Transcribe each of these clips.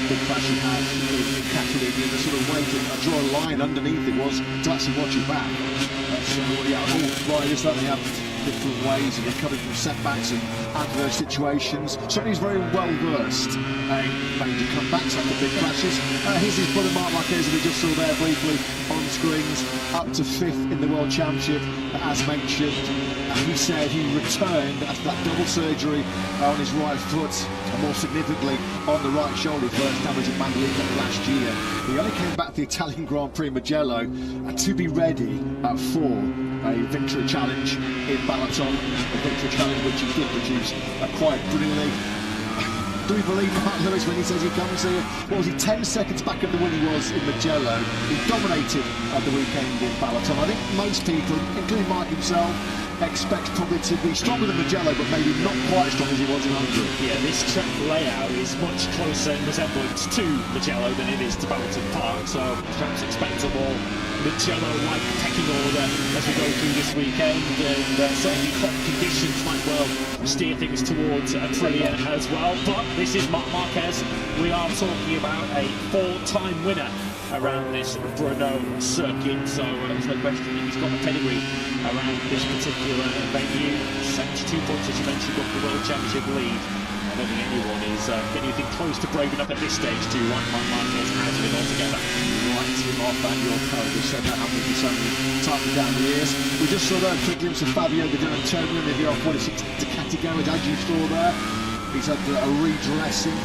big crash he had in Catalonia, the sort of way to draw a line underneath it was to actually watch it back. So yeah, all riders certainly have different ways of recovering from setbacks and adverse situations. Certainly he's very well versed in major comebacks after big crashes. Here's his brother Marc Marquez, we just saw there briefly on screens, up to 5th in the World Championship, as mentioned. He said he returned after that double surgery on his right foot, and more significantly on the right shoulder, first damage at Mandalika last year. He only came back to the Italian Grand Prix Mugello to be ready for a victory challenge in Balaton, a victory challenge which he did produce quite brilliantly. Do we believe Mark Lewis when he says he comes here? What was he, 10 seconds back of the win he was in Mugello? He dominated at the weekend in Balaton. I think most people, including Mark himself, expect probably to be stronger than Mugello, but maybe not quite as strong as he was in Hungary. Yeah, this track layout is much closer in resemblance to Mugello than it is to Balaton Park, so perhaps expect a more Mugello-like pecking order as we go through this weekend, and certainly hot conditions might well steer things towards Aprilia as well. But this is Marc Marquez. We are talking about a 4-time winner around this Brno circuit, so there's no question that he's got a pedigree around this particular venue. 72 points, as you mentioned, off the World Championship lead. I don't think anyone is getting anything close to brave enough at this stage to write Marc Marquez out of it altogether. Right him off, and your code has said that happened for so many times down the years. We just saw there a quick glimpse of Fabio Di Donato in the VR46 Ducati garage, as you saw there. He's had a redressing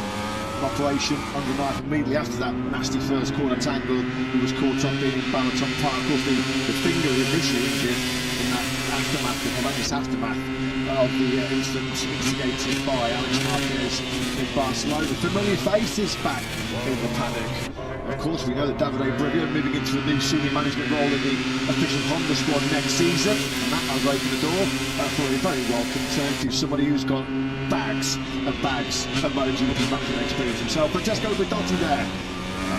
operation under knife immediately after that nasty first corner tangle he was caught up in Balaton Park. Of course, the finger initially injured in that aftermath, the horrendous aftermath of the incident instigated by Alex Marquez in Barcelona. The familiar face is back in the paddock. Of course, we know that Davide Brivio moving into a new senior management role in the official Honda squad next season, and that has opened the door for a very welcome turn to somebody who's got bags of MotoGP matching experience himself. Francesco Guidotti there,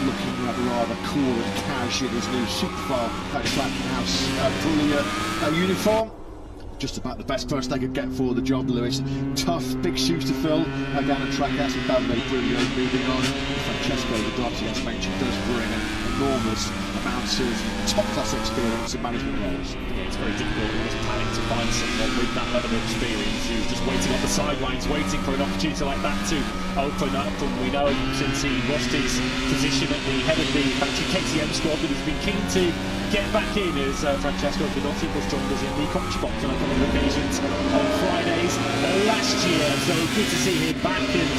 looking rather cool and cash in his new Superfile Trackhouse Aprilia uniform. Just about the best person they could get for the job, Lewis. Tough, big shoes to fill down at Trackhouse with Davide Brivio moving on. Francesco Guidotti, as mentioned, does bring an enormous amounts of top-class experience in management roles. Yeah, it's very difficult in this paddock to find someone with that level of experience who's just waiting on the sidelines, waiting for an opportunity like that to open up. And we know since he lost his position at the head of the factory KTM squad that he's been keen to get back in as Francesco Guidotti was joined us in the commentary box on a couple of occasions on Fridays last year. So good to see him back, and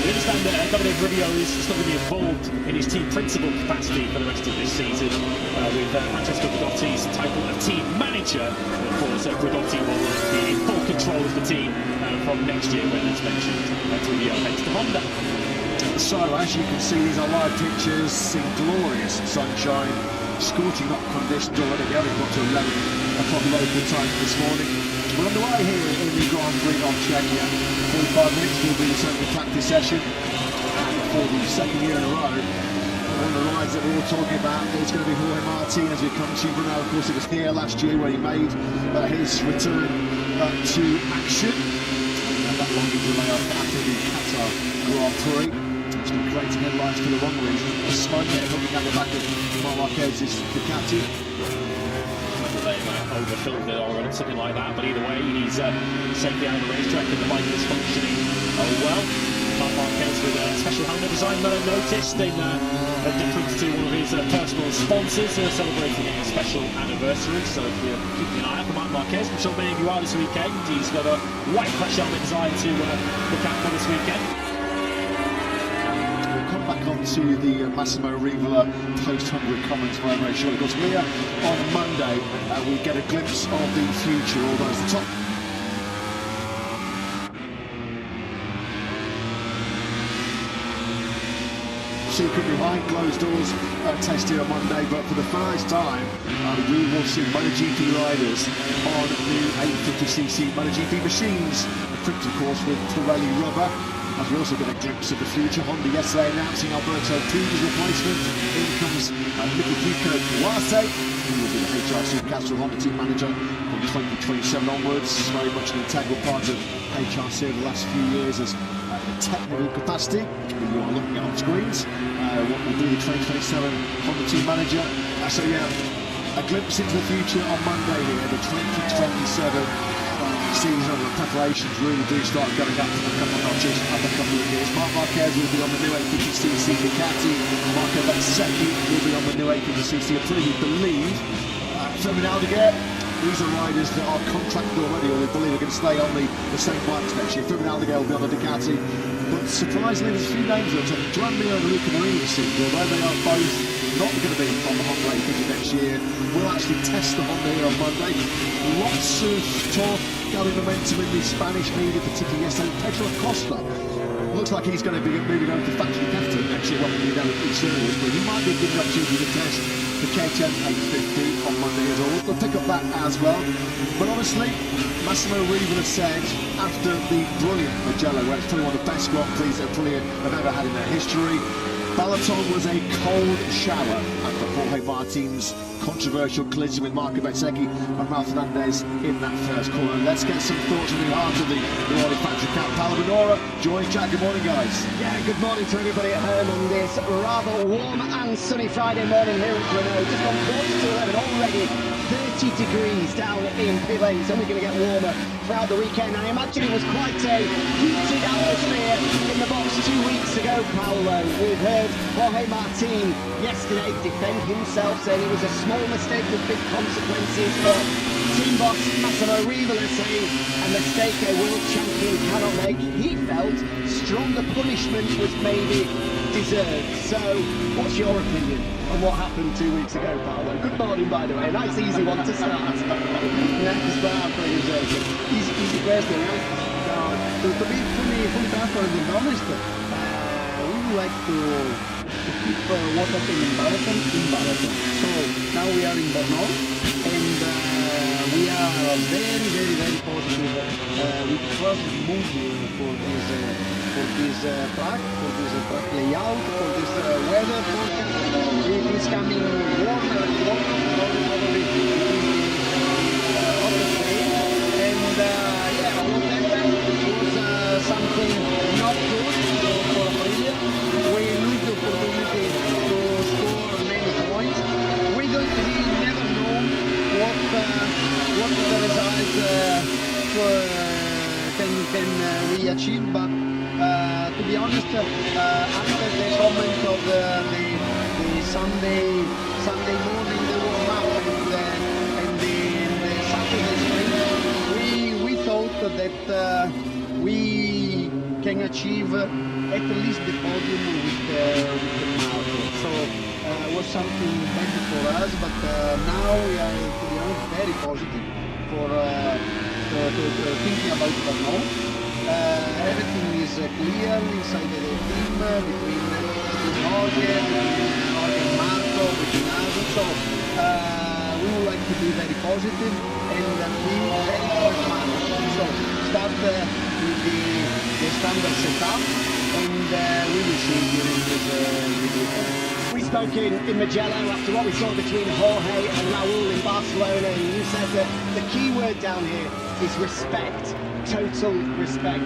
we understand that Davide Brivio is still going to be involved in his team principal capacity for the rest of this season with Francesco Guidotti's title of team manager. And of course, Guidotti will be in full control of the team from next year when, as mentioned, Brivio heads to Honda. So, as you can see, these are live pictures in glorious sunshine, scorching hot conditions already. We haven't got to 11 o'clock local time this morning. We're on the way here in the Grand Prix of Czechia. 45 minutes will be the second practice session, and for the second year in a row, one of the rides that we're all talking about is going to be Jorge Martin as we come to Brno. Of course, it was here last year where he made his return to action. And that long delay after the Qatar Grand Prix. It's been creating headlines for the wrong reason. A smoke there looking at the back of Marc Marquez's Ducati. Whether they overfilled it or something like that, but either way, he's safely out of the racetrack and the bike is functioning well. Marc Marquez with a special helmet design that I noticed in a difference to one of his personal sponsors who are celebrating a special anniversary. So if you're keeping an eye out for Marc Marquez, I'm sure many of you are this weekend. He's got a white crash helmet design to look out for this weekend. Come back onto the Massimo Rivola post-Hungary comments very, very shortly, because here on Monday we get a glimpse of the future, although it's the top. Secret behind closed doors test here on Monday, but for the first time we will see MotoGP riders on new 850cc MotoGP machines, equipped of course with Pirelli rubber. As we also get a glimpse of the future, Honda yesterday announcing Alberto Pujo's replacement. In comes Mikiko Kawase, who will be the HR Supercastro Honda team manager from 2027 onwards. Very much an integral part of HRC over the last few years as technical capacity, you are looking at on screens. What will be the 2027 Honda team manager. So yeah, a glimpse into the future on Monday here. The 2027 season, the preparations really do start going up a couple of notches, up a couple of years. Marc Marquez will be on the new 850cc Ducati. Marco Bezzecchi will be on the new 850cc Aprilia. We believe Fermin Aldeguer. These are riders that are contracted already, or they believe are going to stay on the same bikes next year. Fermin Aldeguer will be on the Ducati. But surprisingly, there's a few names that are Joan Mir and Luca Marini this season, although they are both not going to be on the Honda 850 next year. We'll actually test the Honda here on Monday. Lots of talk, gathering momentum in the Spanish media, particularly yesterday. Pedro Acosta looks like he's going to be moving over to factory category next year, what we down at PRIX, but he might be a good opportunity to test the KTM 850 on Monday as well. We'll pick up that as well. But honestly, Massimo Riva has said after the brilliant Mugello, where it's probably one of the best Grand Prix that Aprilia have ever had in their history, Balaton was a cold shower after Jorge Martin's controversial collision with Marco Bezzecchi and Ralph Fernandez in that first corner. Let's get some thoughts from the heart of the Royal Factory Camp. Paolo Bonora, join Jack. Good morning, guys. Yeah, good morning to everybody at home on this rather warm and sunny Friday morning here at Brno. Just on quarter to 11 already. 30 degrees down in pit lane. It's only going to get warmer throughout the weekend. I imagine it was quite a heated atmosphere in the box 2 weeks ago, Paolo. We've heard Jorge Martin yesterday defend himself, saying it was a small mistake with big consequences, but team boss Massimo Riva saying a mistake a world champion cannot make. He felt stronger punishment was maybe deserved. So, what's your opinion on what happened 2 weeks ago, Paolo? Good morning, by the way. A nice easy one to start. Easy question, right? To be fully transparent and honest, we would like to keep what happened in Balaton. So now we are in Brno, and we are very positive with the first move for this track layout, for this weather forecast. It is coming warmer and warmer, probably and yeah, what happened was something not good for Aprilia. We lose the opportunity to score many points. We never know what the result can we achieve, but to be honest, after the comment of the Sunday morning, the warm-up and the Saturday sprint, we thought that we can achieve at least the podium with the Marco. So it was something bad for us, but now we are, to be honest, very positive for thinking about Brno. Everything is clear inside the team between Jorge and Marco, between us. So we would like to be very positive and be very pragmatic. So start with the standard setup, and we will see during this weekend. We spoke in Mugello after what we saw between Jorge and Raul in Barcelona, and you said that the key word down here is respect, total respect.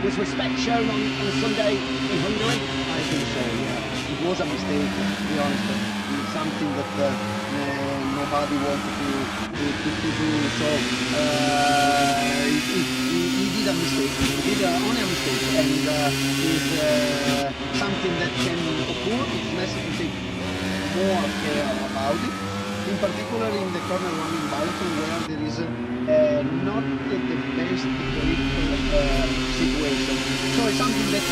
Was respect shown on Sunday in Hungary? I think so, yeah. It was a mistake, to be honest. It's something that nobody wanted to do. So he did a mistake. He did only a mistake, and it's something that can occur. It's necessary to take more care about it. In particular in the corner one in Balaton, where there is not the best grip situation. So it's something that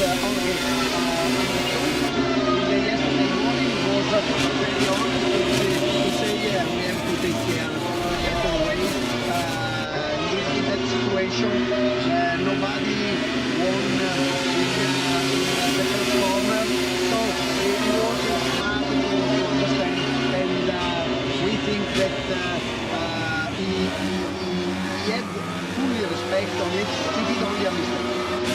yesterday morning was very honest to say, yeah, we have to take care better way. In that situation, nobody won in the first corner, so it was hard to understand, and we think that he had fully respect on it. He did only a mistake.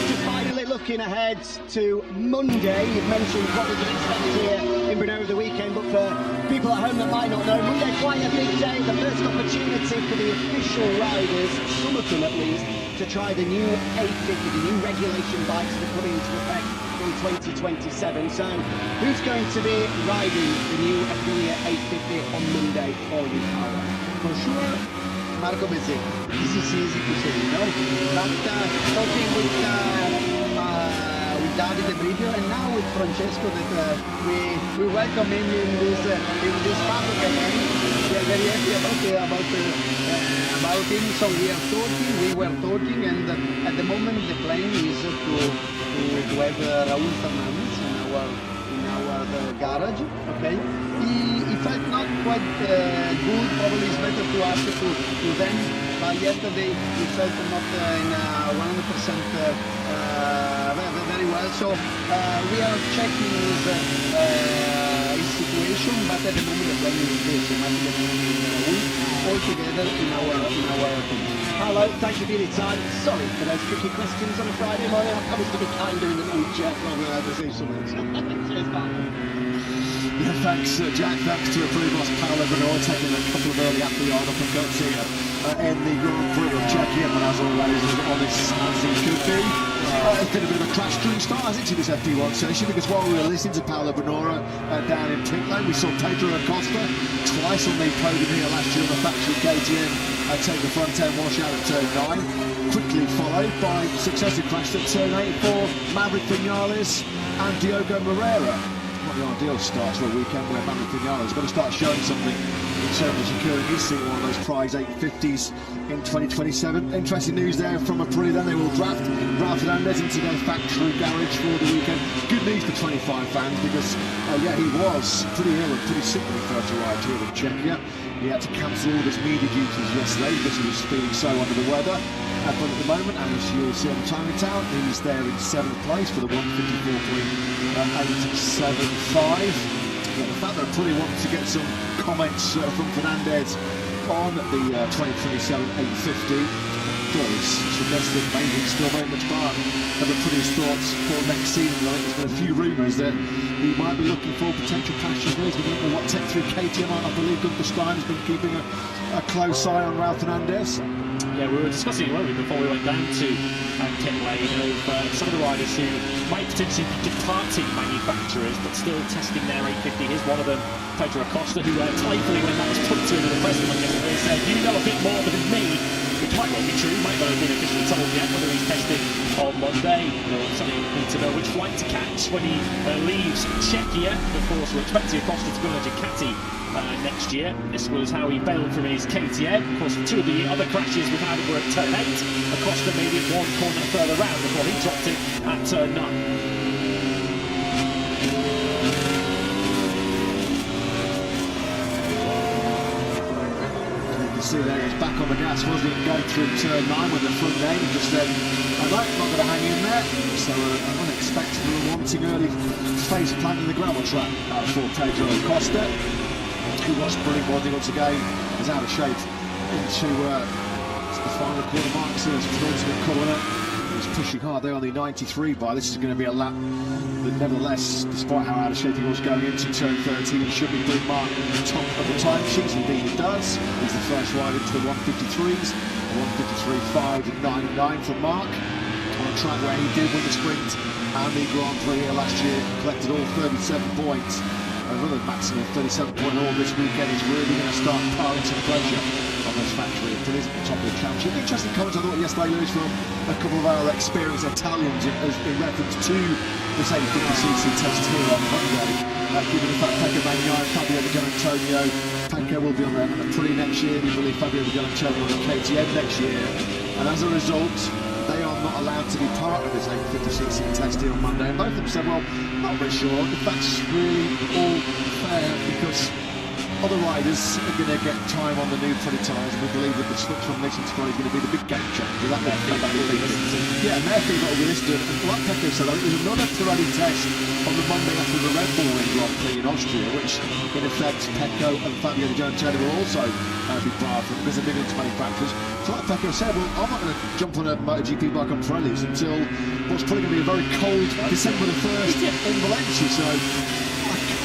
Just finally looking ahead to Monday, you've mentioned what we can expect here in Brno over the weekend, but for people at home that might not know, Monday quite a big day, the first opportunity for the official riders, some of them at least, to try the new 850, the new regulation bikes that are coming into effect from 2027. So who's going to be riding the new Aprilia 850 on Monday for you, Paolo? For sure, Marco Bezzecchi. This is easy to say, you know. But talking with Davide Brivio and now with Francesco, that we welcome him in this part of the game. We are very happy about him. So we were talking, and at the moment the plan is to have Raúl Fernandez in our garage. Okay, he felt not quite good. Probably it's better to ask to them. But yesterday he felt not in 100% very well. So we are checking his situation. But at the moment the plan is this: all together in our team. Paolo, thank you for your time. Sorry for those tricky questions on a Friday morning. I promise to be kinder in the future. I'm going to say so much. Cheers, Paolo. Yeah, thanks, Jack. Thanks to Primoz Paolo Brno taking a couple of early afternoon uppercuts here in the Grand Prix of Czechia, but as always, as honest as he could be. It's been a bit of a crash during start, hasn't it, to this FD1 session, because while we were listening to Paolo Brno down in pit lane, we saw Pedro Acosta twice on the podium here last year on the factory KTM take the front end washout at turn 9, quickly followed by successive crashes at turn 8 for Maverick Vinales and Diogo Moreira. Not the ideal start to a weekend where Maverick Vinales has got to start showing something in terms of securing his seat one of those prize 850s in 2027. Interesting news there from Aprilia. Then they will draft Raúl Fernandez into their factory garage for the weekend. Good news for 25 fans because, yeah, he was pretty ill and pretty sick when he first arrived here in Czechia. He had to cancel all of his media duties yesterday because he was feeling so under the weather. But at the moment, as you'll see on the timing town, he's there in 7th place for the 154.875. Yeah, the fact that Aprilia wanted to get some comments from Fernandez on the 2027 850 does suggest that maybe it's still very much part of Aprilia's thoughts for next season. I think there's been a few rumours that he might be looking for potential pastures. He's been looking at what Tech 3 KTM I believe Gunther Stein has been keeping a close eye on Raúl Fernandez. Yeah, we were discussing, weren't we, before we went down to pit lane of some of the riders who might potentially be departing manufacturers but still testing their 850. Here's one of them, Pedro Acosta, who playfully, when that was put to him in the press conference yesterday, said, "You know a bit more than me," which might well be true, might not have been officially told yet whether he's testing on Monday. We'll certainly need to know which flight to catch when he leaves Czechia. Of course, we're expecting Acosta to go to Ducati next year. This was how he bailed from his KTM. Of course, two of the other crashes we've had were at turn 8. Acosta made it one corner further round before he dropped it at turn 9. See there, he's back on the gas, wasn't he, going through turn 9 with the front end. He just said, I'm not going to hang in there. So unexpected and wanting early face plant in the gravel track for Pedro Acosta, who was brilliant body once again, is out of shape into the final corner mark. So there's a penultimate corner. He's pushing hard there on the 93 bar. This is going to be a lap that nevertheless, despite how out of shape he was going into turn 13, he should be pretty marked at the top of the time sheets. Indeed it does. He's the first rider into the 153s, 153.5 and 9.9 for Mark, on a track where he did win the sprint and the Grand Prix here last year, collected all 37 points. Another maximum 37-point haul this weekend is really going to start piling some pressure on this factory at the top of the championship. Interesting comments I thought yesterday, Lewis, from a couple of our experienced Italians in reference to this 850cc test here on Monday. Given the fact Pecco Bagnaia and Fabio Di Giannantonio, Pecco will be on the Aprilia next year, we believe Fabio Di Giannantonio on the KTM next year, and as a result they are not allowed to be part of this 850cc test here on Monday. And both of them said, well, not very sure if that's really all fair, because other riders are going to get time on the new Aprilia tyres, and we believe that the switch from Michelin to Aprilia is going to be the big game changer. That will be yeah, and their feedback will be listed. And like Pecco said, there's another Pirelli test on the Monday after the Red Bull Ring Grand Prix in Austria, which in effect Pecco and Fabio Di Giannantonio will also be part of, because they're big into manufacturers. So like Pecco said, well, I'm not going to jump on a MotoGP bike on Pirellis until what's probably going to be a very cold December the 1st in Valencia. So I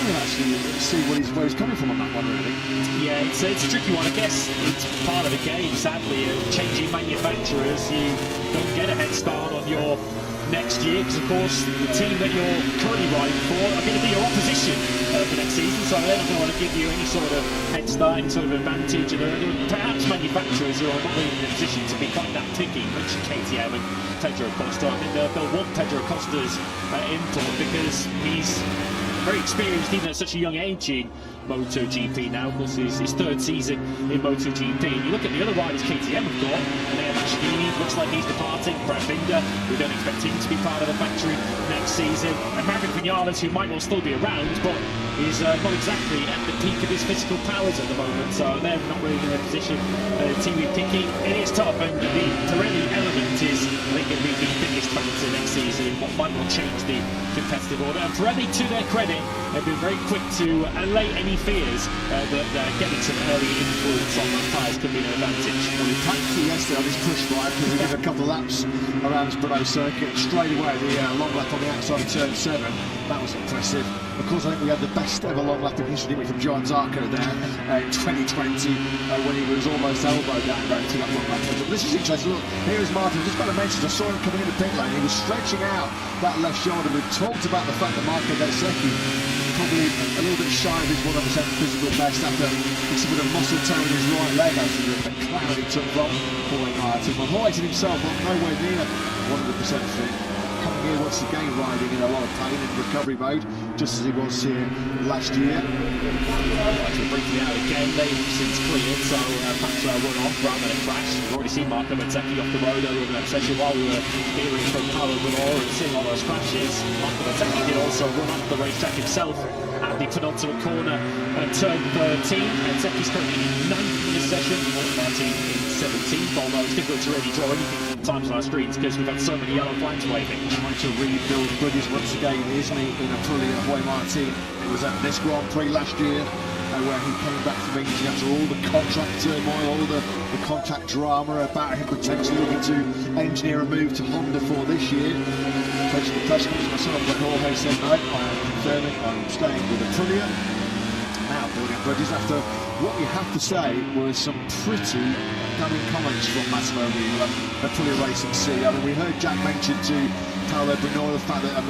to actually see where he's coming from on that one, really. Yeah, it's a tricky one. I guess it's part of the game, sadly. Changing manufacturers, you don't get a head start on your next year, because of course the team that you're currently riding for are going to be your opposition for next season, so they're not going to give you any sort of head start, any sort of advantage. And there are perhaps manufacturers who are not really in a position to be quite that picky. You mentioned KTM and Pedro Acosta. I think they'll want Pedro Acosta's input, because he's very experienced even at such a young age in MotoGP now. Of course, his third season in MotoGP. And you look at the other riders KTM have got, and Mashini looks like he's departing. Brad Binder, we don't expect him to be part of the factory next season. And Maverick Vinales, who might well still be around, but is not exactly at the peak of his physical powers at the moment. So they're not really in a position to be picky. It is tough, and the Pirelli element is, I think, going to be the biggest factor next season. What might well change the competitive order. And Pirelli, to their credit, they've been very quick to allay any fears that getting some early influence on those tyres could be an advantage. Well, he practiced yesterday on his push ride, because he did a couple of laps around his Brno circuit. Straight away, the long lap on the outside of turn 7, that was impressive. Of course, I think we had the best ever long lap in history, didn't we, from Johan Zarco there in 2020, when he was almost elbowed down going through that long lap. But this is interesting. Look, here is Martin. Just about to mention, I saw him coming in the pit lane. He was stretching out that left shoulder. We've talked about the fact that Marco Bezzecchi probably a little bit shy of his 100% physical best after some bit of muscle tone in his right leg after the cloud he took from Jorge Martin. But Hoyton himself, nowhere near 100% fit. Coming here once again riding in a lot of pain and recovery mode, just as he was here last year. Actually briefly out again, they've since cleared, so perhaps a run off rather than a crash. We've already seen Marco Bezzecchi off the road earlier in that session while we were hearing from Paolo Bonor and seeing all those crashes. Marco Bezzecchi did also run off the racetrack himself at the penultimate corner at turn 13. Bezzecchi's currently in 9th in this session, Martin in 17th, although it's difficult to really draw anything from times on our screens because we've had so many yellow flags waving. Trying to rebuild bridges once again, isn't he, in Aprilia? Jorge Martin, it was at this Grand Prix last year where he came back from England after all the contract turmoil, all the contract drama about him potentially looking to engineer a move to Honda for this year. Approaching the press conference myself, but Jorge said, no, I am confirming I'm staying with Aprilia. Now building bridges after what we have to say was some pretty damning comments from Massimo Riva, Aprilia Racing C. I mean, we heard Jack mention to Paolo Bonor the fact that a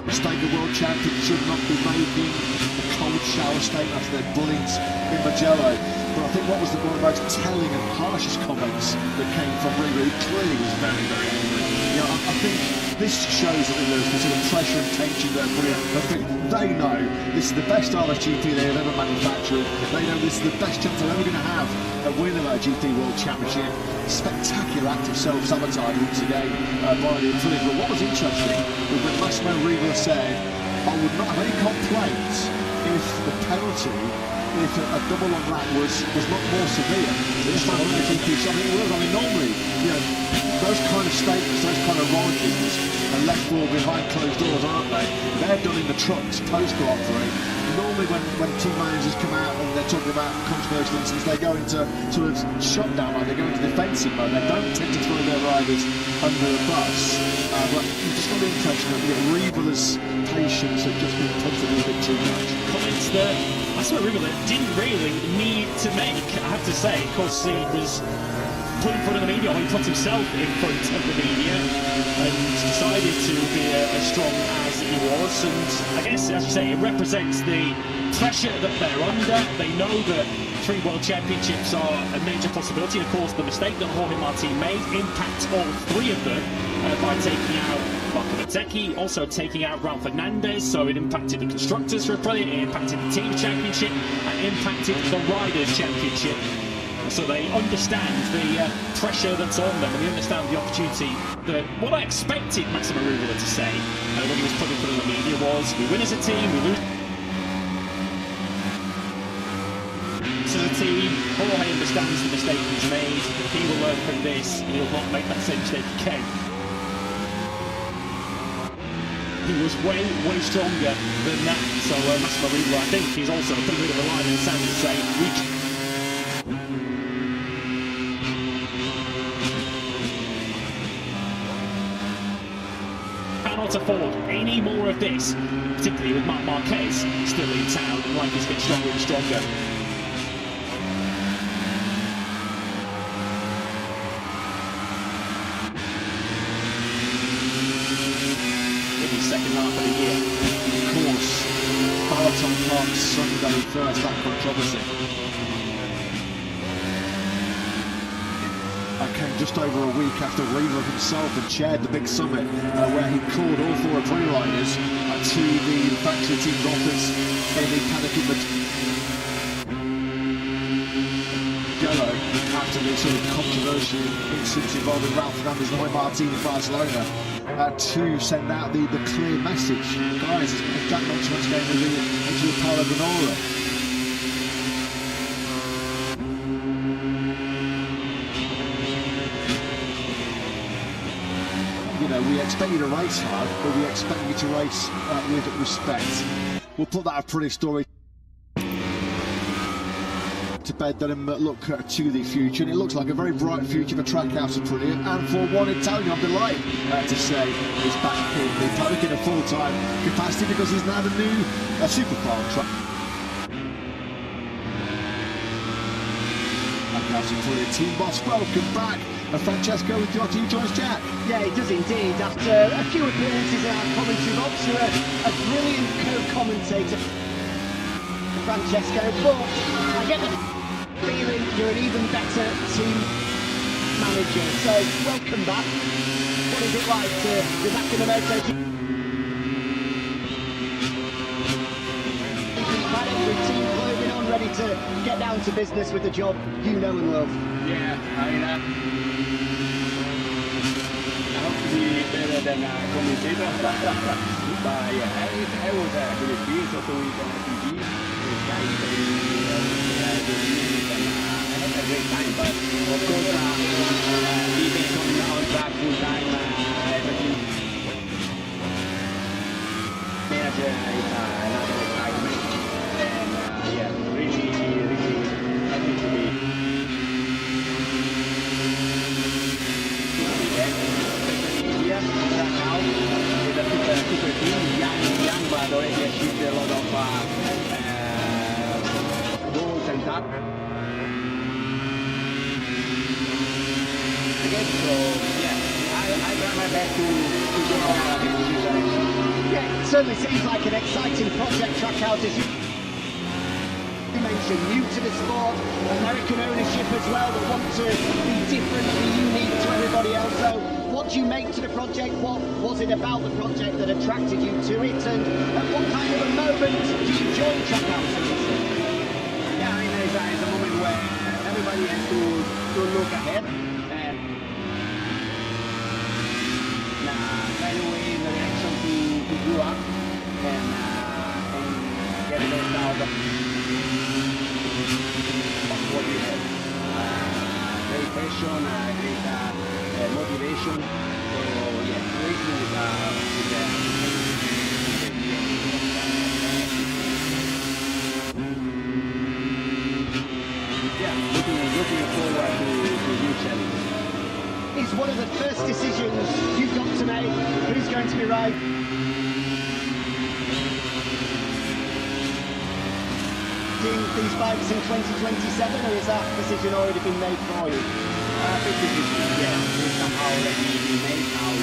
mistake of world champion should not be made in a cold shower state after their brilliance in Mugello. But I think what was one of the most telling and harshest comments that came from Riva, who clearly was very, very angry. You know, I think this shows that there's the sort of pressure and tension that I think they know this is the best RSGP they have ever manufactured. They know this is the best chance they're ever going to have at winning a GP World Championship. Spectacular act of self-sabotage once again by the Aprilia. But what was interesting was that Massimo Riva said, I would not have any complaints if the penalty, if a double on lap was not more severe. This time on the GP, I mean, it was. I mean, normally, you know, those kind of statements, those kind of rantings are left for behind closed doors, aren't they? They're done in the trucks post-Grand Prix. Normally when team managers come out and they're talking about controversial incidents, they go into sort of shutdown mode, they go into defensive mode. They don't tend to throw their riders under the bus. But you just got the impression that Riva's patience had just been touched a little bit too much. Comments that Massimo Riva didn't really need to make, I have to say. Of course, he was put in front of the media, or he put himself in front of the media and decided to be as strong as he was. And I guess, as you say, it represents the pressure that they're under. They know that 3 World Championships are a major possibility. Of course, the mistake that Jorge Martin made impacts all 3 of them by taking out Marco Bezzecchi, also taking out Raul Fernandez, so it impacted the Constructors for Aprilia, it impacted the Team Championship, and impacted the Riders Championship. So they understand the pressure that's on them, and they understand the opportunity that what I expected Massimo Riva to say when he was put in front of the media was, we win as a team, we lose as a team. Jorge understands the mistake he's made, he will learn from this, and he'll not make that same mistake again. He was way stronger than that, so Massimo Riva, I think he's also put a bit of a line in the sand and say, afford any more of this, particularly with Marc Marquez still in town and like he's getting stronger and stronger. In his second half of the year. Of course, Marathon Park Sunday first, that controversy. Came just over a week after Weaver himself had chaired the big summit where he called all 4 April riders to the factory team's office in the paddock in Mugello after the sort of controversial incidents involving Ralph Fernandez and Martin in Barcelona to send out the clear message. Guys, as Jack mentioned once again, into the Paolo Bonora. You know, we expect you to race hard, but we expect you to race with respect. We'll put that pretty story to bed then and look to the future, and it looks like a very bright future for Trackhouse Aprilia, and for one Italian, I'm delighted to say he's back in the paddock in a full-time capacity because he's now the new supercar truck. Trackhouse Aprilia team boss, welcome back. Francesco Giotti joins Jack. Yeah, he does indeed. After a few appearances in our commentary box, you're a brilliant co-commentator, Francesco, but I get the feeling you're an even better team manager. So, welcome back. What is it like to be back in the MotoGP? With team clothing on, ready to get down to business with the job you know and love. Yeah, I mean, I hope to be better than a commentator. But yeah, I was a good experience also with MotoGP. The guys, I had a great time, but of course, being on track full time as a team manager is another excitement. And yeah, really happy to be there, especially here now with a super team, young but already achieved a lot of goals and that. Again, so yeah, I try my best to go in this direction. Yeah, it certainly seems like an exciting project, Trackhouse, as you mentioned, new to the sport, American ownership as well, that want to be different, be unique to everybody else. So what do you make to the project? What was it about the project that attracted you to it? And at what kind of a moment do you join Trackhouse? Yeah, I mean, it's a moment where everybody has to look ahead and find a way in the direction to grow up and get the best out of what we have. Great passion, great motivation. So yeah, racing is looking forward to new challenges. It's one of the first decisions you've got to make. Who's going to be right? These bikes in 2027, or has that decision already been made for you? I think this is, yeah, it's somehow already been made now.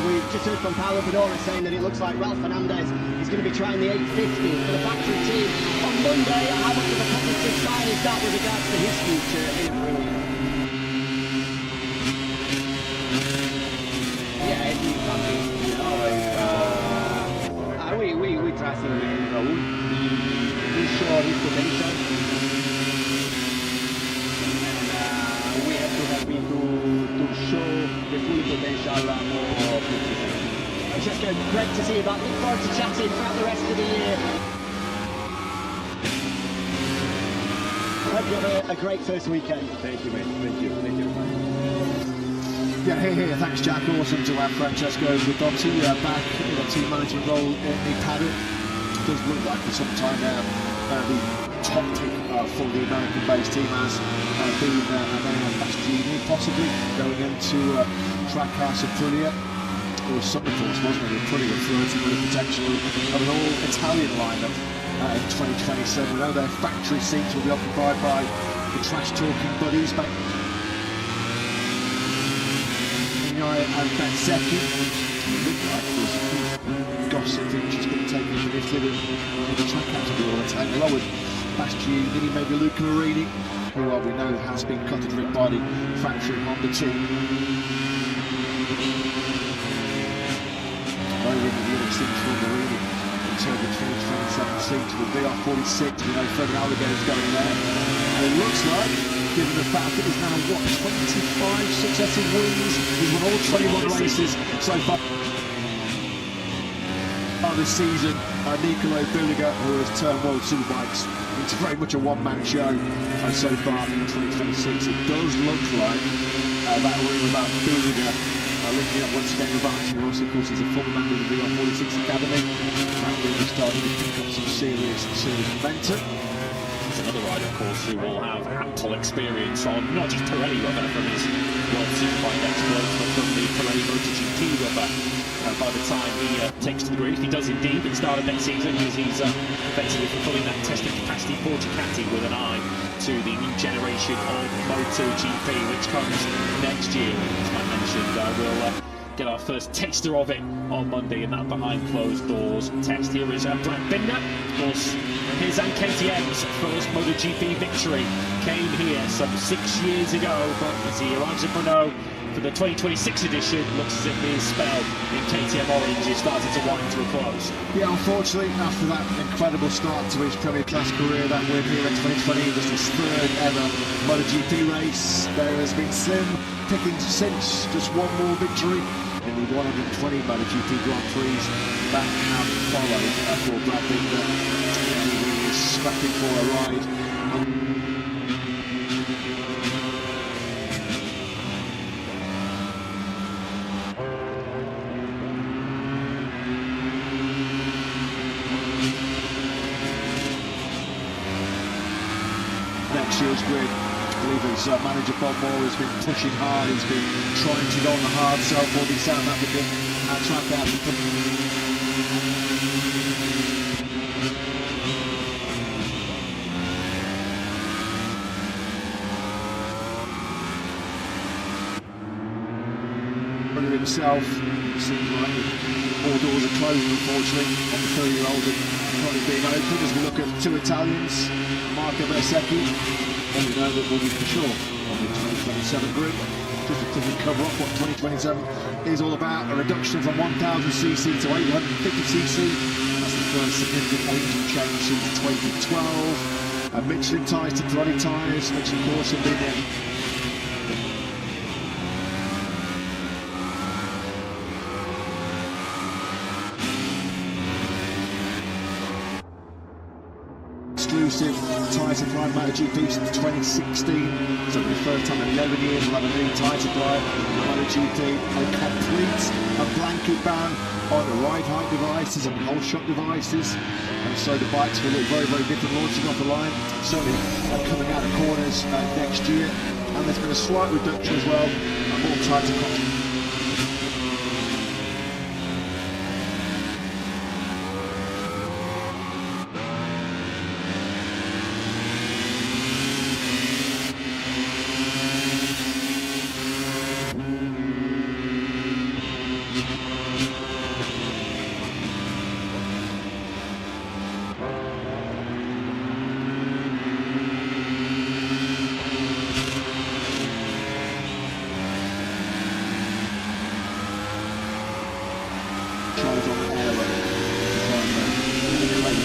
We just heard from Paolo Bonora saying that it looks like Ralph Fernandez is going to be trying the 850 for the factory team on Monday. How much of a positive sign is that with regards to his future in Aprilia? Yeah, it is something, you know, we trust in Raul. He showed his potential. And we have to help him to show the full potential more quickly. Francesco, great to see you back. Look forward to chatting throughout the rest of the year. Hope you have a great first weekend. Thank you, mate. Thank you. Yeah, hey, thanks Jack. Awesome to have Francesco Giotti back in a team management role in the paddock. It does look like for some time now the top pick for the American-based team has been Emmanuel Bastianini, possibly going into Trackhouse Aprilia. It was something for us, wasn't it? Aprilia flirting with the potential of an all-Italian lineup in 2027. We know their factory seats will be occupied by the trash-talking buddies back and Bezzecchi. It looked like there was gossip features being taken from Italy in the Trackhouse of the all-Italian, along with Bastianini, maybe Luca Marini, who we know has been cutted rid by the factory Honda team. Over in the Unix for Marini in terms of 2027 seats with VR46. We know Fred Alligator's going there. And it looks like, given the fact that he's now, 25 successive wins, he's won all 21 races so far this season. Nicolo Billiger, who has turned World Superbikes into very much a one-man show so far in 2026. It does look like that rumour about Billiger linking up once again with Valentino Rossi. Of course, he's a former member of the VR46 Academy. That really starting to pick up some serious momentum. He's another rider, of course, who will have ample experience on not just Pirelli rubber from his World Superbike exploits, but from the Pirelli MotoGP rubber by the time he takes to the grid. If he does indeed at the start of next season, because he's effectively fulfilling that testing capacity for Ducati with an eye to the new generation of MotoGP, which comes next year. As I mentioned, we'll get our first taster of it on Monday in that behind closed doors test. Here is Brad Binder. Of course, his and KTM's first MotoGP victory came here some 6 years ago, but as he arrives at Brno for the 2026 edition, looks as if his spell in KTM Orange is starting to wind to a close. Yeah, unfortunately, after that incredible start to his Premier Class career, that win here in 2020, just his third ever MotoGP race, there has been slim pickings since. Just one more victory in the 120 MotoGP Grand Prix that have followed for Brad Binder. He is scrapping for a ride. Next year's grid, I believe his manager Bob Moore has been pushing hard. He's been trying to go on the hard sell for the South African track himself. It seems like all doors are closed, unfortunately, on the 30-year-old and probably being open. As we look at two Italians, Marco Bezzecchi, and we know that we'll be for sure on the 2027 grid. Just to quickly cover up what 2027 is all about: a reduction from 1000cc to 850cc. That's the first significant engine change since 2012. Michelin tyres to Pirelli tyres, which of course have been exclusive tyre supply MotoGP since 2016. So for the first time in 11 years we'll have a new tyre supply MotoGP. A complete blanket ban on ride height devices and whole shot devices, and so the bikes will look very, very different launching off the line, certainly coming out of corners next year. And there's been a slight reduction as well, more tyre to control.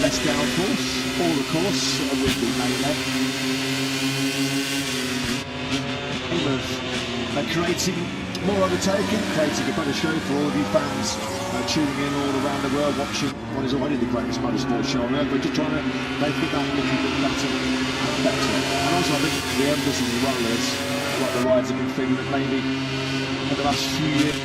Less downforce, or the course with the melee. Aim of creating more overtaking, creating a better show for all of you fans tuning in all around the world, watching what is already the greatest motorsport show on earth, but just trying to make it that little bit better and better. And also I think the emphasis as well is what the rides have been feeling that maybe in the last few years.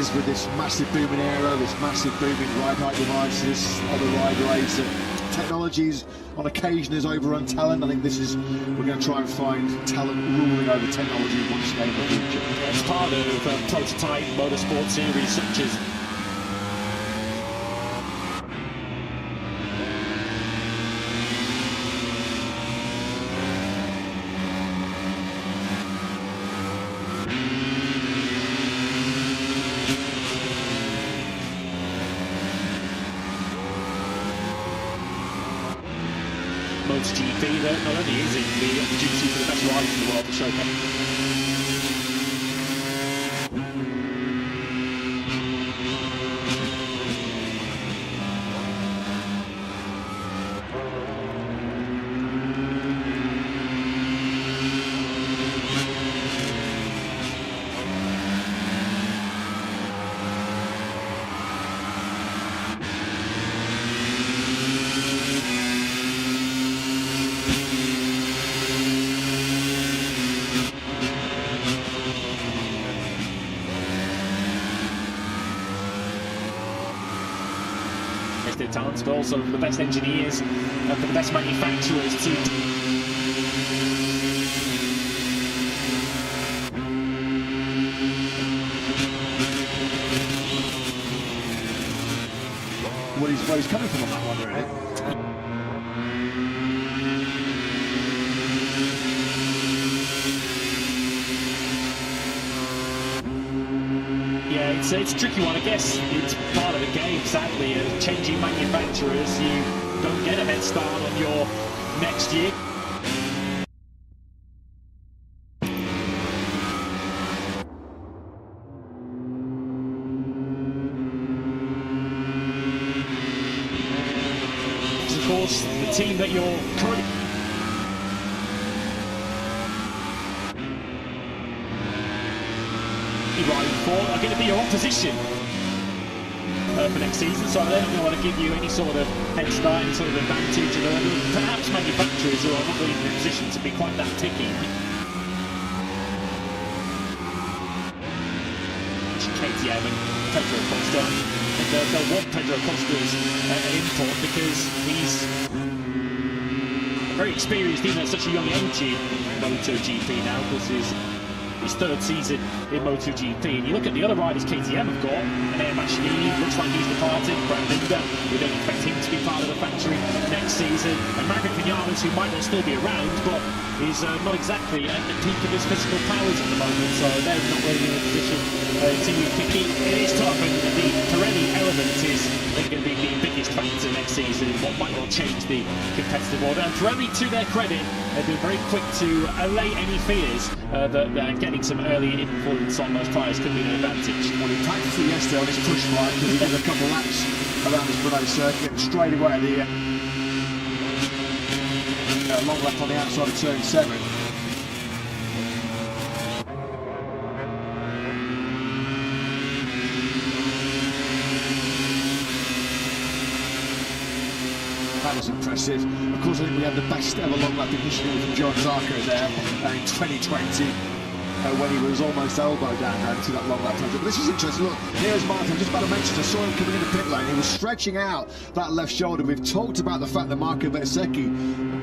is with this massive booming aero, this massive booming ride height devices, other ride rates, technologies on occasion has overrun talent. I think we're going to try and find talent ruling over technology once again in the future. It's part of prototype motorsport series such as MotoGP that not only is it the opportunity for the best riders in the world to showcase. Their talents, but also for the best engineers and for the best manufacturers to where he's coming from on that one, really. Yeah, it's a tricky one. I guess it's part of the game, sadly. Changing manufacturers, you don't get a head start on your next year. Of course, the team that you're currently riding for are going to be your opposition for next season, so they're not going to want to give you any sort of head start, any sort of advantage, and perhaps manufacturers who are not really in a position to be quite that picky. KTM and Pedro Acosta, and they'll want Pedro Acosta's import because he's very experienced even at such a young age in MotoGP now, because his third season in Moto2, and you look at the other riders KTM have got, and Machini looks like he's departed, Brad Binder, we don't expect him to be part of the factory next season, and Margaret Vinales, who might not still be around, but is not exactly at the peak of his physical powers at the moment, so they're not really in a position to compete. It is tough, and the Pirelli element is going to be the biggest factor next season, what might well change the competitive order. And Pirelli, to their credit, they've been very quick to allay any fears that getting some early influence on those tyres could be an advantage. Well, he practiced it yesterday on his push bike because he did a couple of laps around this Brno circuit, and straight away at the long lap on the outside of turn 7. That was impressive. Of course, I think we had the best ever long lap initiative from John Zarco there in 2020. When he was almost elbow down to that long lap tangent. But this is interesting. Look, here's Martin. I'm just about to mention, I saw him coming in the pit lane. He was stretching out that left shoulder. We've talked about the fact that Marco Bezzecchi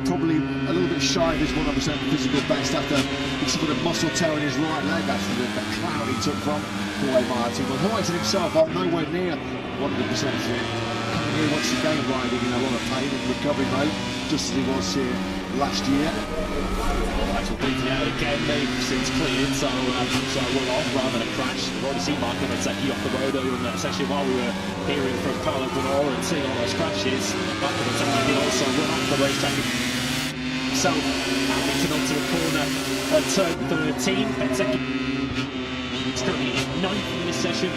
probably a little bit shy of his 100% physical best after he suffered a muscle tear in his right leg after the cloud he took from Jorge Martin. But Jorge himself, I'm nowhere near 100% fit. Coming here once again riding in a lot of pain and recovery mode, just as he was here last year. Axel pointing out again, they've since cleared, so I went off rather than a crash. We've already seen Marco Bezzecchi off the road earlier in that session while we were hearing from Paolo Granora and seeing all those crashes. Marco Bezzecchi did also run off the racetrack himself into onto a corner at turn 13. Bezzecchi is currently 9th in this session,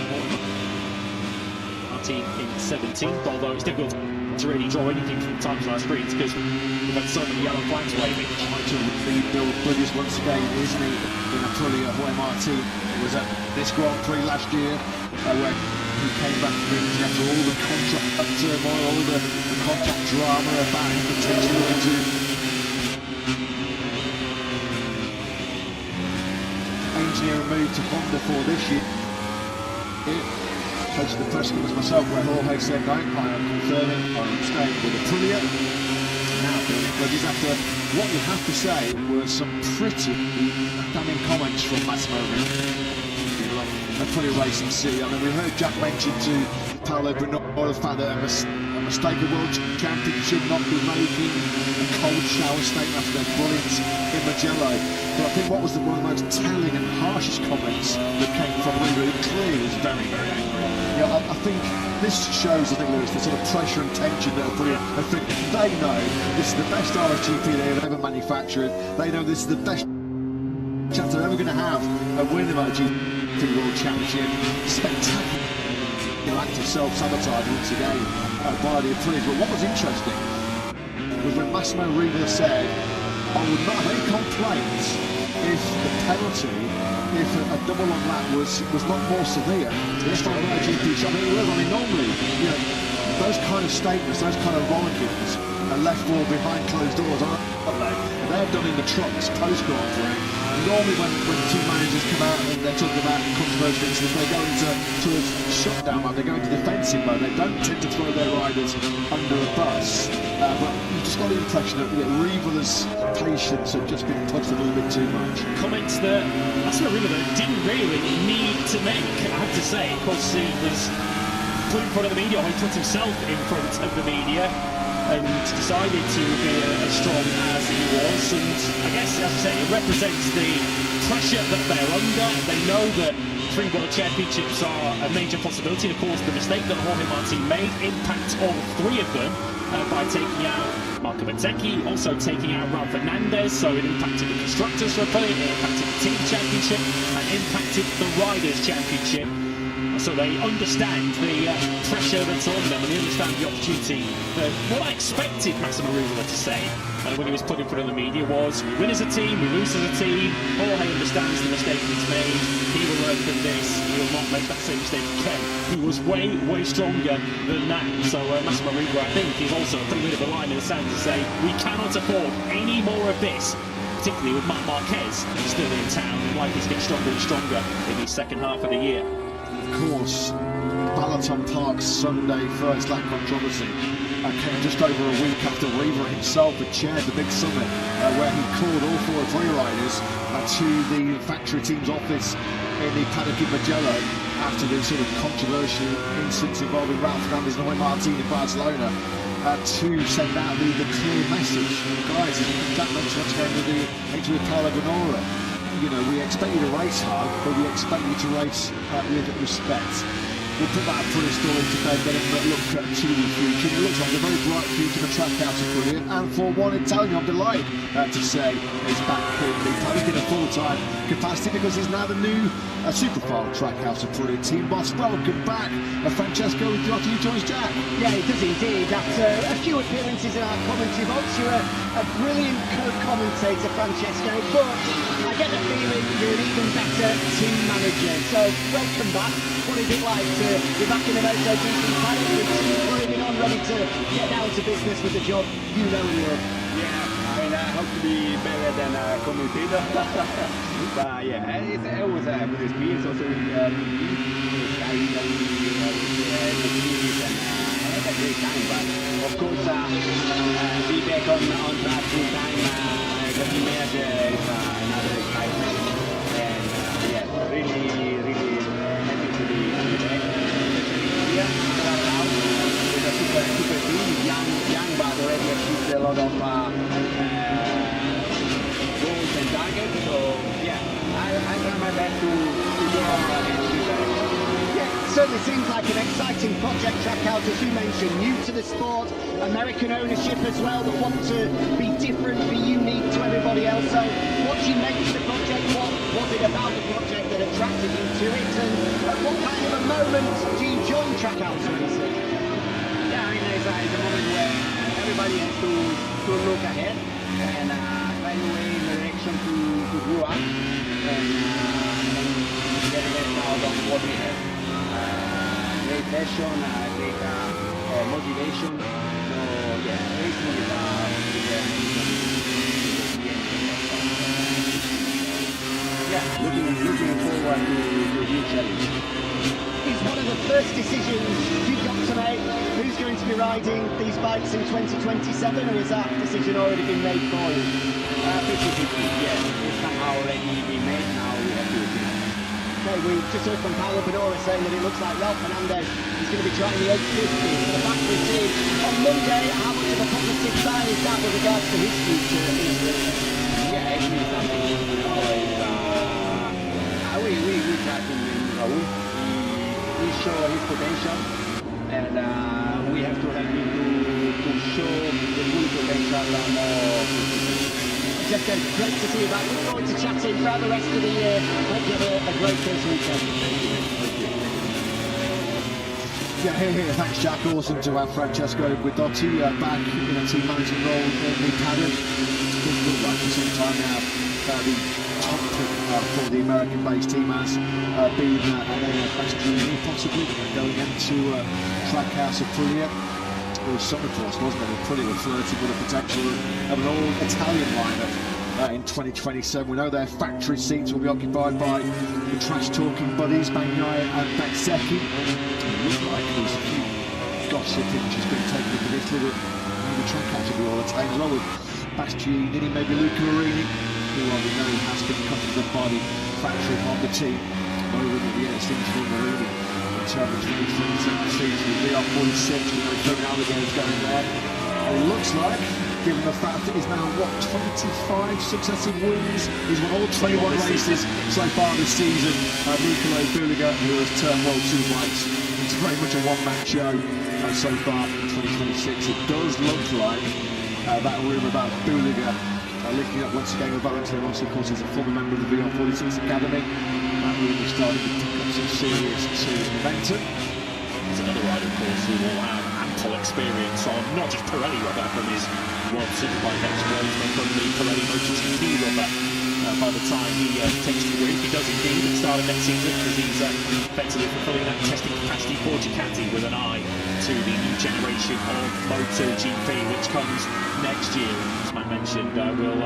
Martin in 17th, although it's difficult to really draw anything from the times on our screens because we've had so many yellow flags waving. Trying to rebuild bridges once again, isn't he? In Aprilia, Jorge Martin. It was at this Grand Prix last year when he came back from India after all the contract turmoil, all the contract drama about him potentially going to engineer a move to Honda for this year. Posted the press conference myself where Jorge said, no, I am confirming I'm staying with Aprilia. Now, judges, after what you have to say were some pretty damning comments from Massimo Aprilia Racing City. I mean, we heard Jack mention to Paolo Brno the fact that a mistake a world champion should not be making a cold shower statement after their brilliance in Mugello. But I think what was one of the most telling and harshest comments that came from Lewis, clearly was very, very angry. Yeah, I think this shows, I think, Lewis, the sort of pressure and tension that Aprilia, I think they know this is the best RSGP they have ever manufactured. They know this is the best chance they're ever going to have of winning the MotoGP World Championship. Spectacular act of self-sabotage once again by the Aprilia. But what was interesting was when Massimo Riva said, I would not have any complaints if the penalty, if a double on lap was not more severe. This time MotoGP shot, I mean, normally, you know, those kind of statements, those kind of rollickings are left for behind closed doors, aren't they? They're done in the trucks post-Grand Prix. Normally when team managers come out and they're talking about controversial incidents, they go into sort of shutdown mode, they go into defensive mode, they don't tend to throw their riders under a bus. But you just got the impression that Riva's patience had just been pushed a little bit too much. Comments that Massimo Riva didn't really need to make, I have to say, because he was put in front of the media, or he put himself in front of the media and decided to be as strong as he was. And I guess, as I say, it represents the pressure that they're under. They know that 3 World Championships are a major possibility. And of course, the mistake that Jorge Martin made impacts all 3 of them by taking out Marco Bezzecchi, also taking out Raul Fernandez. So it impacted the Constructors' Republic, it impacted the Team Championship, and impacted the Riders' Championship. So they understand the pressure that's on them, and they understand the opportunity. What I expected Massimo Riva to say when he was put in front of the media was, we win as a team, we lose as a team. Jorge understands the mistake he's made. He will learn from this. He will not make that same mistake again. He was way, way stronger than that. So Massimo Riva, I think, is also a pretty bit of a line in the sand to say, we cannot afford any more of this, particularly with Marc Marquez still in town and likely to get stronger and stronger in the second half of the year. Of course, Balaton Park's Sunday first lap controversy came just over a week after Riva himself had chaired the big summit where he called all 4 Aprilia riders to the factory team's office in the paddock in Mugello after the sort of controversial incidents involving Raul Fernandez and Jorge Martin in Barcelona to send out the clear message. Guys, Jack mentioned once again with Paolo Brno, you know, we expect you to race hard, but we expect you to race with respect. We'll put that Aprilia story to bed, then look to the future. It looks like a very bright future for Trackhouse Aprilia, and for one Italian, I'm delighted to say he's back in the paddock in a full-time capacity, because he's now the new Superfile Trackhouse Aprilia team boss. Welcome back, Francesco Giotti, who joins Jack. Yeah, he does indeed. After a few appearances in our commentary box, you're a brilliant co-commentator, Francesco, but I get the feeling you're an even better team manager. So, welcome back. What is it like to be back in the MotoGP paddock with team running on, ready to get down to business with the job you know and love? Yeah, I mean, I hope to be better than a commentator. But yeah, it was a good experience also with the series, and I had a great time. But of course, be back on track full time, getting manager is another excitement. And yeah, really happy to be back. Here, around with a super team, young but already achieved a lot of goals and targets. So yeah, I try my best to go on in this direction. Certainly seems like an exciting project, Trackhouse, as you mentioned, new to the sport, American ownership as well, that want to be different, be unique to everybody else. So what do you make of the project? What was it about the project that attracted you to it? And at what kind of a moment do you join Trackhouse Racing? Yeah, I mean, it's a moment where everybody has to look ahead and find a way in the direction to grow up and get the best out of what we have. Great passion, great motivation. So yeah, racing is looking forward to a new challenge. Is is one of the first decisions you've got to make? Who's going to be riding these bikes in 2027, or has that decision already been made for you? 50-50, yes. It's already been made, now we have to do it. Okay, we just heard from Paolo Bedora saying that it looks like Ralph Fernandez is going to be trying the 850 for the factory team on Monday. How much of a positive sign is that with regards to his future? Yeah, actually something good. We try to win Raul. He show his potential, and we have to help him to show the full potential more. Jeff, great to see you back. Look forward to chatting throughout the rest of the year. Hope you have a great first weekend. Yeah, here. Thanks, Jack. Awesome to have Francesco Guidotti back in a team management role in the paddock. It looked like for some time now the top pick for the American-based team has been an Bastianini possibly going into Trackhouse Aprilia. It was something for us, wasn't it? Aprilia were flirting with the potential of an all-Italian lineup in 2027. We know their factory seats will be occupied by the trash-talking buddies, Bagnaia and Bezzecchi. It looked like there was a few gossip images being taken into this little Trackhouse will be all-Italian as well, with Bastianini, maybe Luca Marini, who we know has been accompanied by the factory Honda team over at the things for Marini. In terms of 2027 season, the VR46, we know Kevin Alligator's going there. And it looks like, given the fact that he's now, 25 successive wins, he's won all 21 races so far this season. Nicolo Buliga, who has turned World 2 bikes, it's very much a one-man show so far in 2026. It does look like that rumour about Buliga linking up once again with Valentino Rossi, of course, he's a former member of the VR46 Academy. That rumour started to pick up some serious momentum. He's another rider, of course, who will have ample experience on not just Pirelli rubber from his World Superbike exploits, but from the Pirelli MotoGP rubber by the time he takes the grid. He does indeed at the start of next season, because he's effectively fulfilling that testing capacity for Ducati with an eye to the new generation of MotoGP, which comes next year. As I mentioned, we'll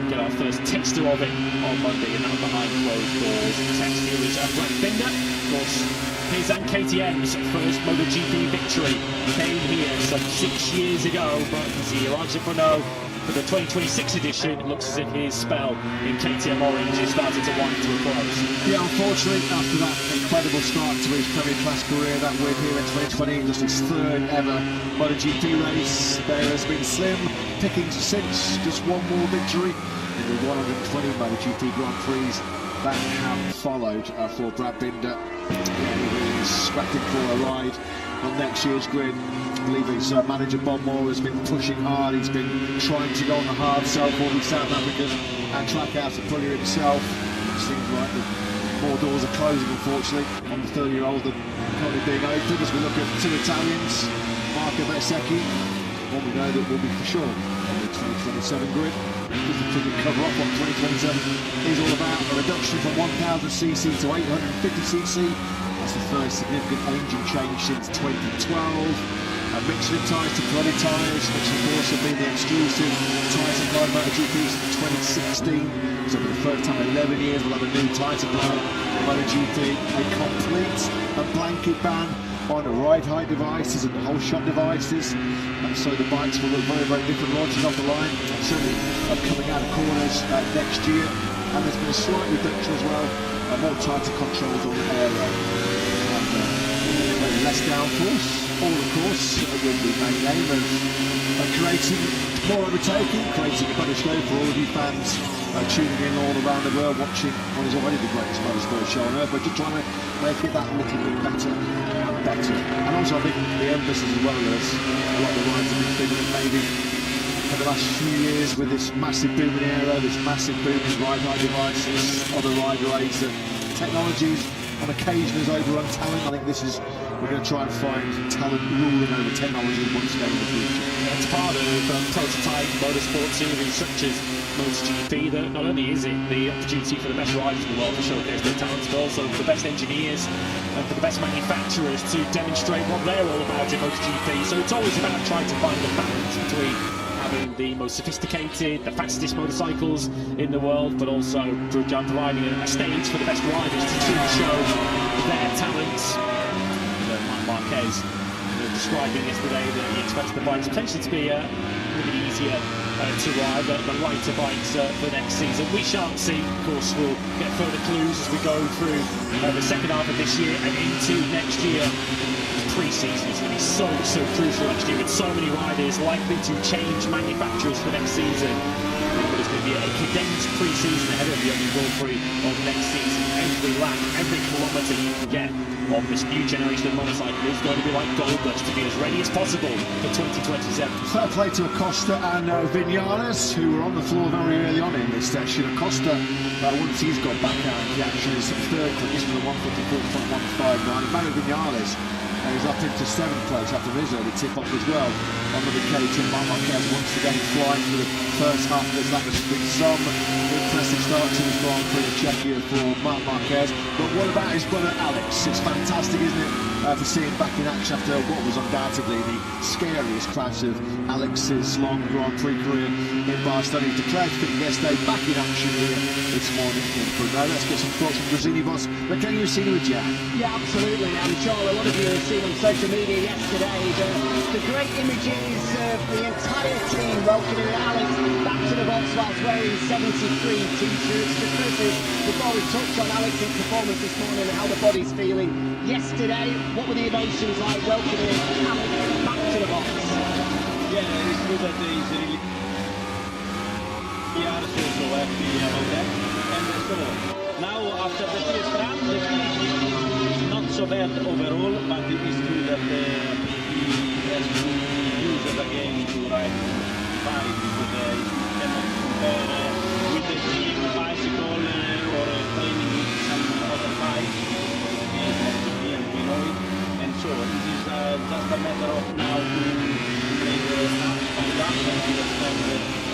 get our first taster of it on Monday, and that behind closed doors test. Here is Brad Binder, of course. His and KTM's first MotoGP victory came here some 6 years ago, but as he arrives at Brno for the 2026 edition, it looks as if his spell in KTM Orange is starting to wind to a close. Yeah, unfortunately, after that incredible start to his Premier Class career, that win here in 2020, just his third ever MotoGP race, there has been slim pickings since. Just one more victory in the 120 MotoGP Grand Prix that have followed for Brad Binder. Yeah, he's scrapping for a ride on next year's grid. I believe his manager Bob Moore has been pushing hard. He's been trying to go on the hard sell for the South African and Trackhouse Aprilia himself. It seems like more doors are closing, unfortunately, on the 30-year-old than currently being opened. As we look at two Italians, Marco Bezzecchi, one we know that will be for sure on the 2027 grid. Just to quickly cover up what 2027 is all about. A reduction from 1000cc to 850cc. That's the first significant engine change since 2012. Michelin tyres to Pirelli tyres, which of course have been the exclusive tyre supply of MotoGP since 2016. So for the first time in 11 years, we'll have a new tyre supply for MotoGP. A complete and blanket ban on ride-height devices and whole shot devices. And so the bikes will look very, very different launching off the line, and certainly coming out of corners next year. And there's been a slight reduction as well, more tighter controls on the aero. And less downforce. All, of course, with the main aim of creating more overtaking, creating a better show for all of you fans tuning in all around the world, watching what is already the greatest motorsport show on earth, but just trying to make it that little bit better and better. And also, I think the emphasis as well is a lot of the riders have been feeling maybe for the last few years with this massive boom in aero, this massive boom in ride-height devices, other rider aids, that technologies on occasion has overrun talent. I think this is, we're going to try and find talent ruling over technology once again in the future. It's part of prototype motorsport series such as MotoGP that not only is it the opportunity for the best riders in the world to showcase their talents, but also for the best engineers and for the best manufacturers to demonstrate what they're all about in MotoGP. So it's always about trying to find the balance between having the most sophisticated, the fastest motorcycles in the world, but also providing a stage for the best riders to truly show their talents Marquez describing yesterday that he expects the bikes potentially to be a little bit easier to ride, the lighter bikes for next season. We shan't see, of course. We'll get further clues as we go through the second half of this year and into next year. Pre-season is going to be so crucial next year, with so many riders likely to change manufacturers for next season. There's going to be a condensed pre-season ahead of the Grand Prix of next season. Every lap, every kilometre you can get on this new generation of motorcycle is going to be like gold dust to be as ready as possible for 2027. Fair play to Acosta and Vinales, who were on the floor very early on in this session. Acosta, once he's got back out of the action, is third place for the 154.159. Mario Vinales is up into 7th place after his early tip-off as well. On the KTM, Marquez once again flying for the first half of this. That has been some impressive start to the Grand Prix of Czechia for Marquez. But what about his brother Alex? It's fantastic, isn't it, to see him back in action after what was undoubtedly the scariest crash of Alex's long Grand Prix career in Barcelona. He declared fit yesterday, back in action here this morning in Brno. Let's get some thoughts from Brazini boss Michele Rossini with Jack. Yeah, absolutely. I'm sure a lot of you have seen on social media yesterday the great images of the entire team welcoming Alex back to the box whilst wearing 73 t-shirts. Just firstly, before we touch on Alex's performance this morning and how the body's feeling yesterday, what were the emotions like welcoming Alex back to the box? Yeah, it's true that he's really so happy about that. And so now after the first run, the finish is not so bad overall, but it is true that he has to use it again to ride bike, because you cannot compare with the team bicycle or training with some other bike. MotoGP, and we know it. And so this is just a matter of now to make the start find out and understand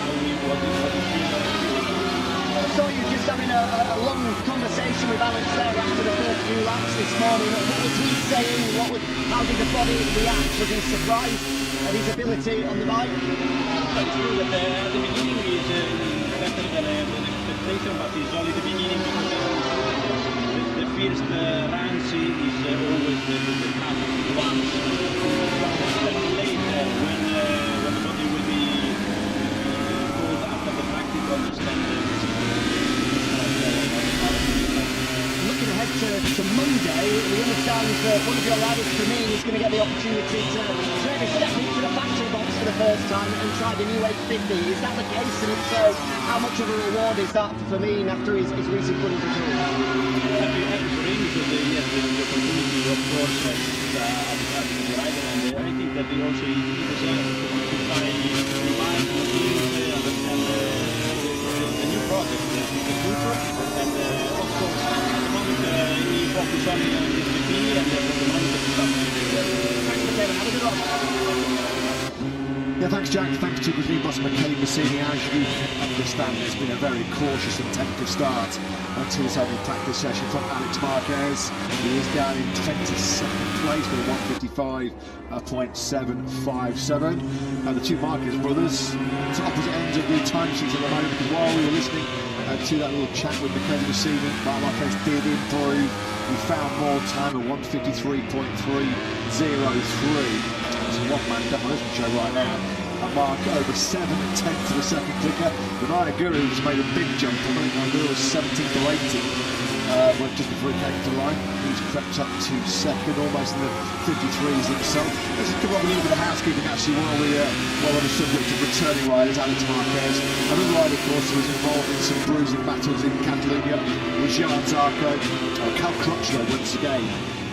how we what is here. I saw you just having a long conversation with Alex there after the first few laps this morning. What was he saying? How did the body react? Was he surprised at his ability on the bike? It's true that at the beginning is better than expectation, but it's only the beginning, because the first runs is always the toughest ones. But later, when the body will be cold after the practice, to understand Looking ahead to Monday, we understand that one of your riders, for me, is going to get the opportunity to maybe step into the factory box for the first time and try the new 850. Is that the case? And if so, how much of a reward is that for Firmin after his recent run result? Happy for him, because he has the opportunity, of course, as a rider, and I think that he also deserves to try new bike, new things, understand the new project, the future, and of course, at the moment he focuses on his GP, and for the moment it's something. Thanks for Kevin, have a good one. Yeah, thanks Jack, thanks to Brazilian boss Michele Rossini. As you understand, it's been a very cautious and tentative start until this opening practice session from Alex Marquez. He is down in 22nd place with a 155.757. And the two Marquez brothers to opposite ends of the timesheets at the moment, because while we were listening to that little chat with Michele Rossini, Marquez did improve. He found more time at 153.303. It's a one-man demolition show right now. A mark over 7/10 of a second quicker. The Naya Guru has made a big jump. I think Naya Guru was 17th or 18th just before he came to line. He's crept up to second, almost in the 53s himself. Let's just give up a little bit of housekeeping actually while on the subject of returning riders. Alex Marquez, another rider of course who was involved in some bruising battles in Catalunya, was Jean Zarco. Cal Crutchlow once again.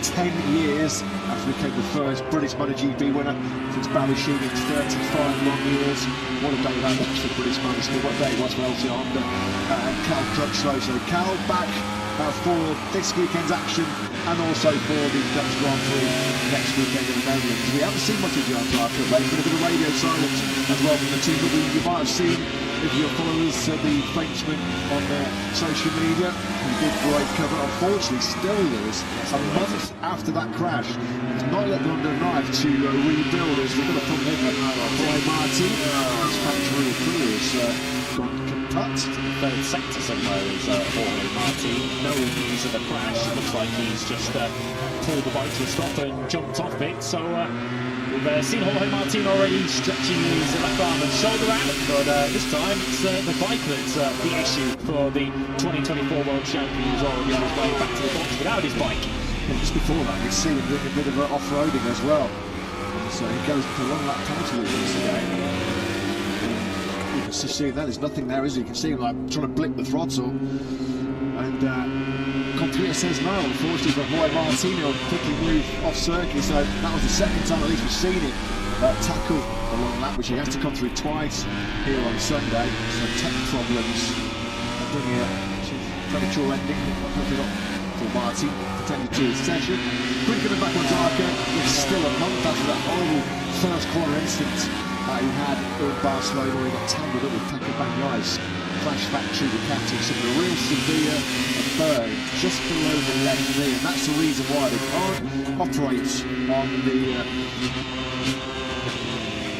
10 years after he became the first British MotoGP winner since Barry Sheehan's 35 long years. What a day that was for British motorsport, what a day it was for LT Honda and Cal Crutchlow. So Cal back for this weekend's action and also for the Dutch Grand Prix next weekend in the Netherlands. We haven't seen much of Jean Zarco, but there's been a bit of radio silence as well from the team, but you might have seen, if your followers, the Frenchman on their social media, who did great cover. Unfortunately, still Lewis, a month after that crash, has not yet gone under a knife to rebuild. As we've got a problem here, Brian Martin, his factory crew has gone putt. The third sector somewhere is Jorge Martin. No news of a crash. It looks like he's just pulled the bike to a stop and jumped off it. So we've seen Jorge Martin already stretching his left arm and shoulder out, but this time it's the bike that's the issue for the 2024 World Champion, who's already on his way back to the box without his bike. And just before that, we've seen him doing a bit of off-roading as well. So he goes for a long lap penalty once again. You can see that there's nothing there, is it? You can see him like trying to blip the throttle. And computer says no, unfortunately for Jorge Martin, he'll quickly move off circuit. So that was the second time at least we've seen him tackle a long lap, which he has to come through twice here on Sunday. So tech problems bringing a premature ending. Hopefully not for Martin, pretended to his session. Quick coming back on Zarco. It's still a month after that horrible first corner incident he had in Barcelona, where he got tangled up with Pecco Bagnaia. Crash factory Ducati, suffered a real severe burn just below the left knee, and that's the reason why they can't operate on the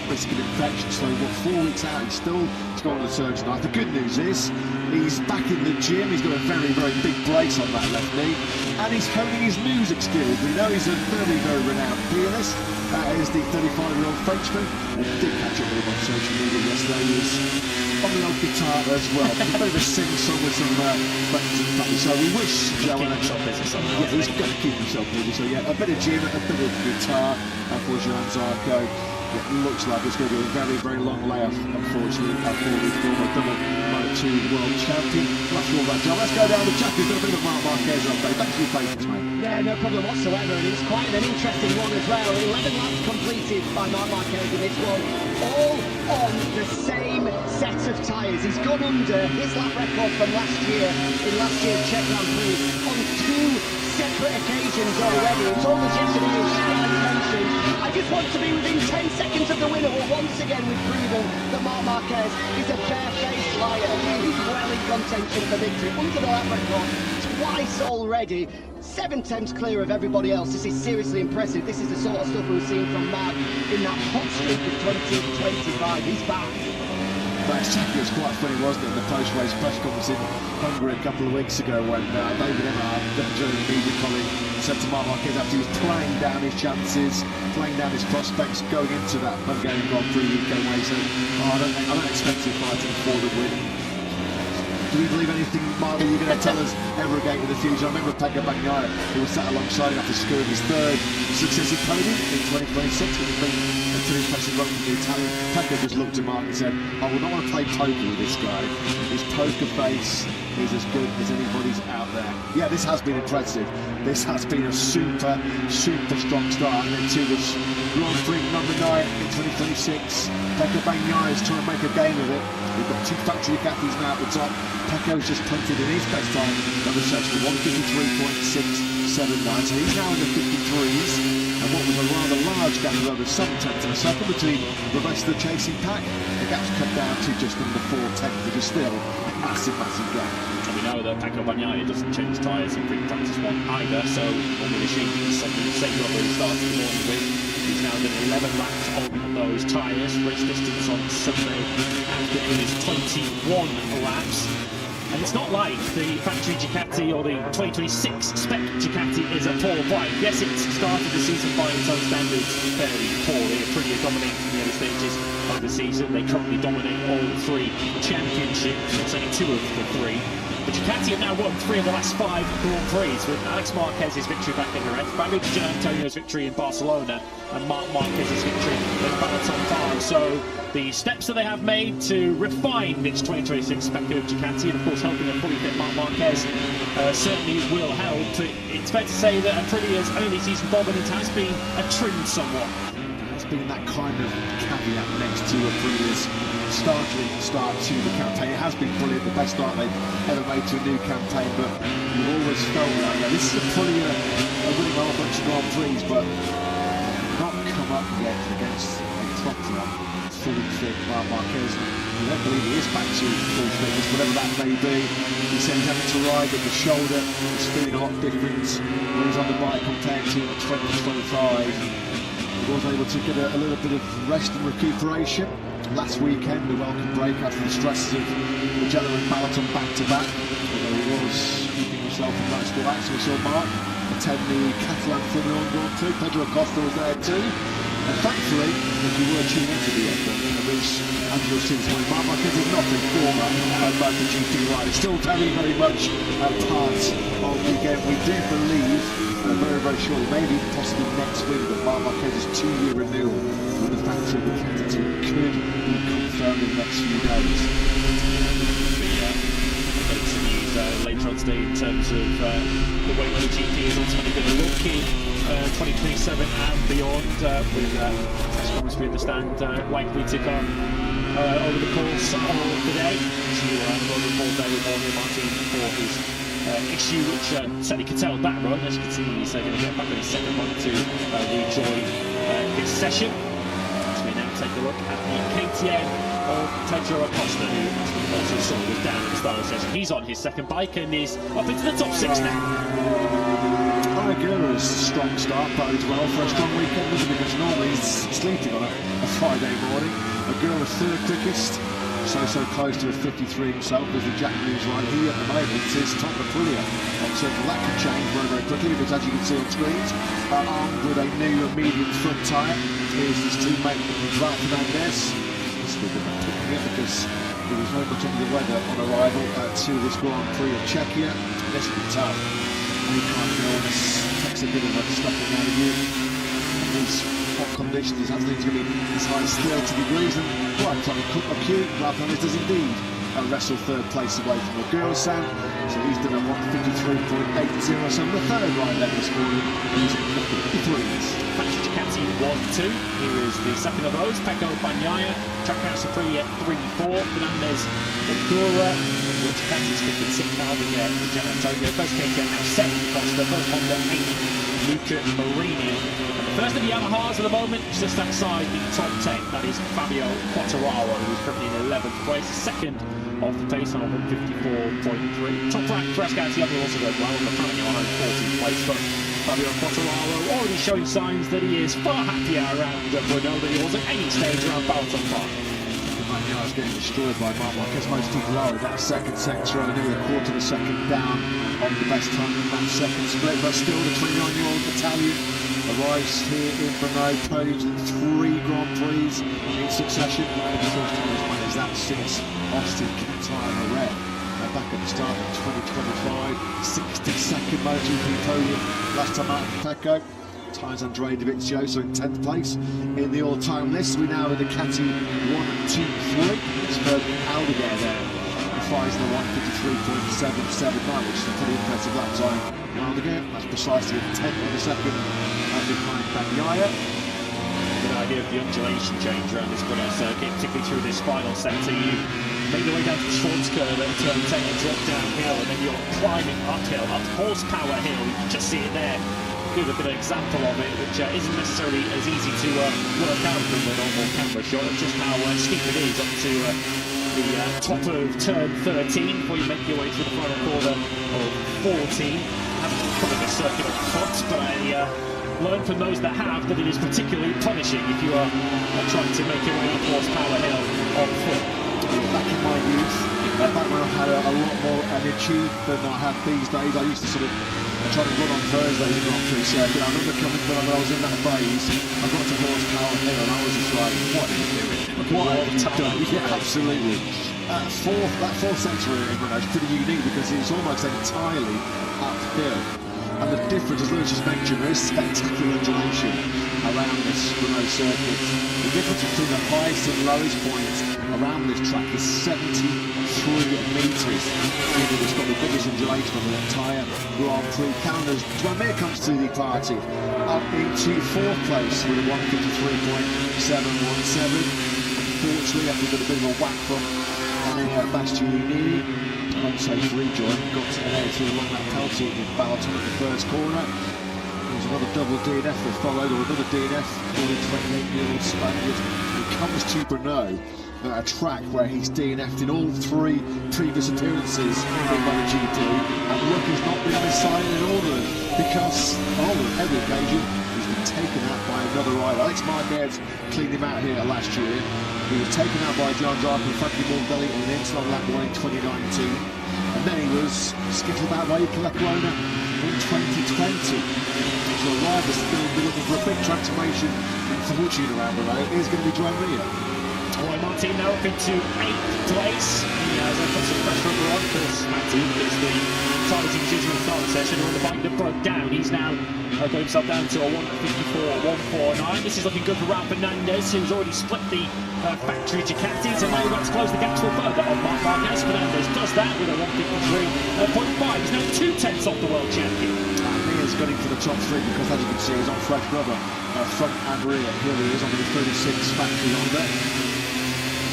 risk of infection. So what, 4 weeks out, he's still got the surgery knife. The good news is he's back in the gym. He's got a very, very big brace on that left knee, and he's honing his music skills. We know he's a very, very renowned pianist. That is the 35-year-old Frenchman. And I did catch up with him on social media yesterday. He was on the old guitar as well. A bit of a sing-song with some friends and family. So we wish Joanna... Yeah, he's got to keep himself busy. So yeah, a bit of gym, a bit of guitar for Joan Zarco. It looks like it's going to be a very, very long layoff, unfortunately, for the former double Moto2 world champion. Well, that's all that job. Let's go down the track. We've got a bit of a Marc Marquez update. Thanks for your patience, mate. Yeah, no problem whatsoever, and it's quite an interesting one as well. 11 laps completed by Marc Marquez in this one, all on the same set of tyres. He's gone under his lap record from last year, in last year's Czech Grand Prix, on 2 separate occasions already. It's all legitimate, as Alex mentioned. I just want to be within 10 seconds of the winner. Well, once again, we've proven that Marc Marquez is a bare-faced liar. He's well in contention for victory, under the lap record twice already. 7 tenths clear of everybody else. This is seriously impressive. This is the sort of stuff we've seen from Marc in that hot streak of 2025. He's back. But exactly, it was quite funny, wasn't it, in the post-race press conference in Hungary a couple of weeks ago, when David Emmerhard, the German media colleague, said to Marc Marquez after he was playing down his chances, playing down his prospects going into that Hungarian Grand Prix weekend, where he said, I don't expect you fighting for the win. Do we believe anything, Mark, that you're going to tell us ever again in the future? I remember Pecco Bagnaia, who was sat alongside him after scoring his 3rd successive podium in 2026, which has been a pretty impressive run from the Italian. Pecco just looked at Mark and said, I will not want to play poker with this guy. His poker face is as good as anybody's out there. Yeah, this has been impressive. This has been a super, super strong start. And then to this Grand Prix number 9 in 2026. Pecco Bagnaia is trying to make a game of it. We've got 2 factory Ducatis now at the top. Pecco's just punted in his best time on the section, 153.679. So he's now in the 53s. And what was a rather large gap of over 7 tenths in a second between the rest of the chasing pack, the gap's cut down to just under 4 tenths, which is still a massive, massive gap. And we know that Pecco Bagnaia doesn't change tyres in pre-practice one either, so on the machines, something the same rubber he started the morning with. He's now done 11 laps on those tyres. Race distance on Sunday after his 21 laps. And it's not like the factory Ducati or the 2026 spec Ducati is a poor bike. Yes, it started the season by its own standards fairly poorly. Aprilia dominated in the early stages of the season. They currently dominate all 3 championships, it's only 2 of the 3. But Ducati have now won 3 of the last 5 Grand Prix, with Alex Marquez's victory back in Jerez, Fabio Di Giannantonio's victory in Barcelona, and Marc Marquez's victory in Balaton Farm. So the steps that they have made to refine this 2026 spec of Ducati, and of course helping a fully fit Marc Marquez, certainly will help. It's fair to say that Aprilia's early season dominance has been trimmed somewhat. There's been that kind of caveat next to Aprilia's startling start to the campaign. It has been brilliant, the best start they've ever made to a new campaign, but you've always felt like, yeah, this is Aprilia winning a whole bunch of Grand Prix, but not come up yet against a proper, fully fit Marc Marquez. I don't believe he is back to full fitness, whatever that may be. He said he's having to ride with the shoulder. He's feeling a lot different when he's on the bike compared to 2025. He was able to get a little bit of rest and recuperation. last weekend, a welcome break after the stresses of Mugello and Balaton back-to-back. Although he was keeping himself in motorsport action. We saw Mark attend the Catalan Formula 1 Grand Prix. Pedro Acosta was there too. And thankfully, if you were tuning into the F1, which Angelo Sims won, Mark Marquez is not a former MotoGP rider. Still very, very much a part of the game. We do believe, very, very shortly, maybe possibly next week, that Mark Marquez's 2-year renewal with the factory of the Ducati team could be confirmed in the next few days. Some news later on today in terms of the way MotoGP is ultimately going to look in 2027 and beyond, with as far as we understand, likely to come over the course of the day. So we'll report there with Jorge Martin for his issue, which certainly curtailed that run. As you can see, he's going to get back on his second run to re-enjoy this session. So we now take a look at the KTM of Pedro Acosta, who also saw was down at the start of the session. He's on his second bike and is up into the top 6 now. Aguirre's strong start bodes well for a strong weekend, doesn't it? Because normally he's sleeping on a Friday morning. Aguirre third quickest, so close to a 53 himself as the Japanese rider. He at the moment is top of Aprilia on circle. That can change very, very quickly because, as you can see on screens, armed with a new medium front tyre, here's his teammate Raul Fernandez. This will be picking up because he was very much under the weather on arrival to this Grand Prix of Czechia. This will be tough. Any kind of illness takes a bit of a stopping out of you. In these hot conditions, it's going to be as high as 30 degrees, and right on the cup of Q, Raul Fernandez does indeed wrestle third place away from Aguirre-san. So he's done a 1:53.80. So the third ride there this morning, he's at 53s. Ducati 1-2. Here is the second of those. Pecco Bagnaia, Trackhouse Aprilia 3-4. Fernandez, Aguirre, which Ducati's 5th and 6th now. The Gian Antonio. First KTM now 7th. Costa. First Honda 8th. Luca Marini. And the first of the Yamahas at the moment, just outside the top 10. That is Fabio Quartararo, who's currently in 11th place. Second of the pace on 154.3. Top rank for Ascari also goes well, but currently on 14th place. But Fabio Quartararo already showing signs that he is far happier around Brno than he was at any stage around Balaton Park. Bagnaia getting destroyed by Marc Marquez. Most people are in that second sector, nearly a quarter of a second down on the best time in that second split, but still the 29-year-old Italian arrives here in Brno, podiums in 3 Grand Prix in succession. And the first time he's managed that since Austin, Qatar and Red. Back at the start of 2025, 62nd MotoGP podium last time out of Pecco. Tyres Andrea Dovizioso, so in 10th place in the all-time list. We now have the Ducati 1, 2, 3. It's Ferdinand Aldeguer there. He flies in the 1:53.779, which is a pretty impressive lap time. Aldeguer, that's precisely a 10th of a second behind Bagnaia. Good idea of the undulation change around this Brno circuit, particularly through this final sector. You make your way down to the Schwartz curve at turn 10 and drop downhill, and then you're climbing uphill, up horsepower hill. You can just see it there. Give a bit of example of it, which isn't necessarily as easy to work out from the normal camera shot of just how steep it is up to the top of turn 13 before you make your way through the final corner of 14. I haven't covered this circuit up front, but I learned from those that have that it is particularly punishing if you are trying to make your way up horsepower hill on foot. Back in my youth, back when I had a lot more energy than I have these days, I used to sort of try to run on Thursdays in Grand Prix circuit. I remember coming when I was in that phase, I got to horsepower hill and I was just like, what are you doing? What are you doing? Yeah, absolutely. That fourth sector in Brno is pretty unique because it's almost entirely uphill. And the difference, as Lewis just mentioned, there is spectacular undulation around this Brno circuit. The difference between the highest and lowest point around this track is 73 metres. It's got the biggest undulation of the entire Grand Prix calendar. Dwamir comes to the party up into 4th place with a 1:53.717. Unfortunately, after a bit of a whack from Bastianini, unsafe rejoin, got ahead to along that penalty with Balaton at the first corner. There was another double DNF that followed, or another DNF for the 28-year-old Spaniard who comes to Brno, a track where he's DNF'd in all 3 previous appearances in MotoGP, and luck has not been on his side in all of them, because on every occasion he's been taken out by another rider. Alex Marquez cleaned him out here last year. He was taken out by John Dark and Frankie Mordelli in the Interlog lap 1 in 2019. And then he was skittled about by Ike Corona in 2020. So riders going to be looking for a big transformation in fortune around the road. Here's going to be Joan Ria. Roy Martin now up into 8th place. He has put some pressure over on because Martin is the targeting decision in the start of the session. On the bike that broke down, he's now got himself down to a 1:54.149. This is looking good for Raul Fernandez, who's already split the factory Ducatis, and now he's about to close the gap still further on Marc Marquez. Fernandez does that with a 1:53.5. He's now 2/10 off the world champion. Mia's gunning for the top three because, as you can see, he's on fresh rubber, front and rear. Here he is on the 36 factory Honda.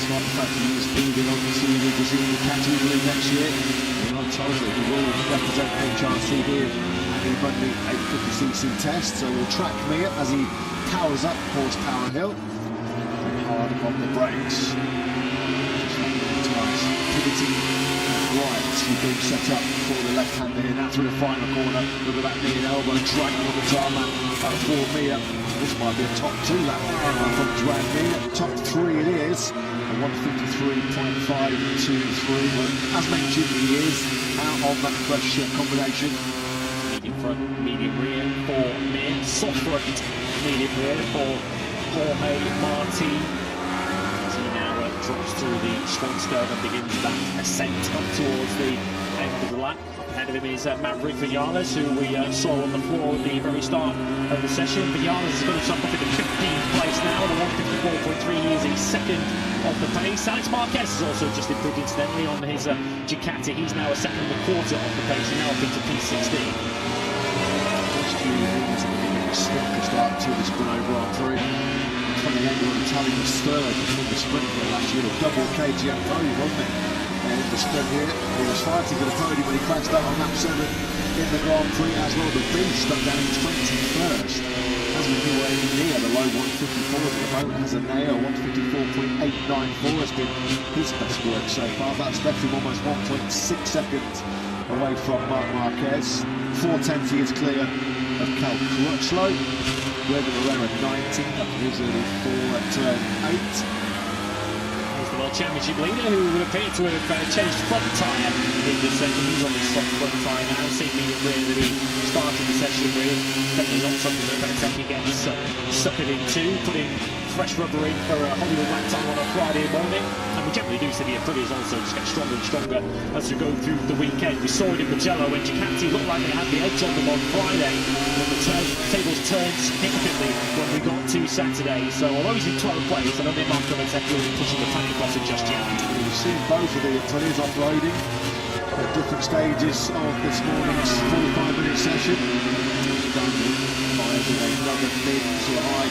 Despite the fact he is moving on to the Brazilian Ducati League next year, I'm told that he will represent HRC here and he run the 850cc test, so we'll track Mia as he powers up Horsepower Hill. Hard on the brakes. Pivoting right, he's being set up for the left-hander here, now through the final corner. Look at that knee and elbow dragging on the tarmac for Mia. This might be a top 2 lap from Joan Mia. Top 3 it is. 1:53.523, but as mentioned, he is out on that fresh combination. Medium front, medium rear for Mir, soft front, medium rear for Jorge Martin. As he now drops through the strong skirt and begins that ascent up towards the end of the lap. Ahead of him is Maverick Vinales, who we saw on the floor at the very start of the session. Vinales has got himself up in the 15th place now, at 1:54.3. He is in second of the pace. Alex Marquez has also just improved incidentally on his Ducati. He's now a 2.25 of the pace. He's now up into P16. Just few years at the beginning of the sprint to start to this Brno Grand Prix. 28-year-old Italian was third in the sprint here last year. A double KTM podium, wasn't it? In the sprint here, he was fighting for the podium when he crashed out on lap 7 in the Grand Prix as well. The beast stuck down in 21st. Has been anywhere near the low 154 at the moment. Has a nail 1:54.894 has been his best work so far. That's left him almost 1.6 seconds away from Marc Marquez. 4/10 he is clear of Cal Crutchlow. Diego Moreira 90, up his early 4 at turn 8. World Championship leader, who would appear to have changed front tyre in this session. He's on his soft front tyre now, same medium rear that he started the session with. Definitely not something that Benetetti gets suckered into, putting fresh rubber in for a Hollywood lap time on a Friday morning. And we generally do see the Aprilias also just get stronger and stronger as we go through the weekend. We saw it in Mugello when Ducati looked like they had the edge on them on Friday, when the tables turned significantly when we got to Saturday. So although he's in 12th place, I don't think Marco Benetetti will be pushing the panic button just yet. We've seen both of the Aprilias offloading at different stages of this morning's 45-minute session. Another mid to a high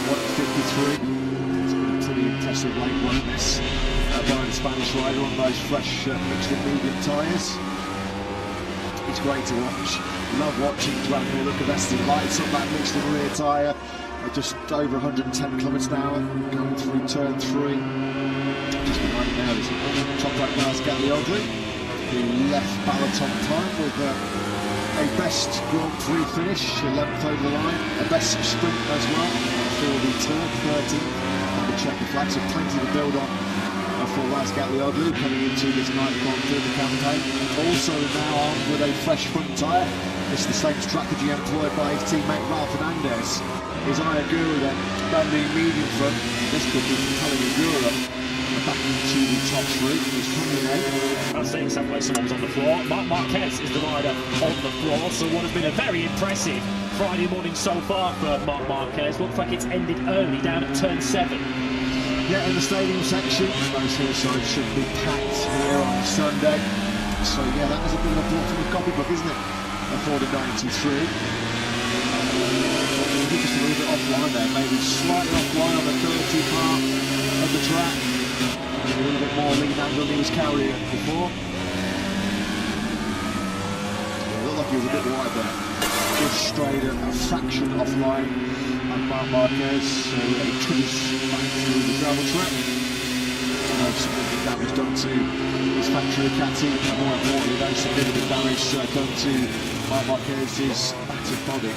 1:53. It's been a pretty impressive late run this by the Spanish rider on those fresh mixed and medium tyres. It's great to watch. Love watching Joan Mir. Look at that's the lights on that mixed and rear tyre. Just over 110 kilometres an hour going through turn 3. Just behind him now is top right Lars Gagliardli, who left Balaton time with a best Grand Prix finish, 11th over the line, a best sprint as well for the Turk, 13th on the checker flag, so plenty to build on for Lars Gagliardli coming into this ninth Grand Prix of the campaign. Also now armed with a fresh front tyre. It's the same strategy employed by his teammate Raul Fernandez. His Ayagura then, brand new medium front. This could be propelling Agura back into the top 3. He's coming in 8th. I was saying someone was on the floor. Marc Marquez is the rider on the floor, so what has been a very impressive Friday morning so far for Marc Marquez. Looks like it's ended early down at turn 7. Yeah, in the stadium section, most hillsides should be packed here on Sunday. So yeah, that was a bit of a block from the copybook, isn't it? For the 93. Just a little bit offline there, maybe slightly offline on the 30 part of the track. A little bit more lead angle than he was carrying before. It looked like he was a bit wide there. Just straight a fraction offline on Marc Marquez, so he trudges back through the gravel track. Significant damage done to his factory Ducati, and more importantly, no significant damage done to Marc Marquez's battered body.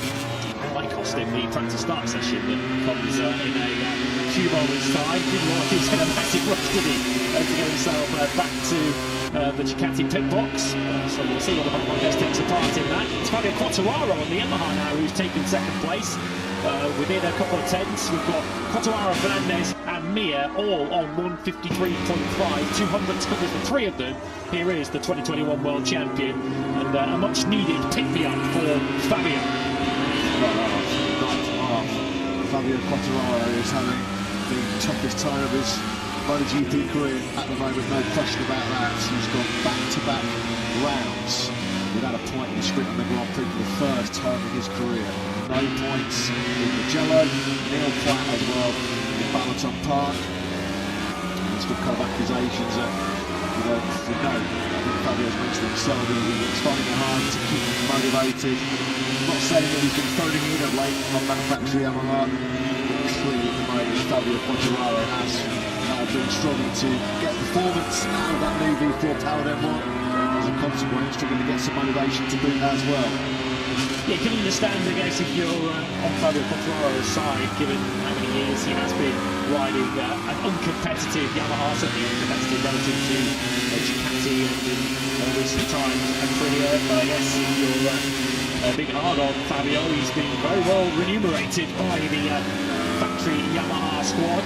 Might cost him the practice start session that comes in a few moments' time. Didn't look like he was in a massive rush, did he? To get himself back to the Ducati pit box. So we'll see whether Marquez takes a part in that. It's Fabio Quartararo on the Yamaha now, who's taken second place. Within a couple of tenths, we've got Quartararo, Fernandez and Mir all on 153.5, 200 seconds for three of them. Here is the 2021 world champion, and a much needed pick-me-up for Fabio. Fabio Quartararo is having the toughest time of his MotoGP career at the moment, no question about that. He's gone back-to-back rounds without a point in the sprint on the Grand Prix for the first time in his career. No points in Mugello, nil point as well in Balaton Park. There's been kind of accusations that, I think Fabio's mentioned himself, he's finding it hard to keep motivated. I'm not saying that he's been phoning in of late on manufacturer Yamaha, but clearly at the moment Fabio Quartararo has been struggling to get performance out of that new V4 powered M1. As a consequence, struggling to get some motivation to boot as well. Yeah, you can understand, I guess, if you're on Fabio Quartararo's side, given how many years he has been riding an uncompetitive Yamaha, certainly uncompetitive relative to Ducati and in recent times Aprilia. But I guess if you're being hard on Fabio, he's been very well remunerated by the factory Yamaha squad.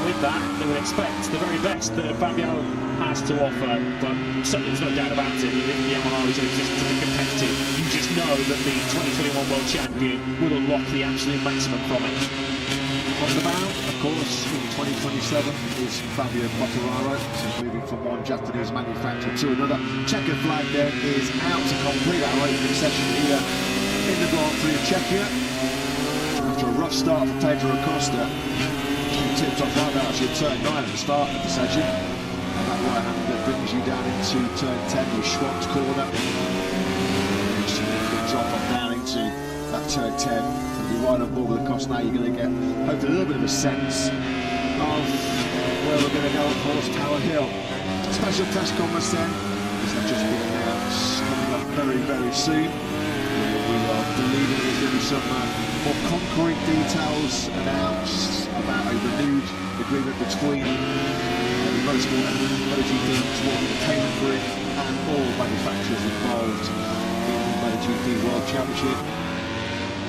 With that, they would expect the very best that Fabio has to offer, but certainly there's no doubt about it. If Yamaha is in existence to be competitive, you just know that the 2021 world champion will unlock the absolute maximum from it. On the bound, of course, in 2027 is Fabio Quartararo, so moving from one Japanese manufacturer to another. Checker flag then is out to complete our opening session here in the Grand Prix of Czechia. After a rough start for Pedro Acosta, tipped off right now, actually turn 9 at the start of the session, and that right hand that brings you down into turn 10 with Schwant's corner. Significant drop off down into that turn 10. If you're right on board with the cost now, you're going to get hopefully a little bit of a sense of where we're going to go at Horsepower Hill. Special press conference then, this has just been announced, coming up very, very soon. We are believing there's going to be some more concrete details announced about a renewed agreement between the Motorsport and the MotoGP Sport Entertainment Group and all manufacturers involved in the MotoGP World Championship.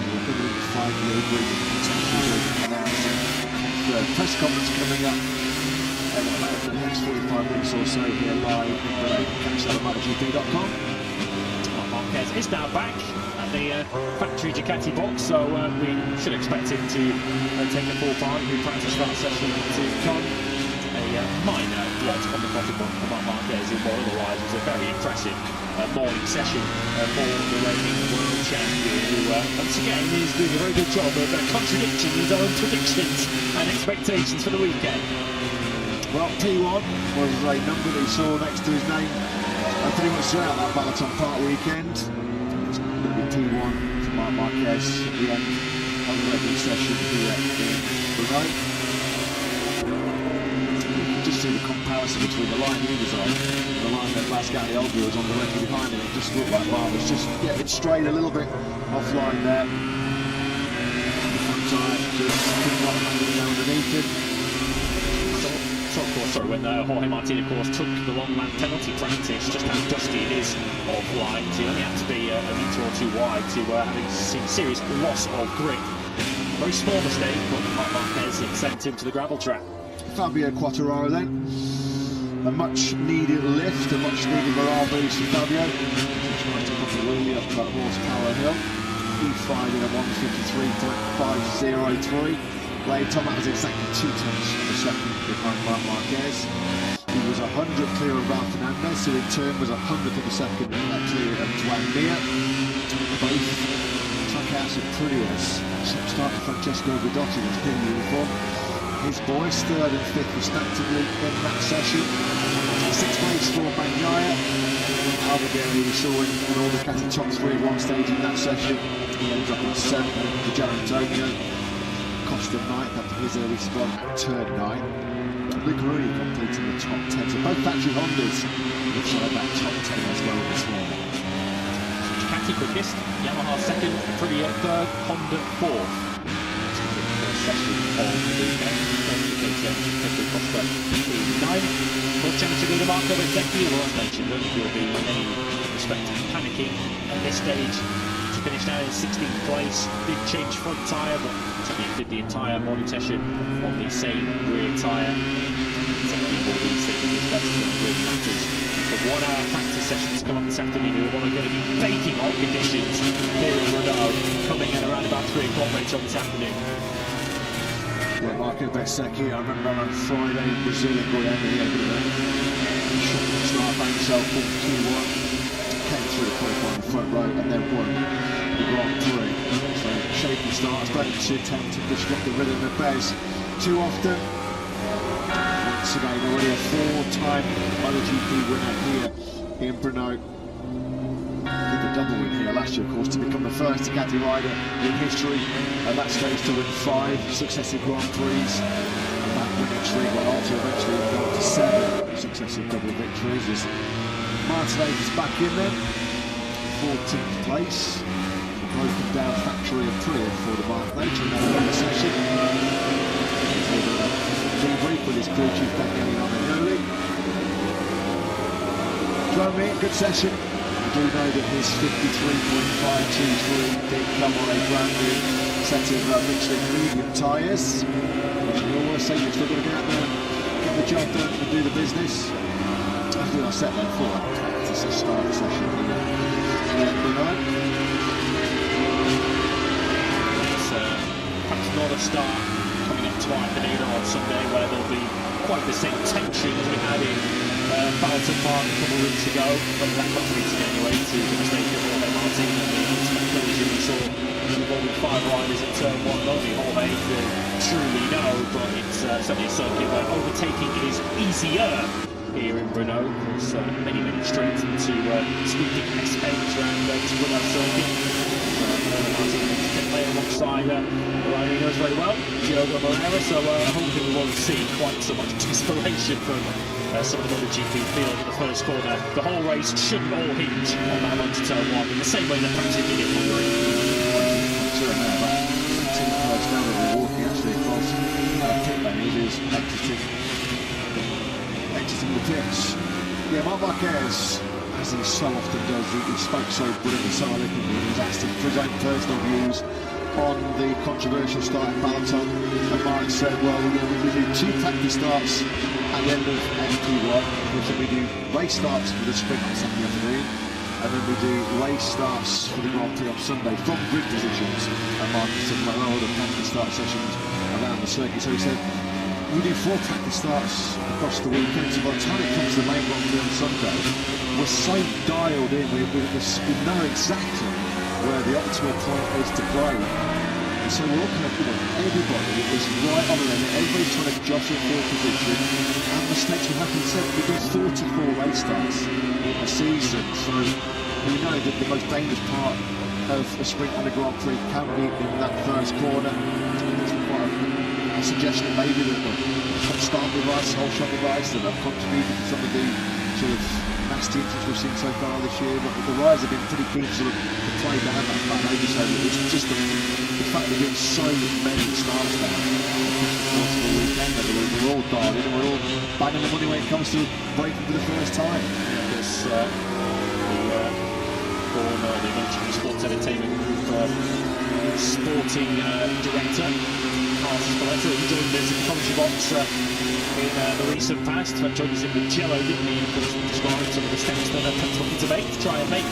We're going to find the agreement potentially announced. The press conference coming up in about the next 45 minutes or so here live in Brno. Catch that at MotoGP.com. Marquez is now back at the factory Ducati box, so we should expect him to take a full part in the practice start session to come. A minor blot on the bottom one for Marquez in what otherwise was a very impressive morning session for the reigning world champion, who once again is doing a very good job of contradicting his own predictions and expectations for the weekend. Well, P1 was a number that he saw next to his name pretty much throughout that Balaton Park weekend. It's going to be P1 for Marc Marquez at the end of the regular session here in Brno. You can just see the comparison between the line he was on and the line that Pascal Olga was on directly behind him. It just looked like Marc was just getting strayed a little bit offline there. The front tyre just couldn't quite handle it underneath him. When Jorge Martin, of course, took the long lap penalty practice, just how dusty it is offline. So he only had to be a metre or two wide to having serious loss of grip. Very small mistake, but Marc Marquez had sent him to the gravel trap. Fabio Quartararo then. A much needed lift, a much needed morale boost for Fabio. He's trying to put the wheelie up that Horsepower Hill. He fired in a 153.503. Laid Tom, that was exactly 2 tenths of a second behind Marc Marquez. He was 100 clear of Raul Fernandez, who in turn was 100th of a second clear of Joan Mir. Both took out some prettiers. Starting Francesco Guidotti in his pin uniform. His boys, 3rd and 5th respectively in that session. 6th place for Bagnaia. Albergari, we saw in all the Ducati top 3 at one stage in that session. He ended up in 7th for Gian Antonio. Costa 9th after his early spot at turn 9. Luke Rooney completing the top 10. So both factory Hondas inside that top 10 as well this morning. Ducati quickest, Yamaha 2nd, Aprilia 3rd, Honda 4th. question of the weekend. Costa in 9th. World Championship leader Marco Bezzecchi, who was mentioned, don't think he'll be in any respect panicking at this stage. To finish now in 16th place, did change front tyre, but certainly did the entire morning session on the same rear tyre. Certainly will be saving his best when it really matters. The 1 hour practice sessions come up this afternoon. We're going to be baking hot conditions here in Brno, coming in around about 3 o'clock later on this afternoon. Yeah, Marco Bezzecchi, I remember on Friday in Brazil in Goiânia, he had a bit of a shocking start by himself, from Q1, came through the qualifying front row and then won the Grand Prix. So shaky starts, don't attempt to disrupt the rhythm of Bez too often. Once again, already a 4-time MotoGP winner here in Brno. Did the double win here last year, of course, to become the first Ducati rider in history at that stage to win 5 successive Grand Prix. And that winning streak went on to eventually go to 7 successive double victories. As Martinez is back in there, 14th place. A broken down factory of Priya for the Martinez in that session. Debrief with his crew chief Daniele Romagnoli. Drove in, good session. We do know that his 53.523 did come on a brand new set of Michelin medium tyres, which we always say you're still going to get out there, get the job done and do the business. I think I set that for practice to start the session here. It's perhaps not a start coming up to Ipanema on Sunday, where there'll be quite the same tension as we had in Fountain Park a couple of weeks ago, but that couple of weeks ago anyway, to the mistake of Jorge Martin and the ultimate collision we saw involving 5 riders at turn 1. Only Jorge will truly know, but it's certainly a circuit where overtaking is easier here in Brno. There's many straights into squeaking S-pains around this Brno circuit. Martin can play alongside a rider he knows very well, Diogo Moreira, so hopefully we won't see quite so much desperation from some of the MotoGP field at the first corner. The whole race shouldn't all hinge on that run to turn 1 in the same way that perhaps it did in Hungary. Turn there, but 2 cars down that we're walking actually across pit lane is exiting the pits. Yeah, Marc Marquez, as he so often does, he spoke so brilliantly, so eloquently. He was asked him for his own personal views on the controversial start in Balaton, and Mark said, well, we do 2 practice starts at the end of FP1, which we do race starts for the sprint on Saturday afternoon, and then we do race starts for the Grand Prix on Sunday from grid positions. And Mark said, well, all the practice start sessions around the circuit. So he said, we do 4 practice starts across the weekend, so by the time it comes to the main Grand Prix on Sunday, we're so dialed in, we know exactly where the optimal point is to play. And so we're all kind of, everybody is right on the limit, everybody's trying to jostle for position, and mistakes will happen. So we do 44 race starts in a season, so we know that the most dangerous part of a sprint and a Grand Prix can be in that first corner. It's quite a suggestion maybe that the start device, whole shot device, that have contributed to some of the sort of nasty incidents we've seen so far this year, but the riders have been pretty keen to play down that back over, so it's just the fact that we're getting so many starts now across the weekend, that we're all dialed in and we're all banging the money when it comes to breaking for the first time. This the Motor2 Sports Entertainment Group sporting director, Carlos Spaletta, who joined us in the commentary box in the recent past. Joined us in the Jello, didn't he? Describing some of the steps that they're looking to make to try and make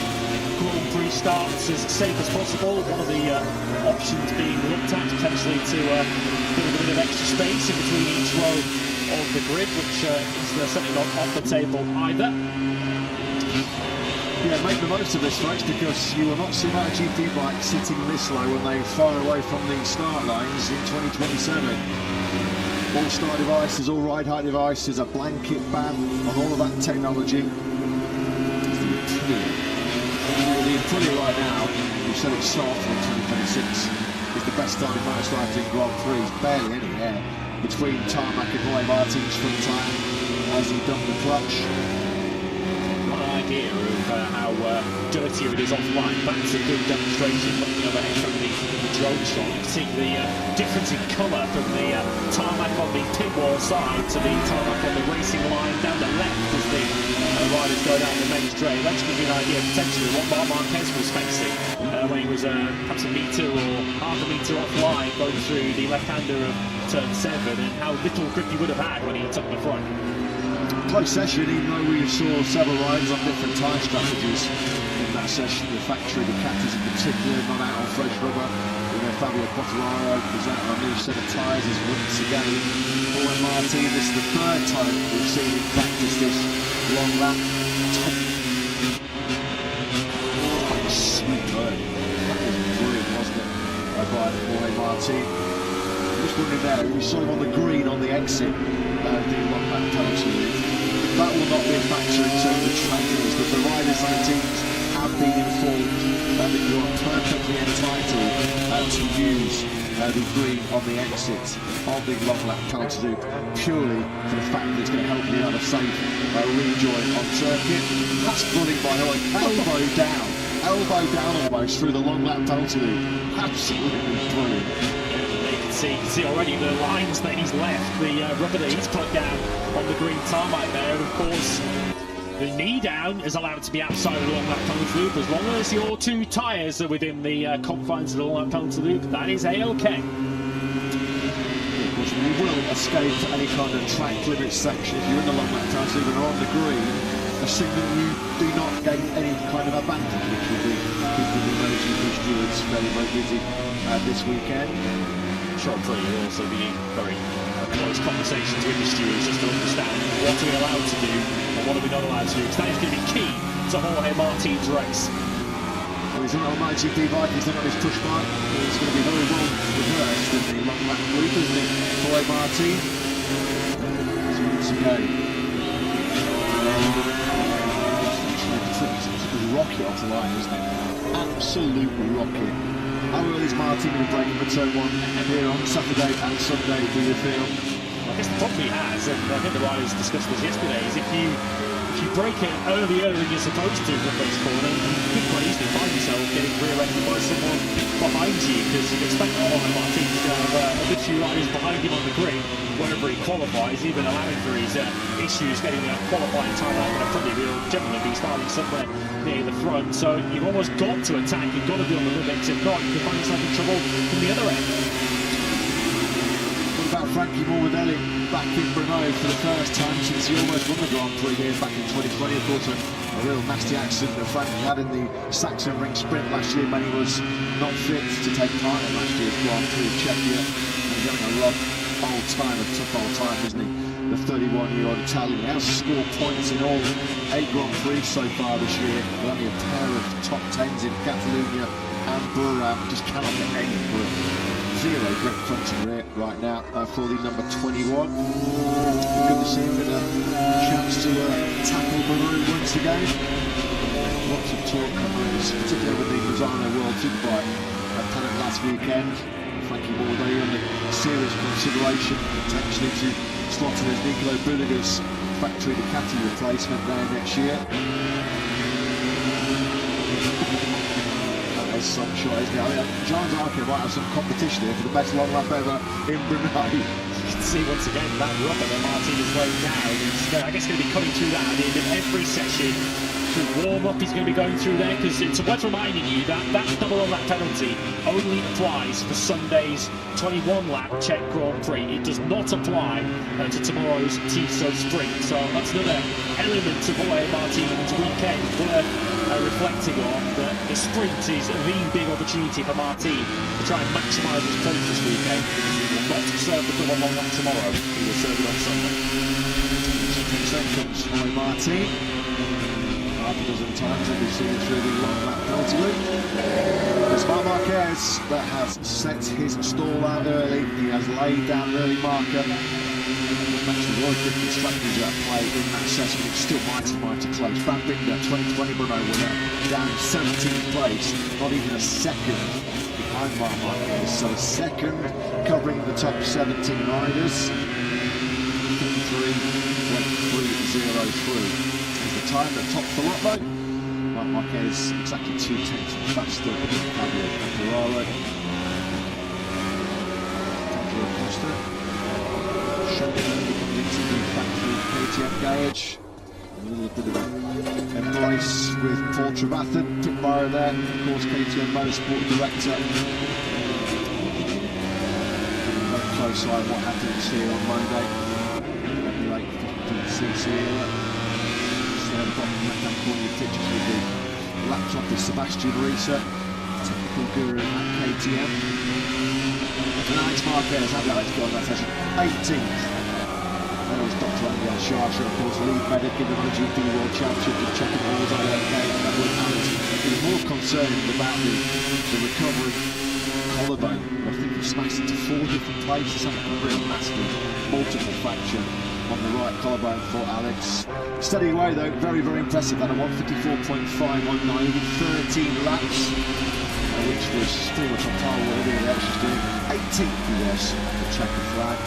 Grand Prix starts as safe as possible. One of the options being looked at potentially to give a bit of extra space in between each row of the grid, which is certainly not off the table either. Yeah, make the most of this, folks, because you will not see MotoGP bikes sitting this low when they fire away from the start lines in 2027. All start devices, all ride height devices, a blanket ban on all of that technology. The Aprilia right now, we've said it's so often in 2026, is the best starting motorcycle in Grand Prix. Barely any air between tarmac and Jorge Martin's front tyre as he dumped the clutch. Got an idea of how dirtier it is offline. That's a good demonstration. Looking overhead from the drone shot, you can see the difference in colour from the tarmac on the pit wall side to the tarmac on the racing line down the left as the riders go down the main straight. That should give you an idea potentially what Marc Marquez was facing when he was perhaps a metre or half a metre offline going through the left-hander of turn 7, and how little grip he would have had when he took the front. Close session, even though we saw several riders on different tyre strategies in that session. The factory, the Catters in particular, not out on fresh rubber. Fabio Quartararo is out on a new set of tyres. Is once again Paul Martin. This is the third time we've seen him practice this long lap. That was superb. That was brilliant, wasn't it? By Paul Martin. Just wondering there, we saw him on the green on the exit. The long lap penalty. That will not be a factor in terms of track rules, but the riders and the teams have been informed that you are perfectly entitled to use the green on the exit of the long lap penalty loop, purely for the fact that it's going to help you have a safe rejoin on circuit. That's running by the way, elbow down almost through the long lap penalty loop. Absolutely brilliant. You can see already the lines that he's left, the rubber that he's put down on the green tarmac there, and of course the knee down is allowed to be outside of the long lap penalty loop as long as your two tyres are within the confines of the long lap penalty loop. That is A-OK. Of course, you will escape any kind of track limit section if you're in the long lap penalty loop and are on the green, assuming you do not gain any kind of advantage, which will be keeping the MotoGP stewards very, very busy this weekend. Sure, will also be very close conversations with the stewards just to understand what are we allowed to do and what are we not allowed to do, because that is going to be key to Jorge Martin's race. Well, he's not on MotoGP bike, he's not on his push bike. He's going to be very well reversed in the long lap loop, isn't it? Jorge Martin. So once again, it's a rocket off the line, isn't it? Absolute rocket. How early is Martin going to break for turn 1 here on Saturday and Sunday, do you feel? I guess the problem he has, and I think the riders discussed this yesterday, is if you break it earlier than you're supposed to in the first corner, you could quite easily find yourself getting rear-ended by someone behind you, because you'd expect Jorge Martin to have a good few riders behind him on the grid wherever he qualifies, even allowing for his issues getting the qualifying time out in front of you. He'll generally be starting somewhere near the front, so you've almost got to attack, you've got to be on the limits. If not, you can find yourself in trouble from the other end. What about Frankie Morbidelli back in Brno for the first time since he almost won the Grand Prix here back in 2020? Of course, a real nasty accident that Frankie had in the Saxon Ring Sprint last year when he was not fit to take part in last year's Grand Prix of CZECHIA. And he's having a rough old time, a tough old time, isn't he? The 31-year-old Italian. He has scored points in all 8 Grand Prix so far this year, with only a pair of top 10s in Catalonia and Burram. Just cannot get any grip. Zero grip front and rear right now for the number 21. Good to see him with a chance to tackle Brno once again. Lots of talk on those, particularly with the Lozano World Superbike paddock last weekend. Frankie Morbidelli under serious consideration potentially to slot in as Nicolo Bulliger's factory Ducati replacement there next year. That is some shot, isn't it? I mean, John Zarkin might have some competition here for the best long lap ever in Brno. You can see once again that rubber that Martin has laid down. I guess going to be coming through that at the end of every session. Through warm-up he's going to be going through there, because it's worth reminding you that that double on lap penalty only applies for Sunday's 21-lap Czech Grand Prix. It does not apply to tomorrow's TSO Sprint. So that's another element of Jorge Martin's weekend worth reflecting on. That the Sprint is the big opportunity for Martin to try and maximise his points this weekend, because he will not serve the double long lap tomorrow. He will serve it on Sunday. Comes Jorge Martin. Half a dozen times that we've seen through the long lap penalty loop. It's Marc Marquez that has set his stall out early. He has laid down an early marker. As mentioned, there were different strategies at play in that session. It's still mighty close. Van Binder, 2020 Brno winner, down 17th place, not even a second behind Marc Marquez. So a second covering the top 17 riders. 3.303. time that tops the lot though. Marc Marquez exactly 2 tenths faster than Fabio Quartararo. Fabio Costa showing that he comes into the factory KTM garage. A little bit of a embrace with Paul Trevathan, pit buyer there, of course KTM Motorsport director. Very close eye on what happens here on Monday. The late 15cc era. At the bottom left-hand corner of pictures with the laptop of Sebastian Risa, technical guru at KTM. And Alex Marquez, how did Alex go on that session? 18th. There was Dr. Andy Al-Shasha, of course, lead medic in the MotoGP World Championship, with checking all was okay. That was Alex. He was more concerned about the recovery collarbone. I think he smashed into 4 different places, having a real massive multiple fracture on the right collarbone for Alex. Steady away though, very, very impressive. At a 154.519 with 13 laps, which was pretty much on par with what everyone else was doing. 18th he was the checker flag.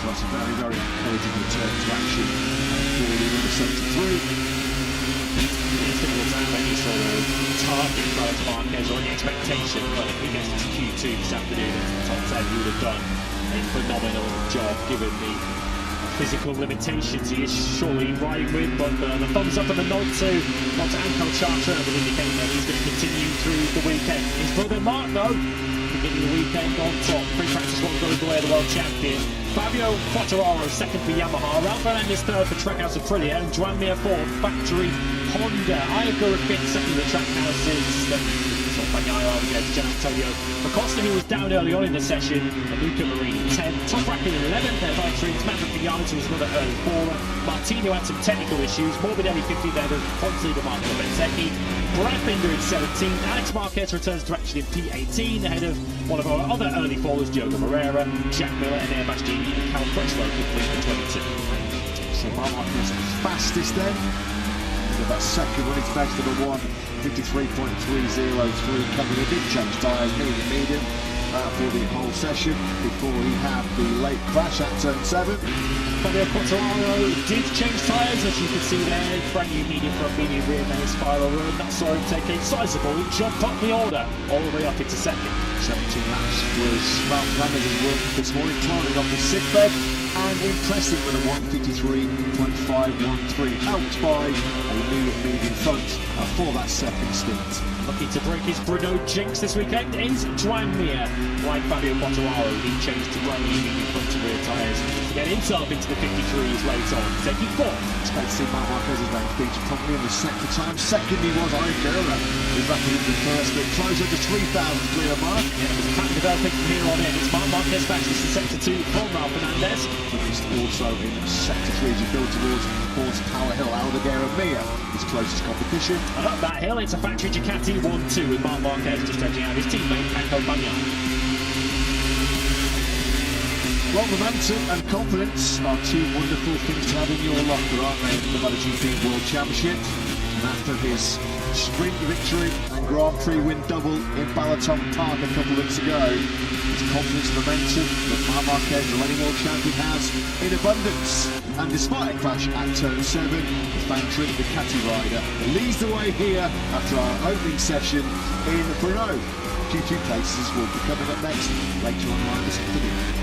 So that's a very, very encouraging return to action for the number 73. It's difficult to have any sort of target for Alex Marquez or any expectation, but if he gets into Q2 this afternoon into the top 10, he would have done a phenomenal job given the physical limitations he is surely riding with, but the thumbs up and the nod to Anko Charter would indicate that he's going to continue through the weekend. His brother Mark, though, beginning the weekend on top. Pre-practice one goes away, the world champion. Fabio Quartararo second for Yamaha, Ralph Fernandez third for Trackhouse Aprilia, and Joan Mir fourth, factory Honda. Ayako Rafik second for Trackhouses. Antonio Acosta, who was down early on in the session, and Luca Marini 10th, Top Rack in 11th, there by Trins, Maverick Vignales, who was another early faller. Martino had some technical issues, Morbidelli 15th, there was Ponce leader Marco Benzecchi, Brad Binder in 17th, Alex Marquez returns to action in P18, ahead of one of our other early fallers, Diogo Moreira, Jack Miller, and Air Bastianini, and Cal Crutchlow complete the 22. So Marquez fastest then. That second running to best number 1, 53.303, coming a big change tyres, medium, for the whole session before he had the late crash at turn 7. Fabio Quartararo did change tyres, as you can see there, brand new medium front, medium rear, then his spiral run. That saw him take a sizable jump up the order, all the way up into second. 17 laps was Ralph Fernandez's work this morning, climbing off his sick bed, and impressive with a 153.513, helped by a new medium front for that second stint. Looking to break his Brno jinx this weekend is Joan Mir. Like Fabio Quartararo, he changed to brand new medium front to rear tyres to get himself into the 53s late on, taking fourth. Expect to see Marc Marquez's name featured properly in the sector time. Second he was Ayako. He's back into the first bit, closer to 3,000 clear mark. Yeah, it was a pattern developing from here on in. It's Marc Marquez back to sector 2 from Ralph Fernandez. Also in sector 3 as you build towards Horsepower Hill, Aldeguer Mir, his closest competition. And up that hill, it's a factory Ducati 1-2 with Marc Marquez just edging out his teammate Anko Bagnaia. Well, momentum and confidence are 2 wonderful things to have in your locker, aren't they, in the MotoGP World Championship? And after his sprint victory and Grand Prix win double in Balaton Park a couple of weeks ago, his confidence and momentum that Marc Marquez, the reigning world champion, has in abundance. And despite a crash at turn 7, the factory Ducati rider leads the way here after our opening session in Brno. Q2 places will be coming up next later on this afternoon.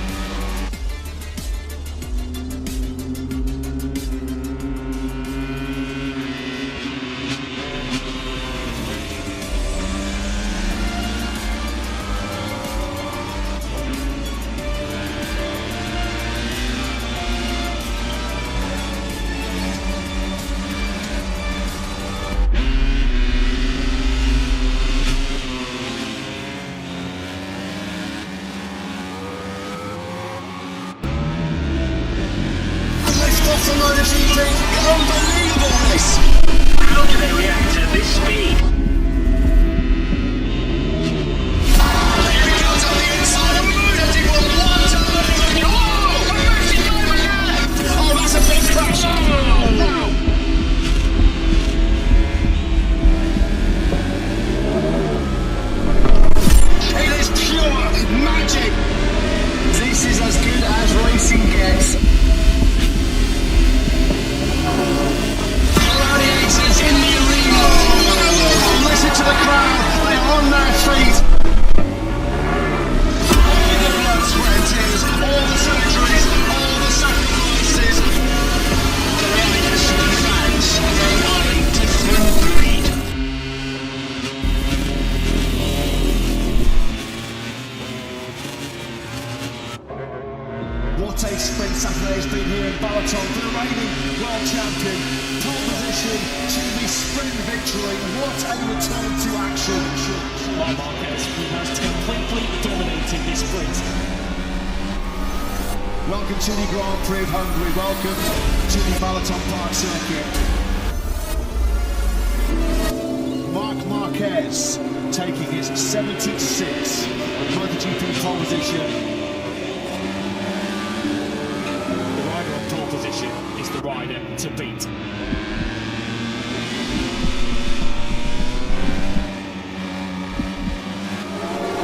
champion, pole position to the sprint victory. What a return to action. Marc Marquez, who has completely dominated this sprint. Welcome to the Grand Prix of Hungary. Welcome to the Balaton Park circuit. Marc Marquez taking his 76th MotoGP pole position. The rider on pole position is the rider to beat.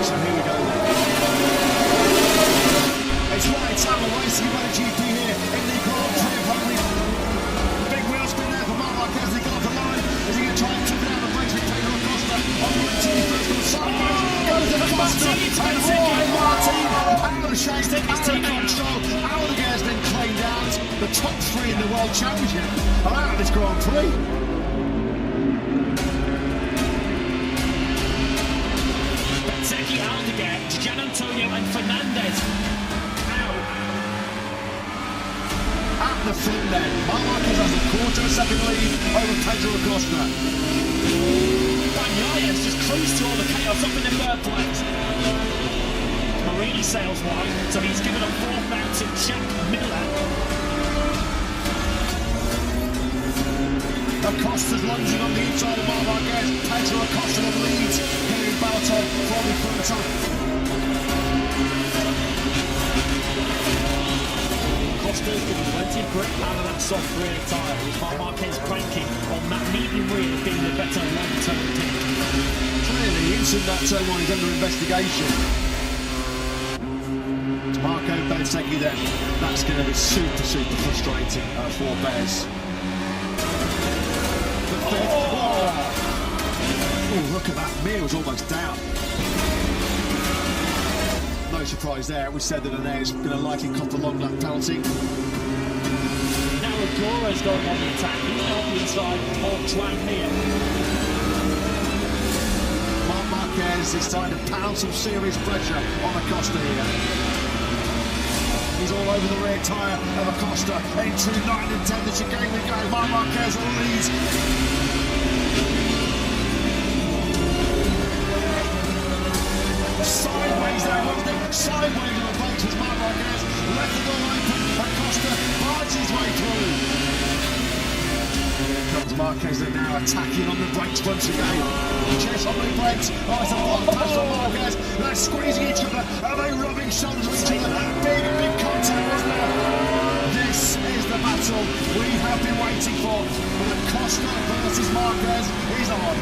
So here we go then. It's Ryan Taylor racing MotoGP here in the Grand Prix of Hungary. Big wheel spin there for Marc Marquez. He got off the line. Is he going to try and tip it out of the brakes with Pedro Acosta? On the right to the first one sideways. Goes to Acosta. And Jorge Martin out of the chase, out of control. Aldeguer has been claimed out. The top three in the World Championship are out of this Grand Prix. Zeki, Aldeguer, Gian Antonio and Fernandez out. At the front then, Marc Marquez has a quarter of a second lead over Pedro Acosta. Bagnaia just cruised to all the chaos up in the third place. Marini sails wide, so he's given a fourth out to Jack Miller. Acosta's lunging on the inside of Marc Marquez. Pedro Acosta on the lead. Here in Balaton for the third time. Acosta's giving plenty of grip out of that soft rear tyre, with Marc Marquez cranking on that medium rear being the better long-term pick. Clearly, instant that turn one is under investigation. Marco Bezzecchi then. That's going to be super frustrating for Bez. The fifth. Oh, look at that. Mir was almost down. No surprise there. We said that Anae's going to likely cop a long lap penalty. Now Agora's going on the attack. He's on the inside of Chuang here. Marc Marquez is starting to pound some serious pressure on Acosta here. He's all over the rear tyre of Acosta into 9 and 10. The chicane we go. Marc Marquez leads. Sideways there, wasn't it? Sideways on the brakes was Marc Marquez. Left the door open. Acosta barges his way through. Here comes Marquez now attacking on the brakes once again. Chase on the brakes. Oh, it's a block pass from Marquez. They're squeezing each other. Are they rubbing shoulders with each other? Big contact, wasn't there? This is the battle we have been waiting for. Acosta versus Marquez is on.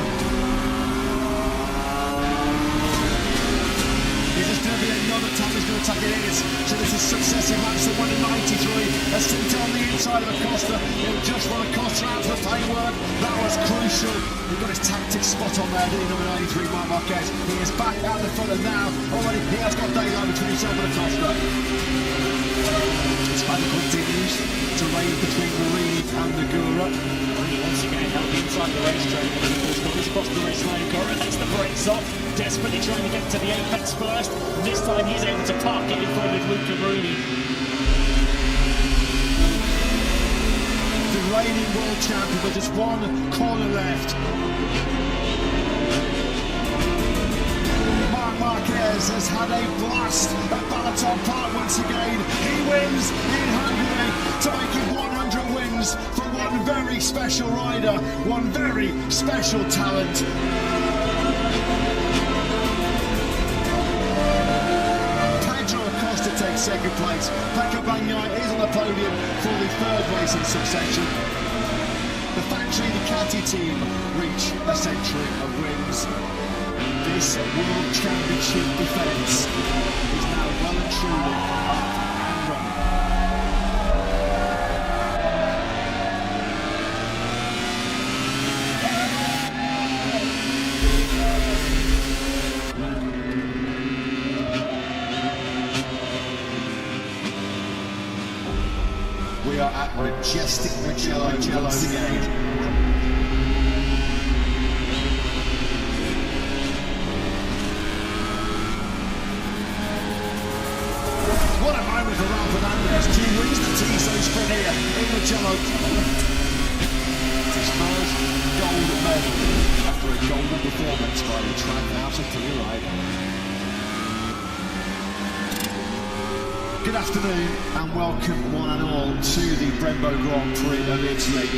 Is this going to be another time he's going to attack? It is. So this is successive laps. The one in 93. A stint on the inside of Acosta. He'll just run Acosta out for the paintwork. That was crucial. He got his tactics spot on there, didn't he, number 93, Marc Marquez. He is back out the front and now already he has got daylight between himself and Acosta. This battle continues to reign between Marini and Nagura. Marini once again held the inside of the racetrack. He's across the race line. Nagura takes the brakes off. Desperately trying to get to the apex first. This time he's able to park it in front of Luca Marini. The reigning world champion with just one corner left. Marc Marquez has had a blast at Balaton Park once again. He wins in Hungary to make it 100 wins for one very special rider, one very special talent. Takes second place. Pecco Bagnaia is on the podium for the third race in succession. The factory Ducati team reach a century of wins. This World Championship defence is now well and truly up and running. We are at majestic Mugello once again. What a moment for Ralph Fernandez. 2 wins the T-Zone sprint here in Mugello. ahead after a golden performance by the track house and to your right. Good afternoon and welcome one and all to the Brno Grand Prix of Italy.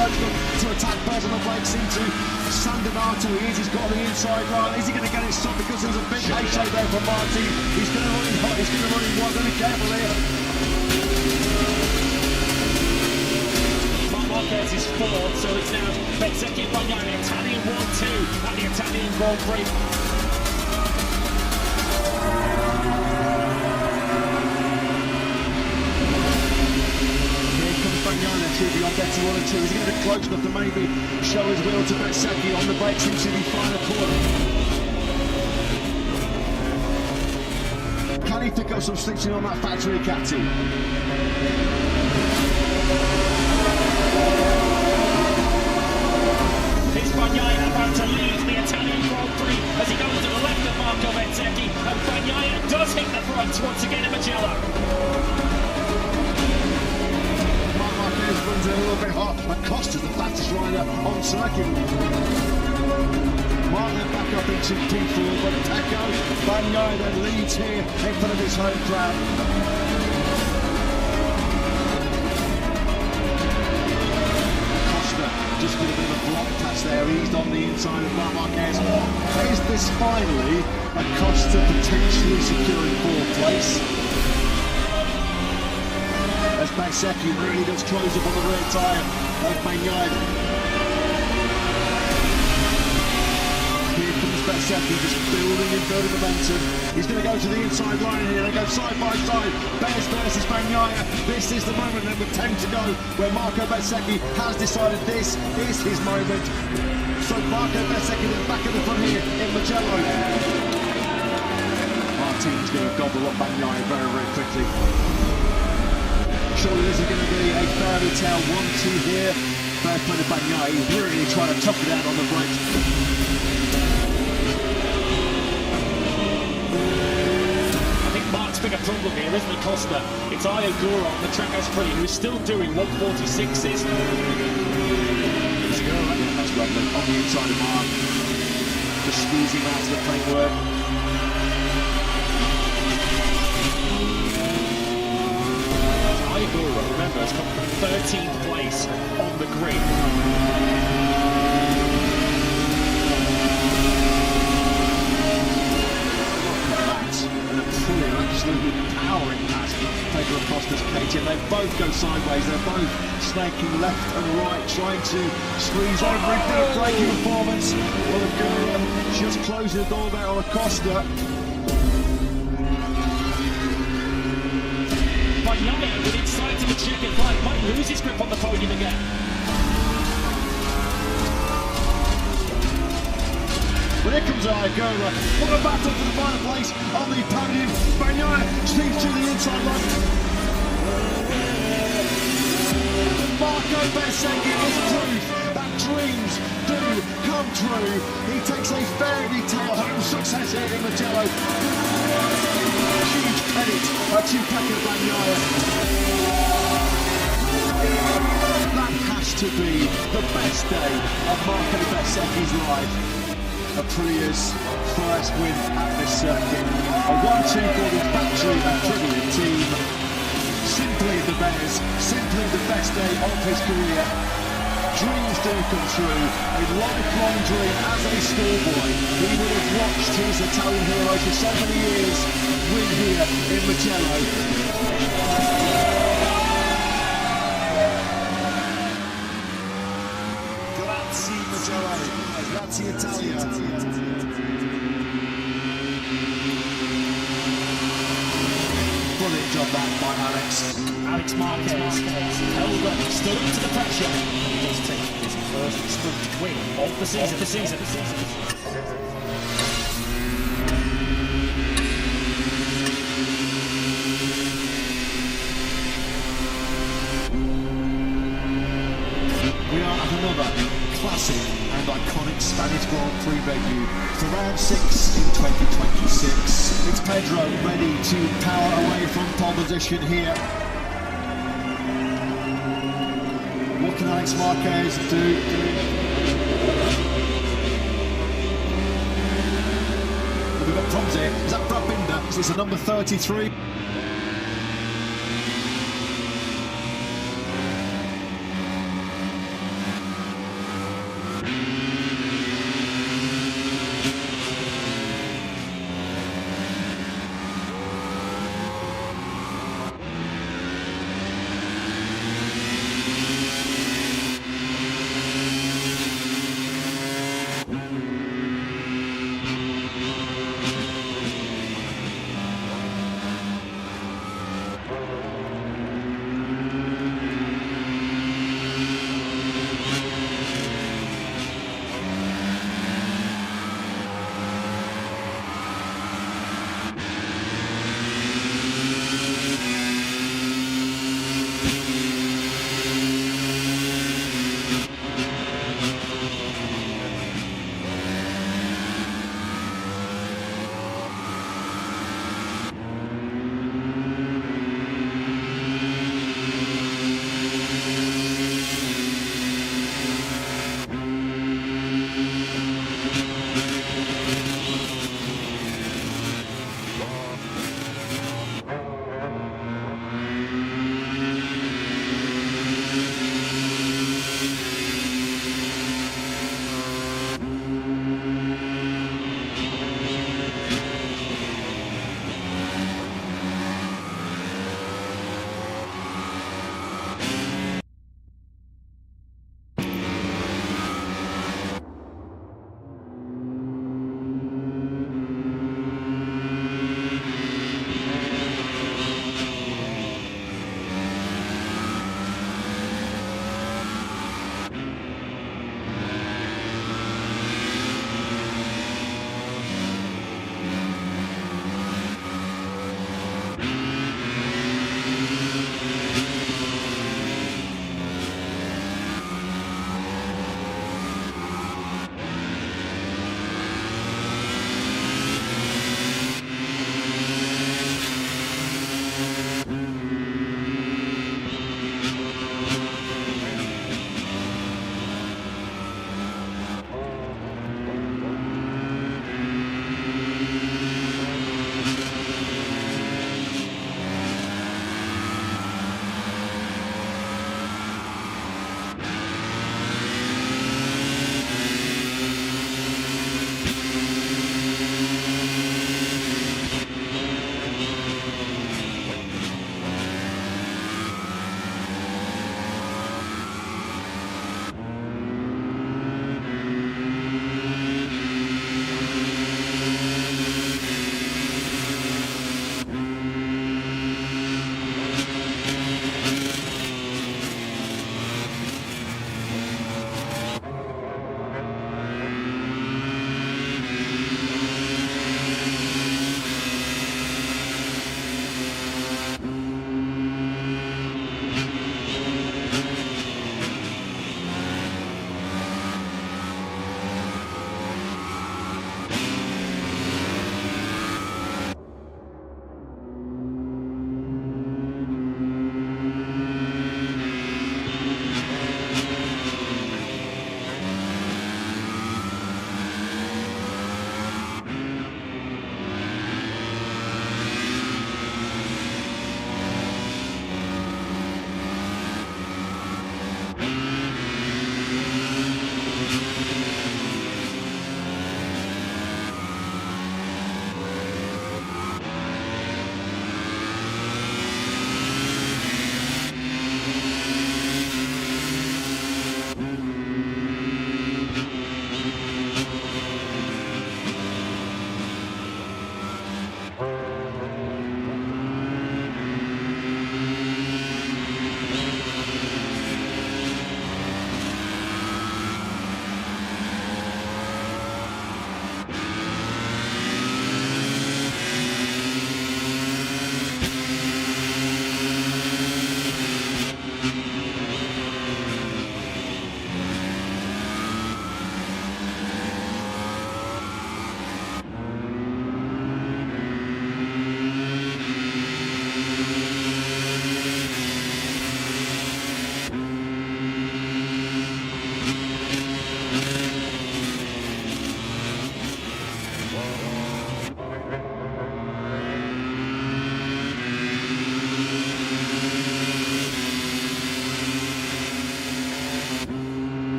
To attack Bez on the brakes into Sandanato. He's got on the inside line. Is he going to get it stopped? Because there's a big A-shape there for Martin. He's going to run in hot. He's going to run in wide. Very careful here. Marquez is fourth, so it's now Bezzecchi and Bagnai, Italian 1-2 at the Italian Grand Prix. On Betty 1 and 2, he's going to be close enough to maybe show his will to Bezzecchi on the brakes into the final corner. Can he pick up some stitching on that factory Catti? It's Bagnai about to lead the Italian Grand Prix as he goes to the left of Marco Bezzecchi, and Bagnai does hit the front once again in Mugello. Runs a little bit hot. Acosta's the fastest rider on circuit. Martin back up into P4, but Pecco Bagnai then leads here in front of his home crowd. Acosta just did a bit of a block pass there, eased on the inside of Marquez. Is this finally Acosta potentially securing fourth place? As Bezzecchi really does close up on the rear tyre of Bagnai. Here comes Bezzecchi just building and building momentum. He's going to go to the inside line here. They go side by side. Bez versus Bagnai. This is the moment then with 10 to go where Marco Bezzecchi has decided this is his moment. So Marco Bezzecchi is back at the front here in Mugello. Martin's going to gobble up Bagnai very, very quickly. Surely this is going to be a fairy tale 1-2 here. Fair play to Bagnai. He's really trying to tough it out on the brakes. I think Mark's bigger problem here, isn't it, Costa? It's Ayogura on the Trackhouse Sprint who's still doing 146s. That's lovely. On the inside of Mark. Just squeezing out to the framework. Remember, has come from 13th place on the grid. And a brilliant, absolutely powering pass taken across this KTM. They both go sideways. They're both snaking left and right, trying to squeeze every bit of braking performance. Well, the girl just closing the door there on Acosta. Bagnai with insight to the checkered flag might lose his grip on the podium again. But here comes Ayogura. What a battle for the final place on the podium. Bagnai streams to the inside line. Marco Bezzecchi is proof that dreams do come true. He takes a fairy tale home success here in Mugello. huge credit to Pecco Bagnaia. That has to be the best day of Marco Bezzecchi's life. Aprilia's first win at this circuit. A 1-2 for the factory Aprilia team. Simply the best, simply the best day of his career. Dreams do come true. A lifelong dream as a schoolboy. He would have watched his Italian heroes for so many years win here in Mugello. Grazie Mugello, grazie Italia. Brilliant job that by Alex Marquez held up, stood up to the pressure. He does take his first sprint win of the season. We are at another classic and iconic Spanish Grand Prix venue for round 6 in 2026. It's Pedro ready to power away from pole position here. What can Alex Marquez do? We've got problems here. Is that Brad Binder? Is this a number 33?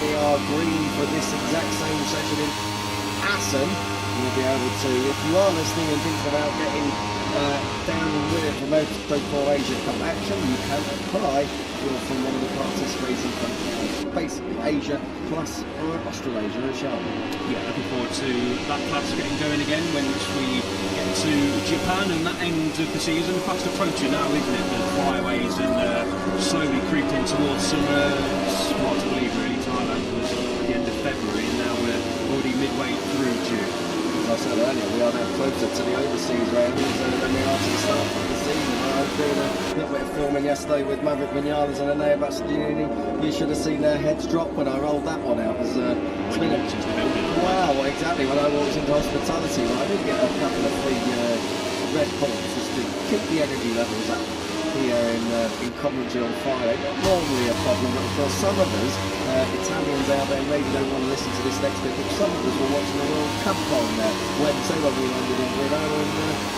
they are green for this exact same session in Assen. You'll be able to, if you are listening and thinking about getting down with it for Moto3 Asia Cup action, you can apply. You're from one of the participating countries, basically Asia plus Australasia and Charlotte. Yeah, looking forward to that class getting going again once we get to Japan and that end of the season. Fast approaching now, isn't it? The flyaways and slowly creeping towards summer. It's hard to believe really. Thailand was at the end of February and now we're already midway through June. As I said earlier, we are now closer to the overseas rounds than we are to the start of the season. I was doing a little bit of filming yesterday with Maverick Vinales and Enea Bastianini. You should have seen their heads drop when I rolled that one out. It's been wow, exactly. When I walked into hospitality, I did get a couple of free red points just to keep the energy levels up here in Coventry on Friday. Not normally a problem, but for some of us, Italians out there maybe don't want to listen to this next bit, but some of us were watching the World Cup on Wednesday when we landed in Brno, and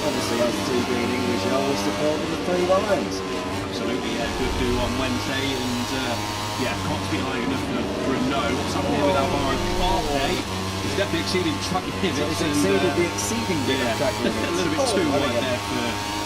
obviously as two being English, I was supporting the Three Lions. Absolutely, yeah, good do on Wednesday, and yeah, can't be high enough for Brno. What's happening with Alvaro Carpe? He's definitely exceeding track limits. It's exceeded the exceeding track limits. A little bit too wide there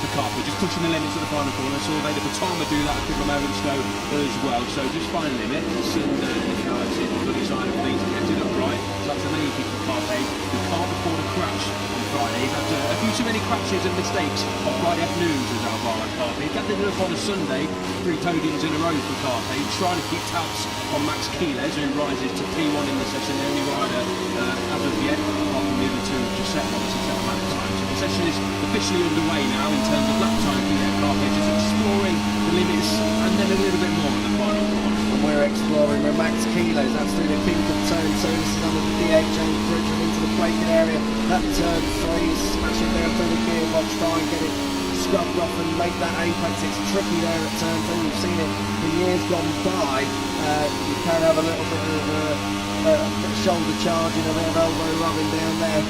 for Carpe, just pushing the limits at the final corner. So they did Batama do that a couple of moments ago as well. So just final limits, and you know, it's the bloody side of things and kept it upright. So that's amazing for Carpe, who can't afford a crash on Friday. He's had a few too many crashes and mistakes on Friday afternoons as Alvaro Carpe. He kept it up on a Sunday, 3 podiums in a row for Carpe, trying to keep tabs on Max Quiles, who rises to P1 in the session, the only rider as of yet, apart from the other two, Giuseppe, obviously set lap time. So the session is officially underway now in terms of lap time for Carpe, just exploring the limits and then a little bit more in the final corner. And we're exploring with Max Quiles. That's through the pink of turn 2. This is under the DHA bridge and into the braking area. That turn 3, smashing down through the gearbox, try and get it scrubbed off and make that apex. It's tricky there at turn 2. We've seen it in years gone by. You can have a little bit of shoulder charging, a bit of elbow rubbing down there.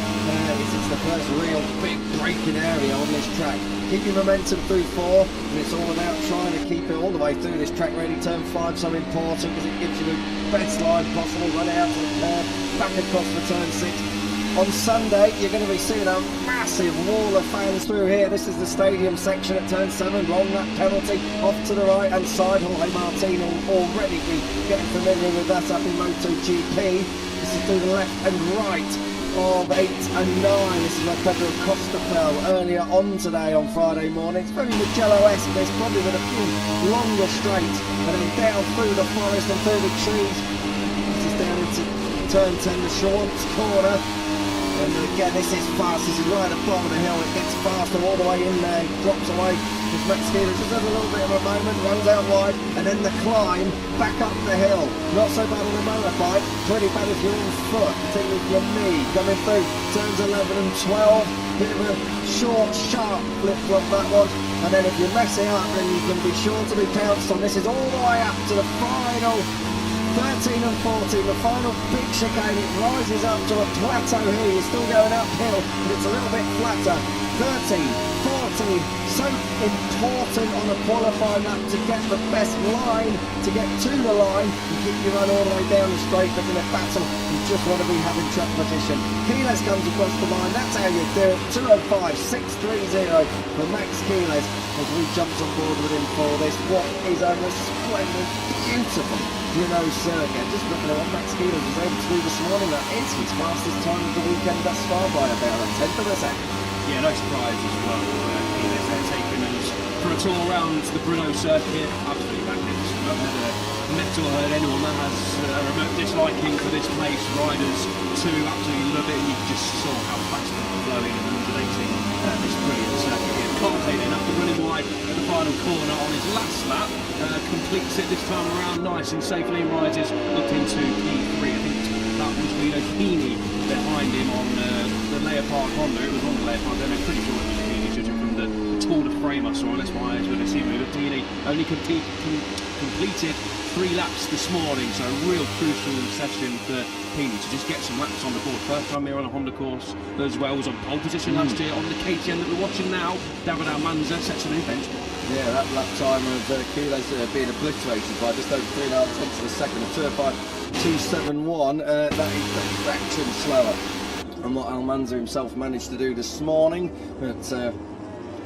It's the first real big braking area on this track. Keep your momentum through 4, and it's all about trying to keep it all the way through this track ready. Turn 5 so important because it gives you the best line possible. Run out to the curb, back across for turn 6. On Sunday, you're going to be seeing a massive wall of fans through here. This is the stadium section at turn 7. Long lap penalty off to the right-hand side. Jorge Martin will already be getting familiar with that up in MotoGP. This is through the left and right of 8 and 9. This is where Pedro Costa fell earlier on today on Friday morning. It's very Mugello-esque. There's probably been a few longer straights, and then down through the forest and through the trees. This is down into turn 10, the Schwartz corner. And again, this is fast. This is right at the bottom of the hill. It gets faster all the way in there. Drops away. As Max Quiles just has a little bit of a moment, runs out wide, and then the climb back up the hill. Not so bad on a motorbike. Pretty bad if you're on foot, particularly if you're knee. Coming through turns 11 and 12. Bit of a short, sharp flip-flop that one. And then if you mess it up, then you can be sure to be pounced on. This is all the way up to the final 13 and 14, the final big chicane. It rises up to a plateau here. You're still going uphill, but it's a little bit flatter. 13, 14, so important on a qualifying lap to get the best line, to get to the line and keep you run all the way down the straight. But in a battle, you just want to be having track position. Quiles comes across the line. That's how you do it. 2:05, 6:30 for Max Quiles as we jumped on board with him for this. What is a resplendent, beautiful Brno circuit. Just looking at what Max Quiles was able to do this morning. That is his fastest time of the weekend thus far by about a tenth of a second. Yeah, no surprise as well. Quiles there taking us for a tour around the Brno circuit. Absolutely magnificent. I've never met or heard anyone that has a remote disliking for this place. Riders too absolutely love it. You just saw how fast and flowing and undulating this brilliant circuit here. Carpe then after running wide at the final corner on his last lap, completes it this time around nice and safely and rises up into P3. I think that was Guido Fini behind him on the Leopard Honda. It was on the Leopard, I'm pretty sure it was Fini, judging from the tour de frame I saw, unless my eyes were deceiving me. But Fini only completed 3 laps this morning, so a real crucial session for Fini to just get some laps on the board. First time here on a Honda course as well. Was on pole position last year on the KTM that we're watching now. David Almanza sets a new benchmark. Yeah, that lap time of Quiles being obliterated by just over 3.5 tenths of a second. A 2:05 271. That is a fraction slower than what Almanza himself managed to do this morning. But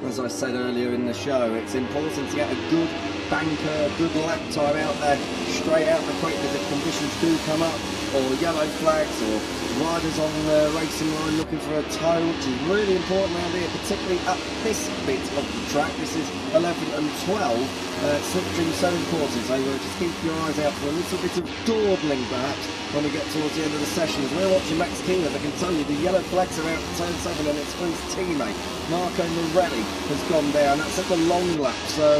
as I said earlier in the show, it's important to get a good banker, a good lap time out there, straight out the quick, because if conditions do come up, or yellow flags, or riders on the racing line looking for a tow, which is really important around here, particularly up this bit of the track. This is 11 and 12. Slipstream so important, so just keep your eyes out for a little bit of dawdling perhaps when we get towards the end of the session. As we're watching Max Keenan, I can tell you the yellow flags are out for turn 7, and it's for his teammate Marco Morelli has gone down. That's at the long lap, so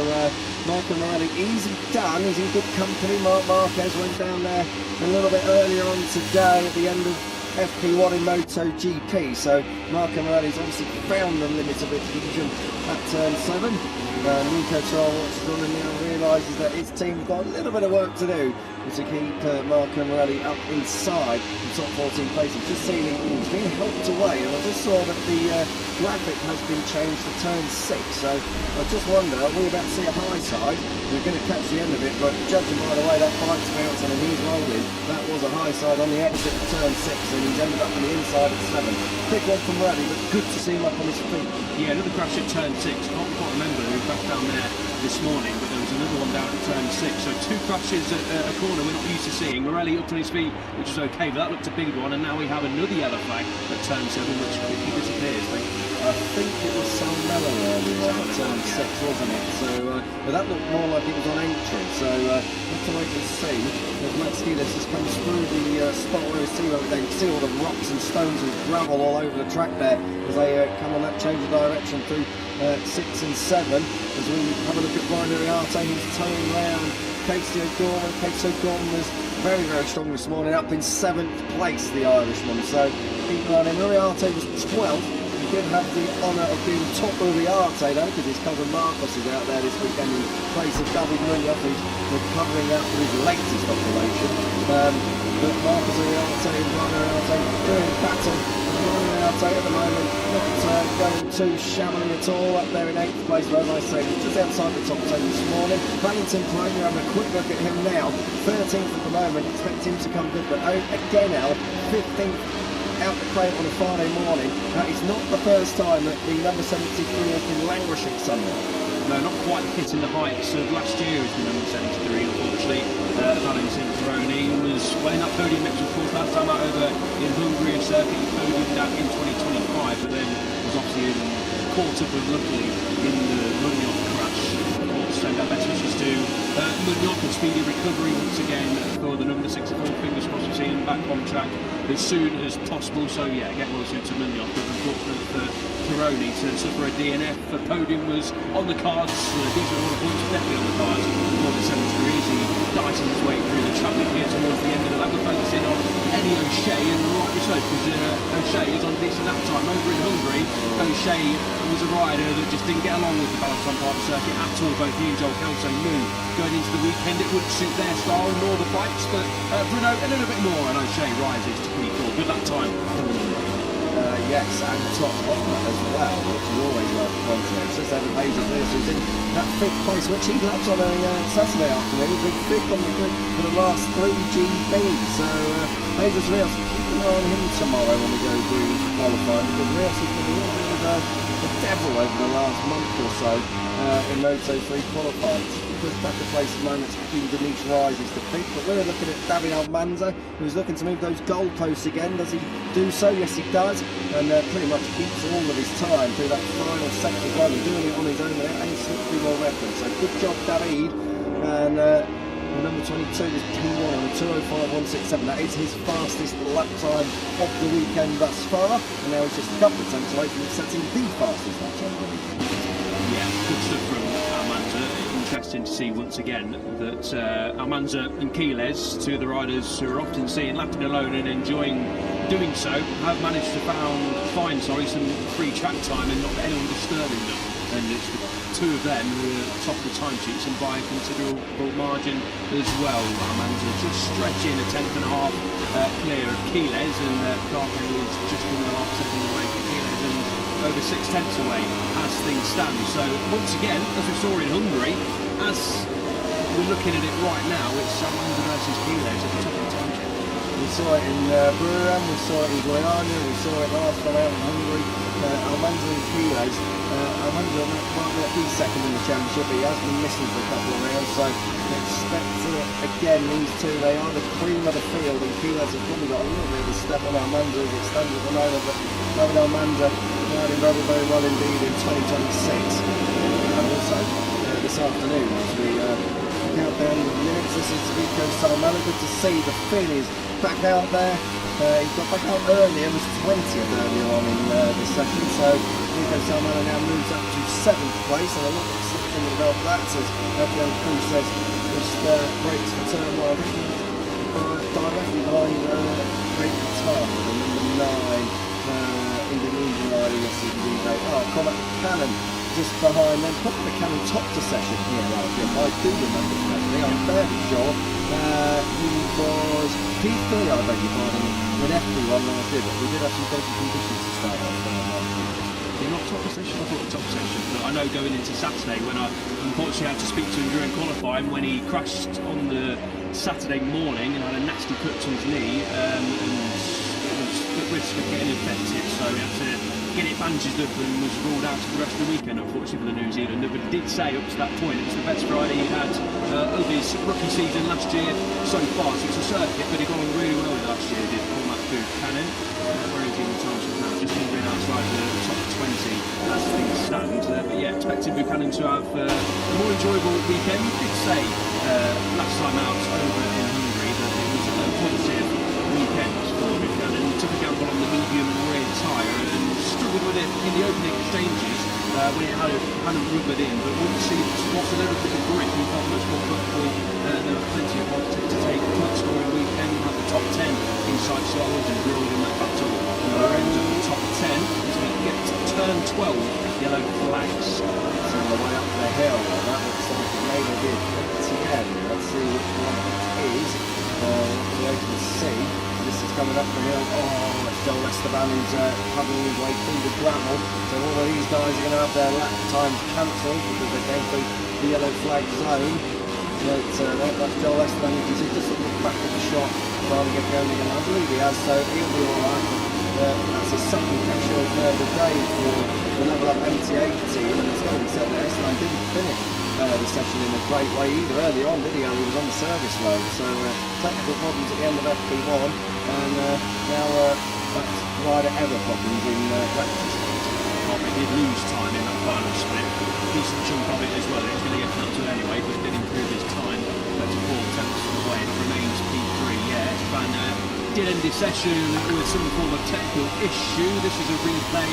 Marco Morelli easy done. He's in good company. Marc Marquez went down there a little bit earlier on today at the end of FP1 in MotoGP, so Marco Morelli's obviously found the limit of adhesion at turn 7. Nico Troll watches on and now realises that his team's got a little bit of work to do to keep Marco Morelli up inside the top 14 places. Just seeing he's been helped away, and I just saw that the graphic has been changed to turn 6, so I just wonder, are we about to see a high side? We're going to catch the end of it, but judging by the way that bike's bouncing and he's rolling, that was a high side on the exit of turn 6, and he's ended up on the inside at 7. Big one from Morelli, but good to see him up on his feet. Yeah, another crash at turn 6. I can't quite remember who crashed down there this morning, but there was another one down at turn 6. So 2 crashes at a corner we're not used to seeing. Morelli up on his feet, which is okay, but that looked a big one, and now we have another yellow flag at turn 7, which quickly disappears. I think it was San Mello earlier on at turn 6, wasn't it? So, but that looked more like it was on entry, so we'll have to wait and see. As Max Keenan has come through the spot where we see all the rocks and stones and gravel all over the track there as they come on that change of direction through 6 and 7. As we have a look at Brian Uriarte, who's towing round Casey O'Gorman. Casey O'Gorman was very, very strong this morning, up in 7th place, the Irishman. So keep an eye on him. Uriarte was 12th. He did have the honour of being top Uriarte though, because his cousin Marcos is out there this weekend in place of David Munoz, who's recovering after his latest operation. But Marcos Uriarte and Brian Uriarte doing battle. Brian Uriarte at the moment not going too shabbily at all, up there in 8th place, but as I say, he's just outside the top 10 this morning. Valentin Pagno, having a quick look at him now, 13th at the moment, expect him to come good, but again now, 15th out the crate on a Friday morning. That is not the first time that the number 73 has been languishing somewhat. No, not quite hitting the heights of last year as the number 73, unfortunately. Valentin Pagno was well in that podium mix, of course, last time out over in Hungary circuit. He podiumed that in 2025, but then was obviously caught up with, luckily, in the Munoz crash. Of course, send our best wishes to Munoz, a speedy recovery once again for the number 64. Fingers crossed to see him back on track as soon as possible. So yeah, get well soon to Munoz, but unfortunate for Pironi to suffer a DNF. The podium was on the cards, decent order of points definitely on the cards for the 73s. He dicing his way through the traffic here towards the end of the lap. We're focusing on Eddie O'Shea, and rightly so, because O'Shea is on decent lap time over in Hungary. O'Shea was a rider that just didn't get along with the Balaton Park circuit at all. Both he and Joel Kelso knew going into the weekend it wouldn't suit their style nor the bikes, but Brno a little bit more, and O'Shea rises to P4. Good lap time. Yes, and top Hoffman as well, which is always worth pointing out. Just Evan Hayes who's in that 5th place, which he laps on a Saturday afternoon. He's been 5th on the grid for the last 3 GPs. So Hayes Rios, keep an eye on him tomorrow when we go green qualifying, because Rios has been a little bit of the devil over the last month or so in Moto3 qualifying. Push back the place at the moment, Denise rises to 5th, but we're looking at David Almanza, who's looking to move those goalposts again. Does he do so? Yes, he does, and pretty much keeps all of his time through that final sector as well, and doing it on his own without any slipstream or reference. So good job, David. And number 22 is P1 on a 2:05.167. That is his fastest lap time of the weekend thus far, and now he's just a couple of tenths away from setting the fastest lap time of the weekend. Yeah, good stuff from Almanza. Interesting to see once again that Almanza and Quiles, two of the riders who are often seen lapping alone and enjoying doing so, have managed to find some free track time and not anyone disturbing them. And it's the two of them who are top of the timesheets and by a considerable margin as well. Almanza just stretching a 10.5 clear of Quiles, and Carpe is just 1.5 seconds away from Quiles and over 6/10 away as things stand. So once again, as we saw in Hungary, as we're looking at it right now, it's Almanza versus Quiles at the top of the time. saw it in Brno, we saw it in Guyana, we saw it last time out in Hungary. Almanza and Quiles. Almanza might not be second in the championship, but he has been missing for a couple of rounds, so expect again these two, they are the cream of the field, and Quiles has probably got a little bit of a step on Almanza as it stands at the moment, but David Almanza riding very, very well indeed in 2026. And also this afternoon as we count down the minutes, this is Rico Salmela. Good to see the Finn is back out there. He got back out earlier, was 20th earlier on in this session, so Rico Salmela now moves up to 7th place, and a lot of excitement about that as Adrian Cruz says just breaks for turn 1. I think directly behind Great Guitar, the number 9 Indonesian rider yesterday. Comet Cannon just behind them. Probably the Cannon topped the session here, I do remember correctly, I'm fairly sure. He was P3, I beg your pardon, with FP1 last year, but we did have some dodgy conditions to start off last year. Did not top the session? I thought the top session, but I know going into Saturday when I unfortunately had to speak to him during qualifying when he crashed on the Saturday morning and had a nasty cut to his knee and was at risk of getting infected, so he had to get it bandaged up and was ruled out for the rest of the weekend, unfortunately for the New Zealander. But he did say up to that point it was the best rider he had of his rookie season last year so far. So it's a circuit, but he got on really well with last year, did Cormac Buchanan. Where is he in time now? Just hovering outside the top 20 as things stand. But yeah, expecting Buchanan to have a more enjoyable weekend. He did say last time out over in Hungary that it was a positive weekend for Buchanan. He took a gamble on the medium rear tyre and struggled with it in the opening exchanges when it hadn't rubbered in, but once he lost a little bit of grip, he felt much more comfortable. There were plenty of positives to take. Clutch scoring weekend, had the top 10 inside Scotland and drilled in that battle. And we're into the top 10 as we get to turn 12, yellow flags. It's on the way up the hill, and that looks like it may be ATM. Let's see which one it is. As you can see, this is coming up the hill. Oh, it's Joel Esteban who's having his way through the gravel. So all of these guys are going to have their lap times cancelled because they came through the yellow flag zone. But that's Joel Esteban. You can see just at the back of the shot trying to get going again. I believe he has, so he'll be alright. That's a second capture of the day for the Level Up MT8 team, and it's got to be said that Esteban didn't finish the session in a great way either early on, did he? He was on the service load, so technical problems at the end of FP1, and now that's rider ever problems in practice. He did lose time in that final split, decent chunk of it as well. He was going to get cancelled anyway, but did improve his time to 4 tenths of the way. It remains P3. Yeah, Esteban did end this session with some form of technical issue. This is a replay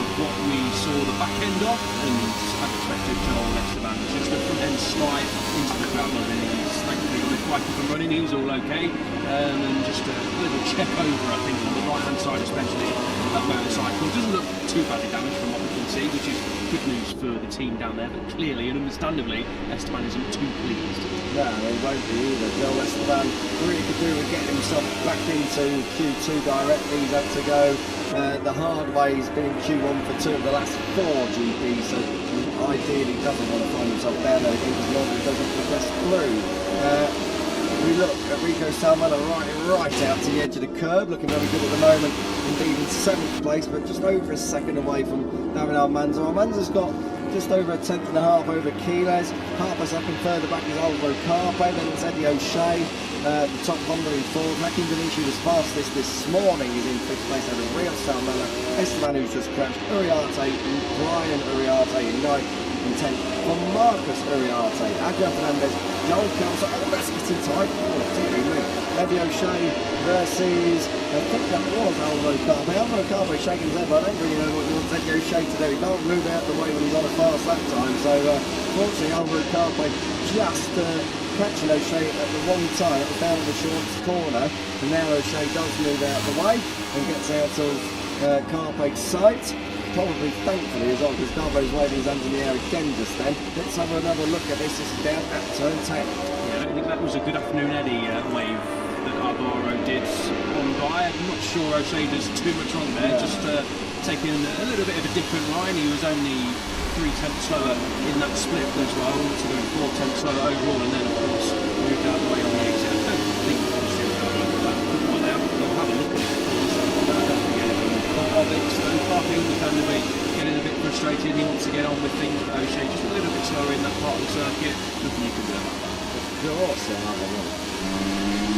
of what we saw the back end of, and as expected, Joel Esteban just a front end slide into the gravel, and he's thankfully got his bike up and running. He's all okay, and just a little check over, I think, on the right hand side, especially that motorcycle. Doesn't look too badly damaged from what we can see, which is good news for the team down there, but clearly and understandably Esteban isn't too pleased. No, he won't be either. Joel Esteban really could do with getting himself back into Q2 directly. He's had to go the hard way. He's been in Q1 for 2 of the last 4 GPs, so ideally doesn't want to find himself down there again because normally doesn't progress through. We look at Rico Salmela right out to the edge of the curb, looking very good at the moment, indeed in 7th place, but just over a second away from David Almanza. Almanza's got just over a tenth and a half over Quiles. Half a second further back is Alvaro Carpe, then it's Eddie O'Shea, the top Honda in 4th. Mackie Benucci was fastest this morning, he's in 5th place over Rio Salmela. Esteban who's just crashed, Uriarte and Brian Uriarte in 9th and 10th for Marcus Uriarte, Adrian Fernandez, Joel Kelso, oh that's getting tight, Eddie O'Shea versus, I think that was Alvaro Carpe. Alvaro Carpe shaking his head, but I don't really know what he wants Eddie O'Shea to do. He can't move out the way when he's on a fast lap time, so fortunately Alvaro Carpe just catching O'Shea at the wrong time, at the down of the shortest corner, and now O'Shea does move out the way and gets out of Carpe's sight. Probably, thankfully, as well, because Carpe's waving his hands in the air again just then. Let's have another look at this. This is down at turn 10. Yeah, I think that was a good afternoon Eddie wave that Alvaro did on by. I'm not sure O'Shea does too much wrong there, just taking a little bit of a different line. He was only 3 tenths slower in that split as well, to go 4 tenths slower overall, and then of course moved out of the way on the exit. I don't think that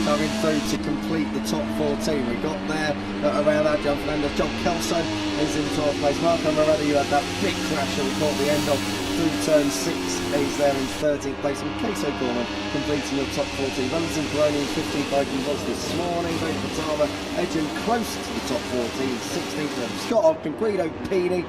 Coming through to complete the top 14. We got there around Adrian Fernandez. John Kelso is in 12th place. Marco Moretti, you had that big crash that we caught the end of through turn 6. He's there in 13th place. And Case O'Gorman completing the top 14. Valentin Peroni in 15th like he was this morning. David Batama edging close to the top 14. 16th. Scott Ogden, Guido Pini,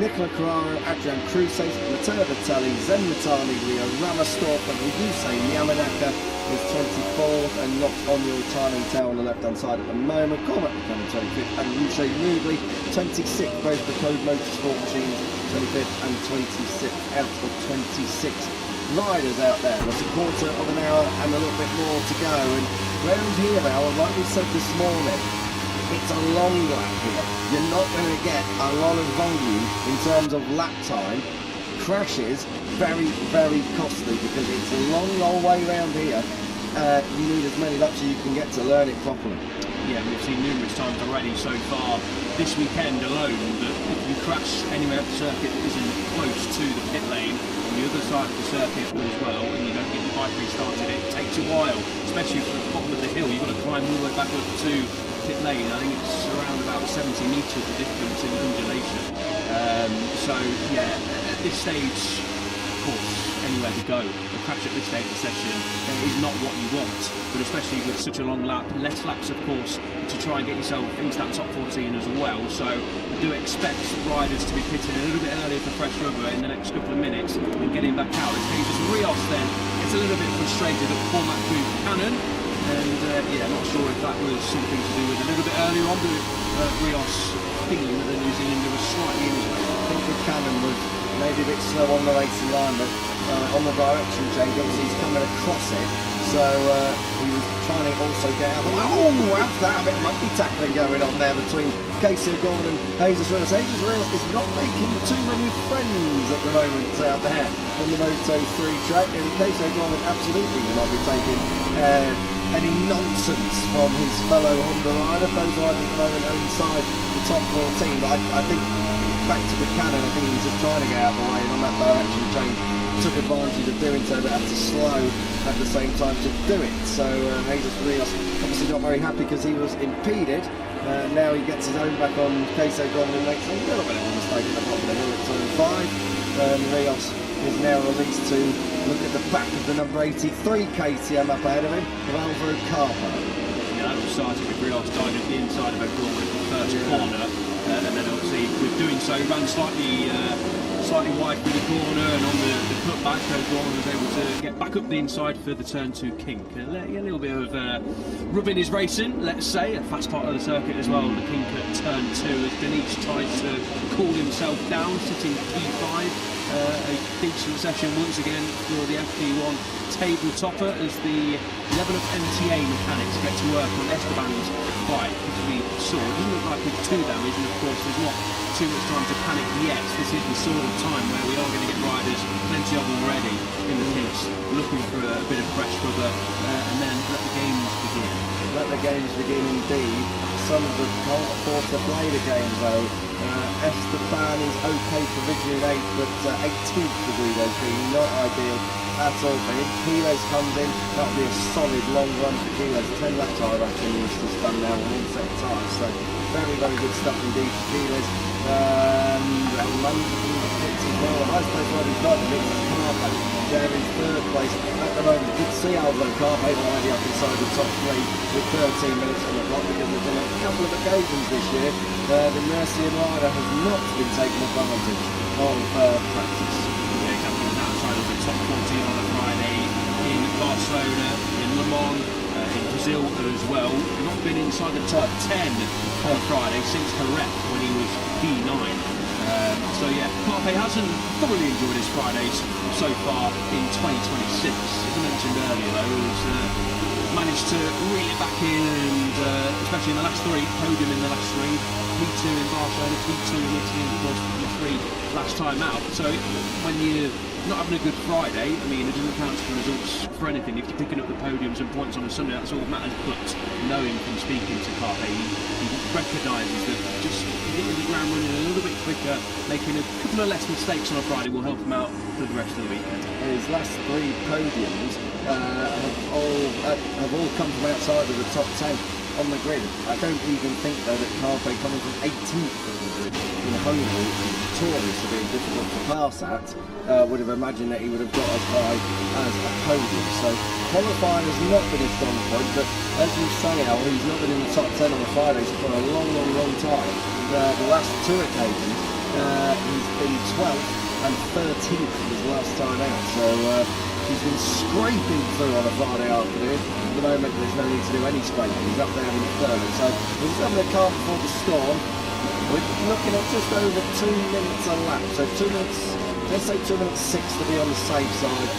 Nicola Carraro, Adrian Cruces, Matteo Vitali, Zen Matani, Leo Ramastorp, and Yusei Yamanaka is 24th and not on your timing tail on the left hand side at the moment. Cormac becoming 25th and Yusei Newley 26th, both the Code Motorsport machines 25th and 26th out of 26 riders out there. There's a quarter of an hour and a little bit more to go, and round here now, like we said this morning, it's a long lap here. You're not going to get a lot of volume in terms of lap time. Crashes, very, very costly because it's a long, long way around here. You need as many laps as you can get to learn it properly. Yeah, we've seen numerous times already so far this weekend alone that if you crash anywhere up the circuit that isn't close to the pit lane on the other side of the circuit as well, and you don't get your bike restarted, it takes a while, especially from the bottom of the hill. You've got to climb all the way back up to pit lane. I think it's around about 70 metres the difference in undulation. So yeah, at this stage, of course, anywhere to go. A crash at this stage of the session is not what you want, but especially with such a long lap, less laps of course, to try and get yourself into that top 14 as well. So I do expect riders to be pitting a little bit earlier for fresh rubber in the next couple of minutes and getting back out. As Jesus Rios then gets a little bit frustrated at Cormac Buchanan. And yeah, not sure if that was something to do with a little bit earlier on, but Rios feeling that the New Zealander was slightly in his way. I think Buchanan was maybe a bit slow on the racing line, but on the direction change, obviously he's coming across it, so he was trying to also get out. Oh, have that a bit monkey tackling going on there between Casey O'Gorman and Jesus Rios. Jesus Rios is not making too many friends at the moment out there on the Moto3 track, and Casey O'Gorman absolutely will not be taking any nonsense from his fellow Honda rider. Those riders at the moment are inside the top 14, but I think back to Buchanan, I think he was just trying to get out of the way, and on that direction change took advantage of doing so, but had to slow at the same time to do it. So Jesus Rios obviously not very happy because he was impeded. Now he gets his own back on Case O'Gorman and makes a little bit of a mistake at the top of the hill at turn 5. Rios is now released to look at the back of the number 83 KTM up ahead of him, of Alvaro Carpo. Yeah, that all started with Rios diving at the inside of O'Gorman at the first corner, and then obviously with doing so ran slightly wide through the corner, and on the cutback O'Gorman was able to get back up the inside for the turn 2 kink. A little bit of rubbing his racing, let's say, a fast part of the circuit as well, the kink at turn 2 as Denise tries to cool himself down, sitting P5. A decent session once again for the FP1 table topper as the level of MTA mechanics get to work on Esteban's bike. As we saw, it doesn't look like it's too damaged, and of course there's not too much time to panic yet. This is the sort of time where we are going to get riders, plenty of them ready in the pits, looking for a bit of fresh rubber, and then let the games begin. Let the games begin indeed. Some of them can't afford to play the game though. Esteban is okay provisionally in 8th, but 18th for Guido's being not ideal at all for him. Quiles comes in, that'll be a solid long run for Quiles. 10 lap tyre action he's just done now on one set of tyres, so very, very good stuff indeed for Quiles. London in the pits as well. The highest place where he's not in it is Carpo. There in 3rd place at the moment. Good to see Alvaro Carpo already up inside the top 3 with 13 minutes on the clock, because there's been a couple of occasions this year the Mercian rider has not been taking advantage of practice. Yeah, coming outside of the top 14 on a Friday in Barcelona, in Le Mans, in Brazil as well. Not been inside the top 10 on Friday since Jerez when he was P9. So yeah, Carpe hasn't thoroughly enjoyed his Fridays so far in 2026. As I mentioned earlier though, he's managed to reel it back in, and especially in the last 3, podium in the last 3, P2 in Barcelona, P2 in Italy, and of course P3 last time out. So when you're not having a good Friday, I mean, it doesn't count for results for anything. If you're picking up the podiums and points on a Sunday, that's all that matters. But knowing from speaking to Carpe, he recognises that just hitting the ground running a little bit quicker, making a couple of less mistakes on a Friday will help him out for the rest of the weekend. His last 3 podiums have all come from outside of the top 10 on the grid. I don't even think though that Carpe coming from 18th on the grid in Hungary, which is notorious for being difficult to pass at, would have imagined that he would have got as high as a podium. So qualifying has not been his strong point, but as you say, Al, he's not been in the top 10 on the Fridays for a long time. The last 2 occasions, he's been 12th and 13th his last time out. So he's been scraping through on a Friday afternoon. At the moment, there's no need to do any scraping. He's up there in the third. So we're just having a car before the storm. We're looking at just over 2 minutes a lap. So 2 minutes, let's say 2 minutes 6 to be on the safe side.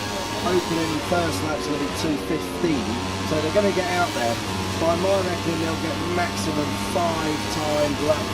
Opening first lap's going to be 2:15. So they're going to get out there. By my reckoning, they'll get maximum 5 times lap.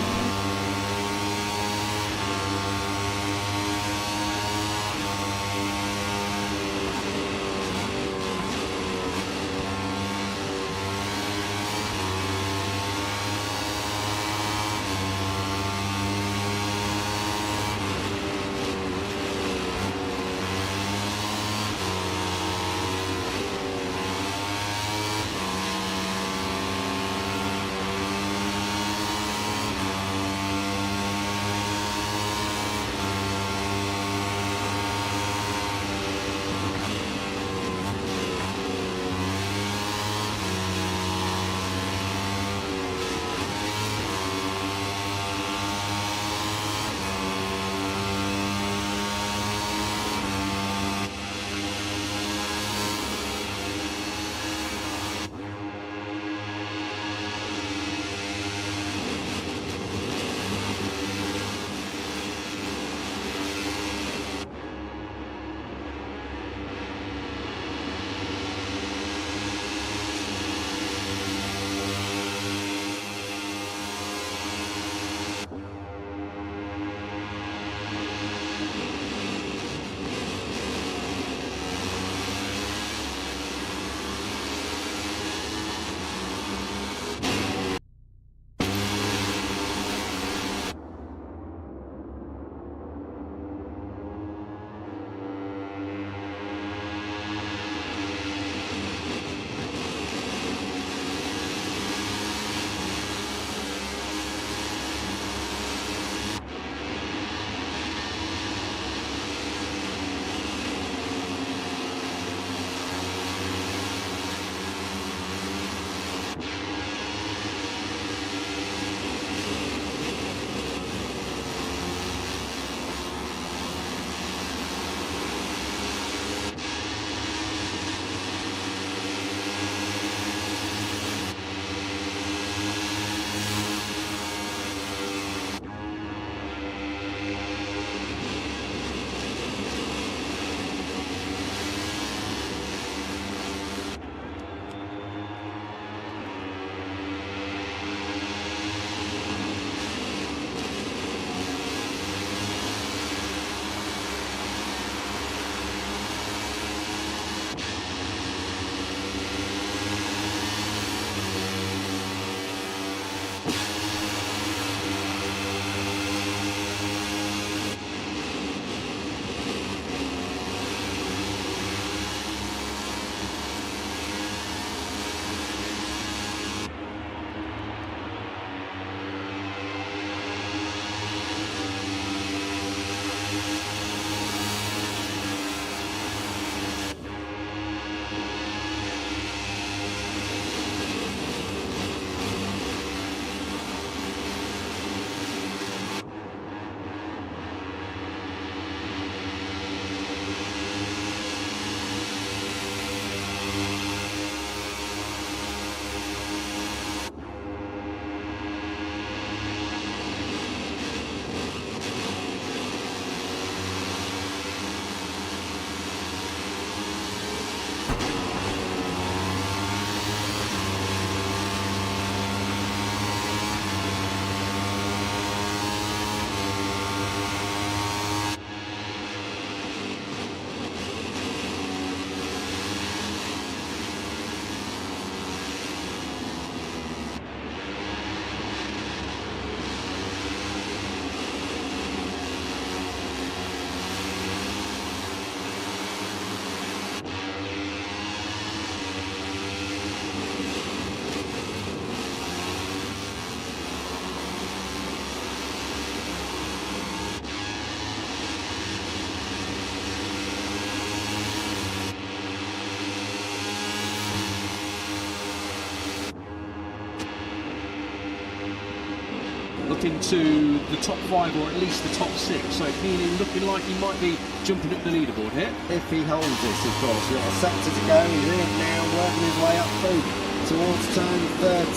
looking to the top 5 or at least the top 6. So Keely looking like he might be jumping up the leaderboard here. If he holds this, of course, we've got a sector to go. He's in it now, working his way up through towards turn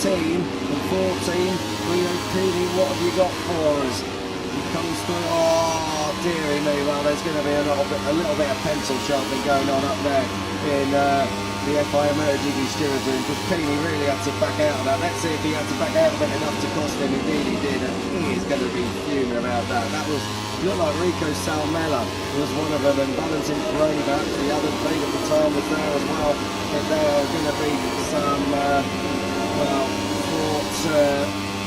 13 and 14. Rio Keely, what have you got for us? He comes through. Oh, dearie me. Well, there's going to be a little bit of pencil sharpening going on up there in the FI MotoGP steering room, because Keely really had to back out of that. Let's see if he had to back out of it enough to cost him. Indeed he did, and he is going to be fuming about that. That was looked like Rico Salmella was one of them, and Valentin Peroni, perhaps the other thing at the time, was there as well. But there are going to be some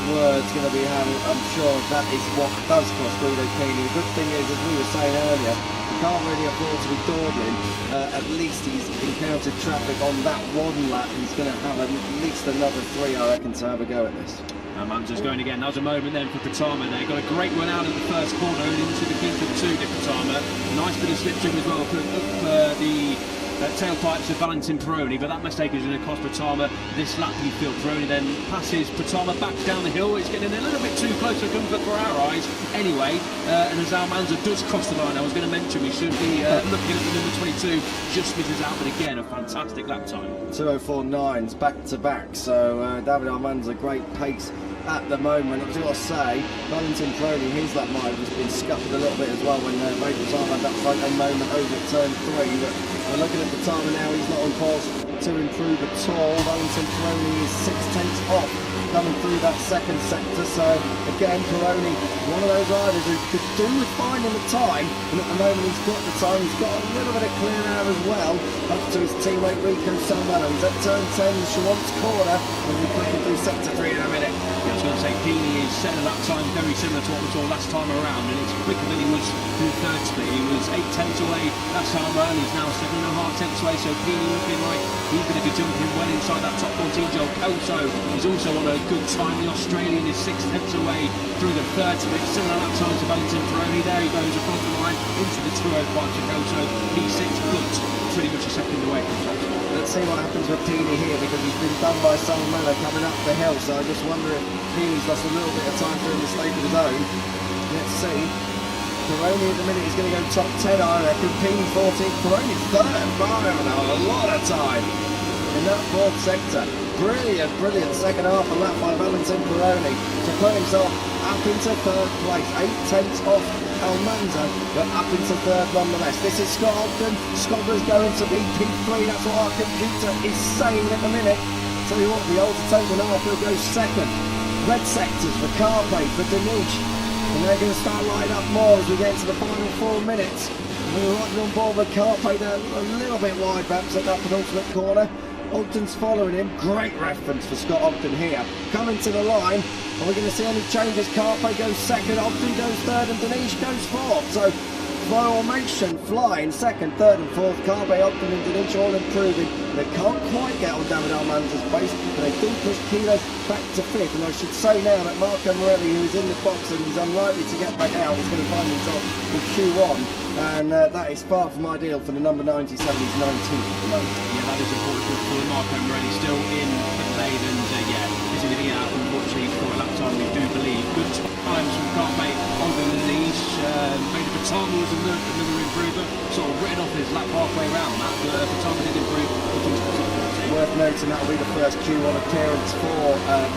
words going to be had. I'm sure that is what does cost Guido Keely. The good thing is, as we were saying earlier, he can't really afford to be dawdling. At least he's encountered traffic on that one lap. He's going to have at least another 3, I reckon, to have a go at this. Manza's going again. That was a moment then for Katama. They got a great run out of the first corner and into the Kingdom 2 to Katama. Nice bit of slipstream as well, put up the tailpipes of Valentin Peroni, but that mistake is going to cost Katama this lap. He feels Peroni then passes Katama back down the hill. It's getting a little bit too close for comfort for our eyes anyway, and as Almanza does cross the line, I was going to mention we should be looking at the number 22, just misses out, but again a fantastic lap time. 2:04.9s back to back, so David Almanza, great pace at the moment. I've got to say, Valentin Peroni, his lap might have been scuppered a little bit as well when Ray Katama had that front end moment over at turn 3, but we're looking at the timer now. He's not on course to improve at all. Valentin Peroni is 6/10 off coming through that second sector, so again Peroni, one of those riders who could do with finding the time, and at the moment he's got the time. He's got a little bit of clear air as well up to his teammate Rico Salmella. He's at turn 10, Schwantz corner, and we're clicking through sector 3 in a minute. I was going to say, Keely is setting that time very similar to what we saw last time around, and it's quicker than he was through third split. He was 8/10 away last time around, he's now 7.5 away, so Keely looking like he's going to be jumping well inside that top 14. Joel Kelso is also on a good time. The Australian is 6/10 away through the third split. Similar lap time to Valentin Peroni. There he goes across the line into the 2:05 to Kelso. P6, but pretty much a second away from top spot. Let's see what happens with Keely here, because he's been done by Salmella coming up the hill, so I just wonder if Keely's lost a little bit of time through a mistake of his own. Let's see. Peroni at the minute is going to go top 10, I reckon. Keely 14th, Peroni 3rd. A lot of time in that fourth sector. Brilliant second half of lap by Valentin Peroni to put himself up into 3rd place. 8/10 off Almanza, but up into 3rd nonetheless. This is Scott Ogden. Scotland's going to be P3. That's what our computer is saying at the minute. Tell you what, the older token half will go 2nd. Red sectors for Carpe, for Denich. And they're going to start lining up more as we get into the final 4 minutes. We're right on board with Carpe. They're a little bit wide perhaps at that penultimate corner. Ogden's following him. Great reference for Scott Ogden here. Coming to the line. Are we going to see any changes? Carpe goes 2nd, Ogden goes 3rd, and Denich goes 4th. So formation flying 2nd, 3rd and 4th. Carpe, Ogden and Denich all improving. They can't quite get on David Almanza's pace, but they do push Kilo back to 5th. And I should say now that Marco Morelli, who is in the box and he's unlikely to get back out, is going to find himself with Q1. And that is far from ideal for the number 97. He's 19th at the moment. Yeah, that is important for Marco Morelli, still in the blade, and he's going to get out, unfortunately, for a lap time, we do believe. Good times from Carpe, Ogden and Denich. Maybe Patama was another improver, sort of written off his lap halfway around that, but Patama did improve. Worth noting that'll be the first Q1 appearance for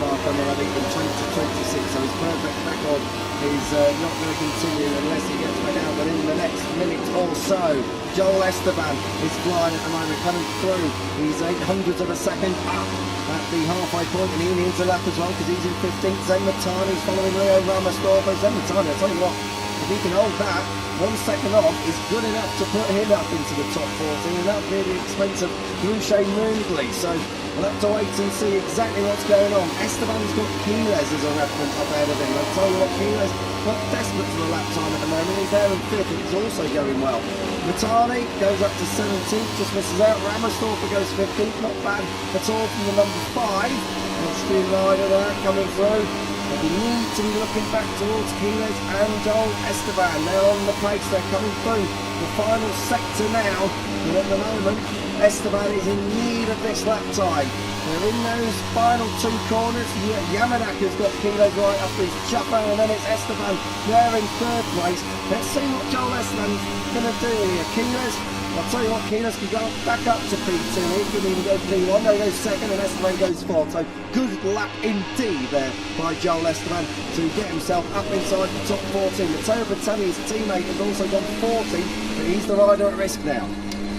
Marco Morelli in 2026, so his perfect record is not going to continue unless he gets back out within the next minute or so. Joel Esteban is flying at the moment, coming through. He's 800ths of a second up at the halfway point, and he needs a lap as well because he's in 15th. Zenmatani is following Leo Ramastorpo. Zenmatani, I'll tell you what, if he can hold that, 1 second off is good enough to put him up into the top 14, and that really expensive Boucher Moondley. So we'll have to wait and see exactly what's going on. Esteban's got Quiles as a reference up ahead of him. I'll tell you what, Quiles not desperate for the lap time at the moment. He's there in 5th and he's also going well. Matani goes up to 17th, just misses out. Ramastorper goes 15th, not bad at all from the number 5. Extreme rider there coming through. But we need to be looking back towards Quiles and Joel Esteban. They're on the place, they're coming through the final sector now. And at the moment, Esteban is in need of this lap time. They're in those final 2 corners. Yamanaka's got kilos right up his chopper, and then it's Esteban there in 3rd place. Let's see what Joel Esteban's going to do here. Kilos, I'll tell you what, Kilos can go back up to P2. He can even go P1. They go 2nd, and Esteban goes 4th. So good lap indeed there by Joel Esteban to get himself up inside the top 14. Matteo Bertelli, his teammate, has also gone 14, but he's the rider at risk now.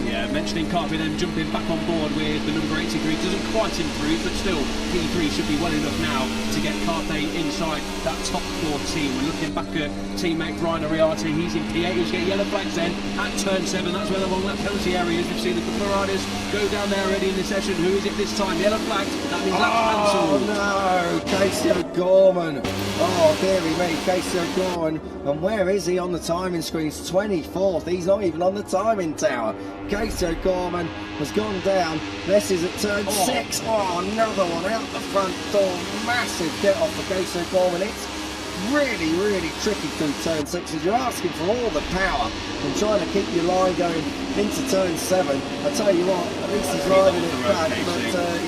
Yeah, mentioning Carpi then jumping back on board with the number 83, doesn't quite improve, but still P3 should be well enough now to get Carpi inside that top 14. We're looking back at teammate Brian Ariarte, he's in P8, he's getting yellow flags then at turn 7, that's where the long lap penalty area is. We've seen a couple of riders go down there already in the session. Who is it this time? Yellow flags, that means that's cancelled. Oh no, Casey O'Gorman. Oh dearie me, Casey O'Gorman. And where is he on the timing screens? 24th, he's not even on the timing tower. Casey O'Gorman has gone down. This is at turn 6. Oh, another one out the front door. Massive get off for Casey O'Gorman. It's really, really tricky through turn 6 as you're asking for all the power and trying to keep your line going into turn 7. I tell you what, at least he's riding it back, but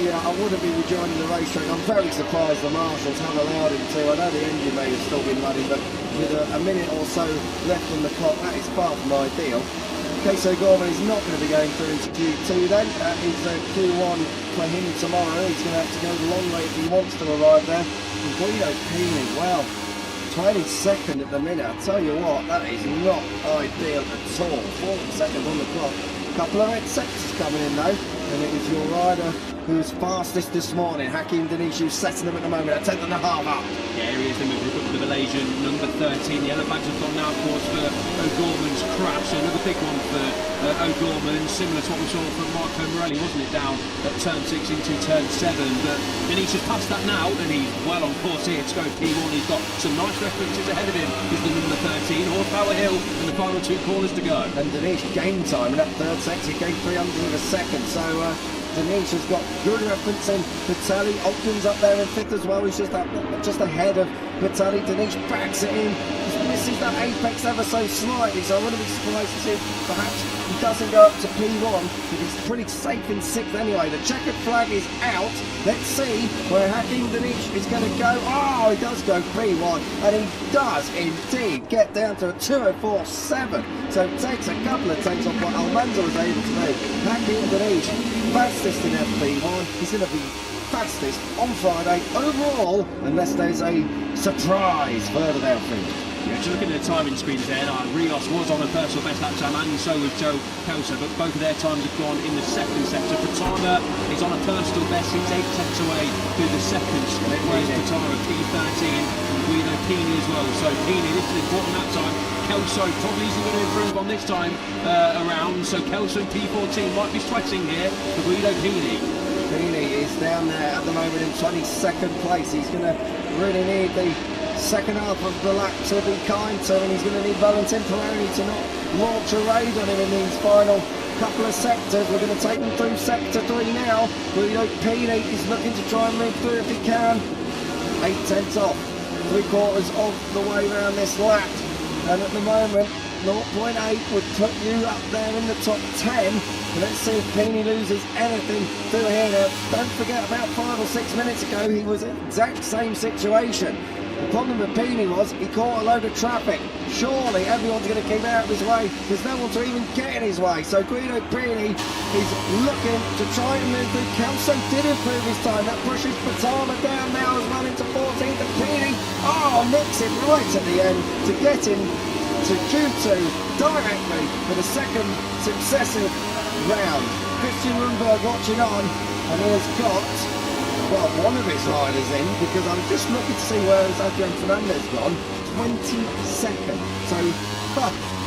yeah, I wouldn't be rejoining the racetrack. I'm very surprised the marshals have allowed him to. I know the engine may have still been running, but with a minute or so left on the clock, that is far from ideal. Casey O'Gorman is not going to be going through into Q2 then. That is Q1 for him tomorrow. He's going to have to go the long way if he wants to arrive there. And Guido Pini, well, 22nd at the minute. I tell you what, that is not ideal at all. 4 seconds on the clock. A couple of red sectors coming in though, and it is your rider who's fastest this morning, Hakim Danish, who's setting them at the moment at 10th and a half up. Yeah, here he is, the Malaysian, number 13. The yellow flags have gone now, of course, for O'Gorman's crash. Another big one for O'Gorman, similar to what we saw from Marco Morelli, wasn't it, down at turn 6 into turn 7. But Danish has passed that now, and he's well on course here to go P1. He's got some nice references ahead of him. He's the number 13, Horsepower Hill, and the final 2 corners to go. And Danish gained time in that 3rd sector. He gained 300 of a second, so Danish has got good reference in. Vitaly Ogden's up there in 5th as well. He's just ahead of Vitaly. Danish backs it in. Just misses that apex ever so slightly, so I wouldn't be surprised to see perhaps he doesn't go up to P1, but he's pretty safe in 6th anyway. The checkered flag is out. Let's see where Hakim Danish is going to go. Oh, he does go P1, and he does indeed get down to a 2:04.7. So it takes a couple of takes off what Almanza was able to do. Hakim Danish, fastest in FP1. He's going to be fastest on Friday overall, unless there's a surprise further downfield. Yeah, just looking at the timing screens there, Rios was on a personal best lap time, and so was Joe Kelso, but both of their times have gone in the 2nd sector. Patana is on a personal best, he's 8 tenths away through the 2nd split, whereas Patana at P13, and Guido Pini as well. So Pini, this is important that time. Kelso probably isn't going to improve on this time around, so Kelso P14 might be sweating here for Guido Pini. Pini is down there at the moment in 22nd place. He's going to really need the second half of the lap to be kind to him. He's going to need Valentin Peroni to not launch a raid on him in these final couple of sectors. We're going to take them through sector 3 now. Guido Pini is looking to try and move through if he can. 8 tenths off, 3/4 of the way around this lap, and at the moment 0.8 would put you up there in the top 10. Let's see if Pini loses anything through here. Now, don't forget, about 5 or 6 minutes ago he was in the exact same situation. The problem with Pini was he caught a load of traffic. Surely everyone's going to keep out of his way. There's no one to even get in his way. So Guido Pini is looking to try and move through. Kelso did improve his time. That pushes Patama down now as well into 14th. And Pini, nicks it right at the end to get him to Q2 directly for the 2nd successive round. Christian Rundberg watching on, and he has got, well, one of his riders in, because I'm just looking to see where Adrian Fernandez gone. 22nd. So,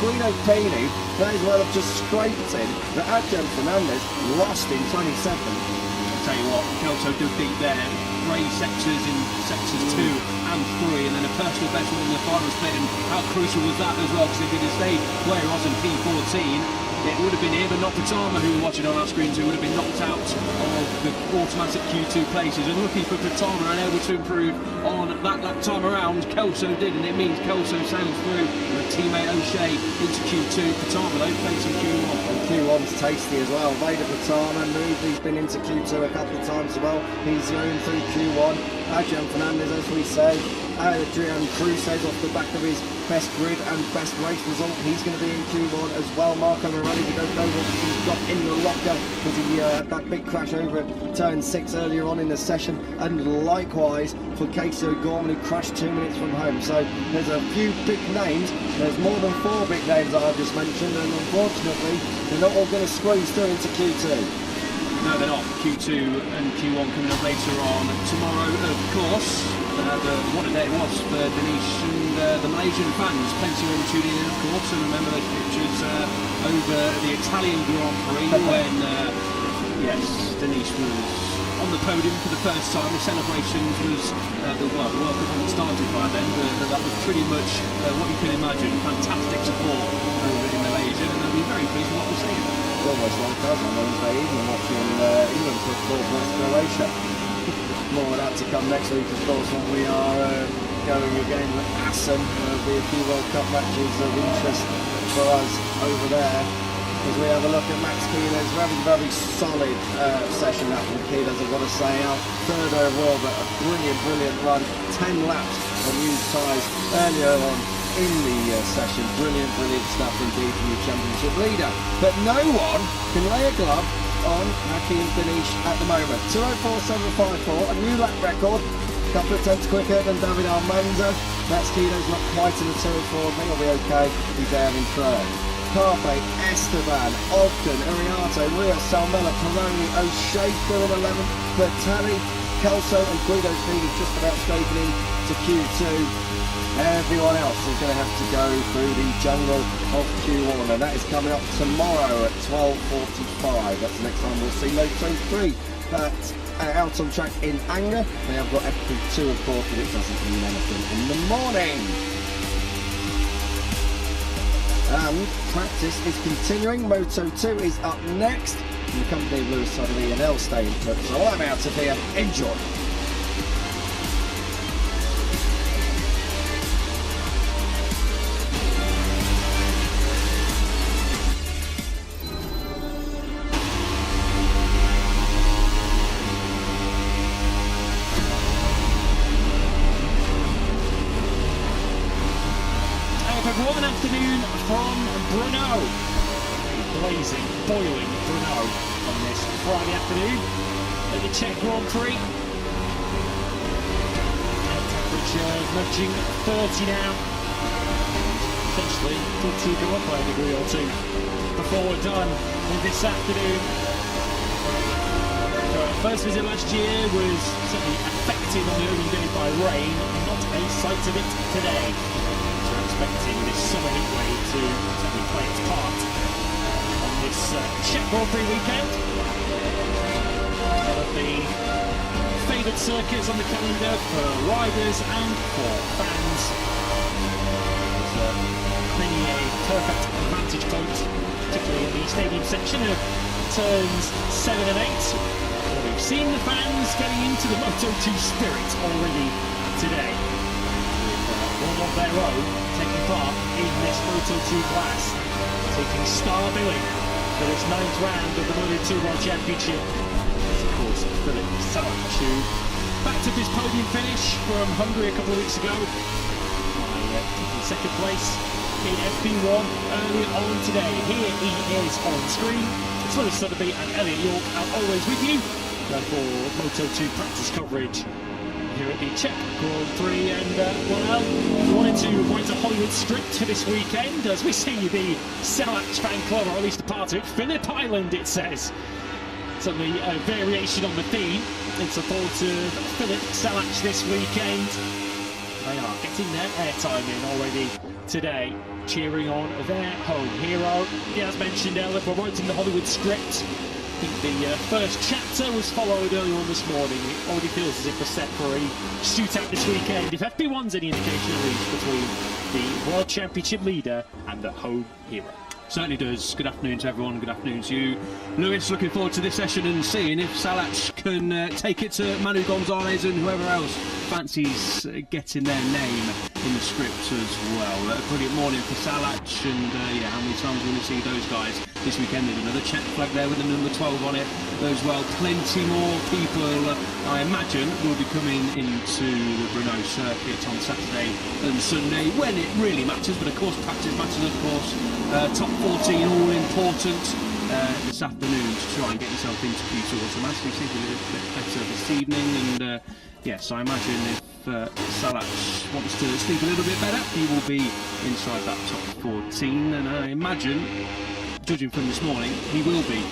Guido Pini may as well have just scraped in, but Adrian Fernandez lost in 22nd. I'll tell you what, Kelso did beat there. Grey sectors in sectors 2 and 3, and then a personal best one in the final split. And how crucial was that as well? Because if he'd have stayed where he was in P14, it would have been him and not Patama who were watching on our screens who would have been knocked out of the automatic Q2 places. And lucky for Patama and able to improve on that time around, Kelso did, and it means Kelso sails through with teammate O'Shea into Q2. Patama though placing Q1. And Q1's tasty as well. Vader Patama moved, he's been into Q2 a couple of times as well. He's going through Q1. Adrian Fernandez, as we say, Adrian Cruces off the back of his best grid and best race result. He's going to be in Q1 as well. Marco Morelli, we don't know what he's got in the locker because he that big crash over at turn 6 earlier on in the session, and likewise for Casey O'Gorman, who crashed 2 minutes from home. So there's a few big names. There's more than 4 big names that I've just mentioned, and unfortunately they're not all going to squeeze through into Q2. No, they're not. Q2 and Q1 coming up later on tomorrow, of course. What a day it was for Denise and the Malaysian fans. Plenty of them tuning in, of course, and remember those pictures over the Italian Grand Prix when, yes, Denise was on the podium for the first time. The celebrations was, the World Cup hadn't started by then, but that was pretty much what you can imagine. Fantastic support over in Malaysia, and they'll be very pleased with what we're seeing. Almost like us on Wednesday evening watching England put forward against Croatia. More of that to come next week, of course, when we are going again with Assen. There'll be a few World Cup matches of interest for us over there. As we have a look at Max Kiela's very solid session out from Kiela's, I've got to say. Our third overall, but a brilliant run. 10 laps on used tyres earlier on in the session. Brilliant stuff indeed from the championship leader. But no one can lay a glove on Hakim Danish at the moment. 2:04.754, a new lap record. A couple of tenths quicker than David Almanza. Max Kiela's not quite in the territory. I think he'll be okay. He's there in third. Carpe, Esteban, Ogden, Iriato, Ria, Salmela, Peroni, O'Shea still in 11th, Bertelli, Kelso and Guido Speed just about scraping in to Q2. Everyone else is going to have to go through the jungle of Q1, and that is coming up tomorrow at 12:45. That's the next time we'll see Moto3 out on track in Anger. They have got FP2, of course, but it doesn't mean anything in the morning. And practice is continuing. Moto2 is up next in the company of Lewis Sudley and Elstay. So I'm out of here. Enjoy. Good afternoon from Brno. Blazing, boiling Brno on this Friday afternoon at the Czech Grand Prix. Temperature nudging 30 now. Potentially could to go up by a degree or two before we're done with this afternoon. First visit last year was certainly affected on the opening day by rain. Not a sight of it today. Expecting this summer heat wave to certainly play its part on this Czech Grand Prix weekend. One of the favoured circuits on the calendar for riders and for fans. There's many a perfect vantage point, particularly in the stadium section of turns 7 and 8. Where we've seen the fans getting into the Moto2 spirit already today. One of their own taking part in this Moto2 class, taking star billing for this 9th round of the Moto2 World Championship. It's of course Philip Selach, who backed up his podium finish from Hungary a couple of weeks ago by taking second place in FP1 earlier on today. Here he is on screen. It's Lewis Sudley and Elliot York are always with you for Moto2 practice coverage here at the Czech Grand Prix. And well, we wanted to write a Hollywood script for this weekend as we see the Selach fan club, or at least a part of it, Phillip Island it says. Certainly a variation on the theme in support of Philip Selach this weekend. They are getting their airtime in already today, cheering on their home hero. Yeah, as mentioned earlier, we're writing the Hollywood script. I think the first chapter was followed earlier on this morning. It already feels as if we're set for a shootout this weekend, if FP1's any indication at least, between the World Championship leader and the home hero. Certainly does. Good afternoon to everyone, good afternoon to you. Lewis, looking forward to this session and seeing if Salach can take it to Manu Gonzalez and whoever else fancies getting their name in the script as well. A brilliant morning for Salach, and yeah, how many times are we going to see those guys this weekend? There's another Czech flag there with the number 12 on it as well. Plenty more people, I imagine, will be coming into the Brno circuit on Saturday and Sunday when it really matters, but of course practice matters, of course. Top 14 all important this afternoon to try and get yourself into Q2 automatically. Seems a little bit better this evening, and yes, I imagine if Salach wants to sleep a little bit better, he will be inside that top 14, and I imagine, judging from this morning, he will be.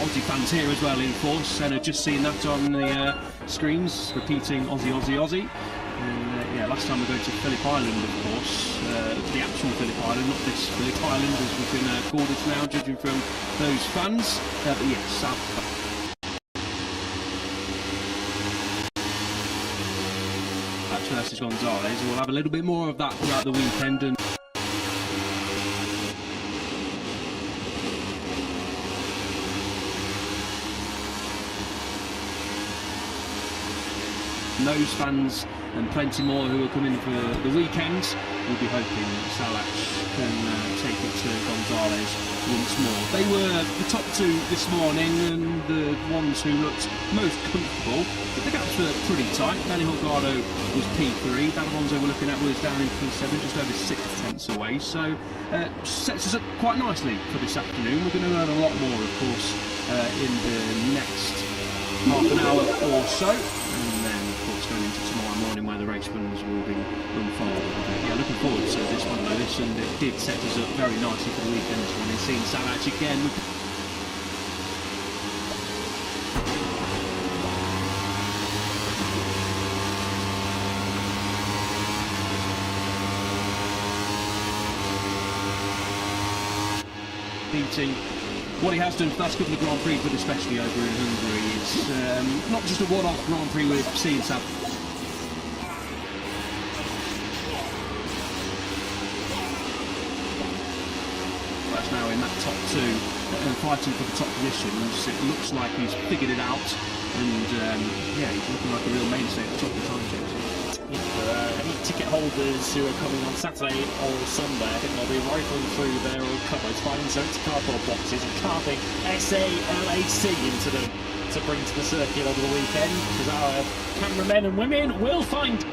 Aussie fans here as well in force, and I've just seen that on the screens, repeating Aussie, Aussie, Aussie. And yeah, last time we go to Phillip Island, of course, the actual Phillip Island, not this Phillip Island as we can call it now, judging from those fans. But yes, Salach versus Gonzalez. We'll have a little bit more of that throughout the weekend. And those fans and plenty more who are coming for the weekend will be hoping Salach can take it to Gonzalez once more. They were the top two this morning and the ones who looked most comfortable, but the gaps were pretty tight. Danny Holgado was P3, that Alonso we're looking at was down in P7, just over 6 tenths away, so sets us up quite nicely for this afternoon. We're going to learn a lot more, of course, in the next half an hour or so, and then of course going into tomorrow morning where the race runs will be run forward. Yeah, looking forward to this one, Lewis, and it did set us up very nicely for the weekend this morning. Seeing Salach again. Beating what he has done for the last couple of Grand Prix, but especially over in Hungary. It's not just a one-off Grand Prix with seeing Salach. That's now in that top two and fighting for the top positions. It looks like he's figured it out, and yeah, he's looking like a real mainstay at the top of the time checks. Any ticket holders who are coming on Saturday or Sunday, I think they'll be rifling through their old cupboards, finding some empty cardboard boxes and carving SALAC into them to bring to the circuit over the weekend, because our cameramen and women will find.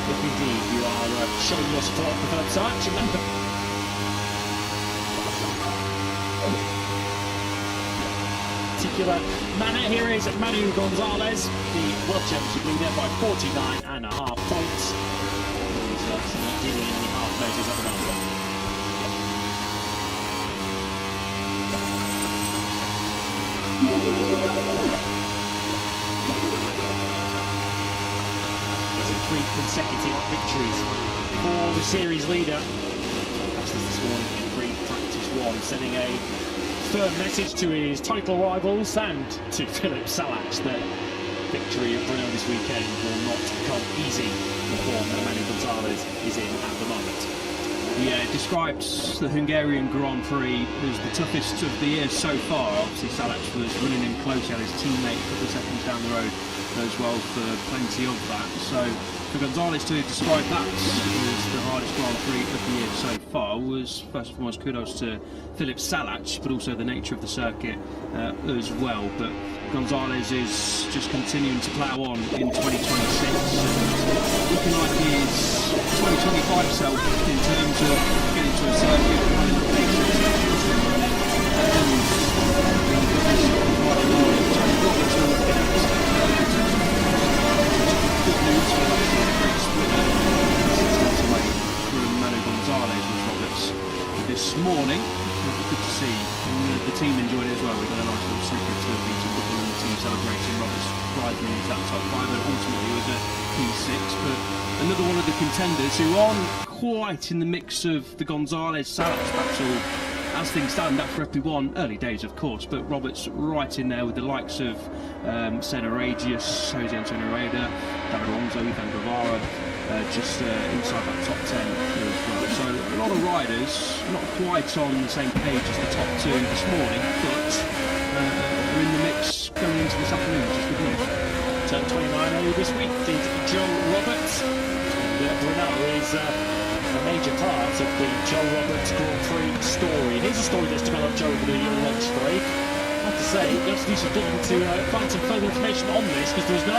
If indeed you are showing your support for Phillip Salach, remember. Particular manner here is Manu Gonzalez, the World Championship leader by 49.5 points. He's not dealing any half measures at the moment. Three consecutive victories for the series leader. That's this morning in practice one, sending a firm message to his title rivals and to Phillip Salach that victory at Brno this weekend will not come easy in the form that Manu Gonzalez is in at the moment. Yeah, it describes the Hungarian Grand Prix as the toughest of the year so far. Obviously Salach was running in close, he had his teammate a couple of seconds down the road as well for plenty of that. So for Gonzalez to describe that as the hardest Grand Prix of the year so far was first and foremost kudos to Phillip Salach, but also the nature of the circuit as well. But Gonzalez is just continuing to plough on in 2026, looking like his 2025 self in terms of getting to a circuit, having the patience good news for the PRIX winner, 6 minutes away from Manu Gonzalez with Roberts this morning. Good to see, and the team enjoyed it as well. We got a nice little snippet of the team celebrating Roberts advertising into that top 5, and ultimately was a P6. But another one of the contenders who aren't quite in the mix of the Gonzalez-Salas battle as things stand after FP1, early days of course, but Roberts right in there with the likes of Senna Regius, Jose Antonio Reda, David Alonso, Ethan Guevara, just inside that top 10 as well. So a lot of riders not quite on the same page as the top 2 this morning, but are in the mix going into this afternoon, which is good news. Turned 29 earlier this week did Joe Roberts. Brno is a major part of the Joe Roberts Grand Prix story. Here's a story that's developed over the lunch break. I have to say, you have to do some digging to find some further information on this, because there was no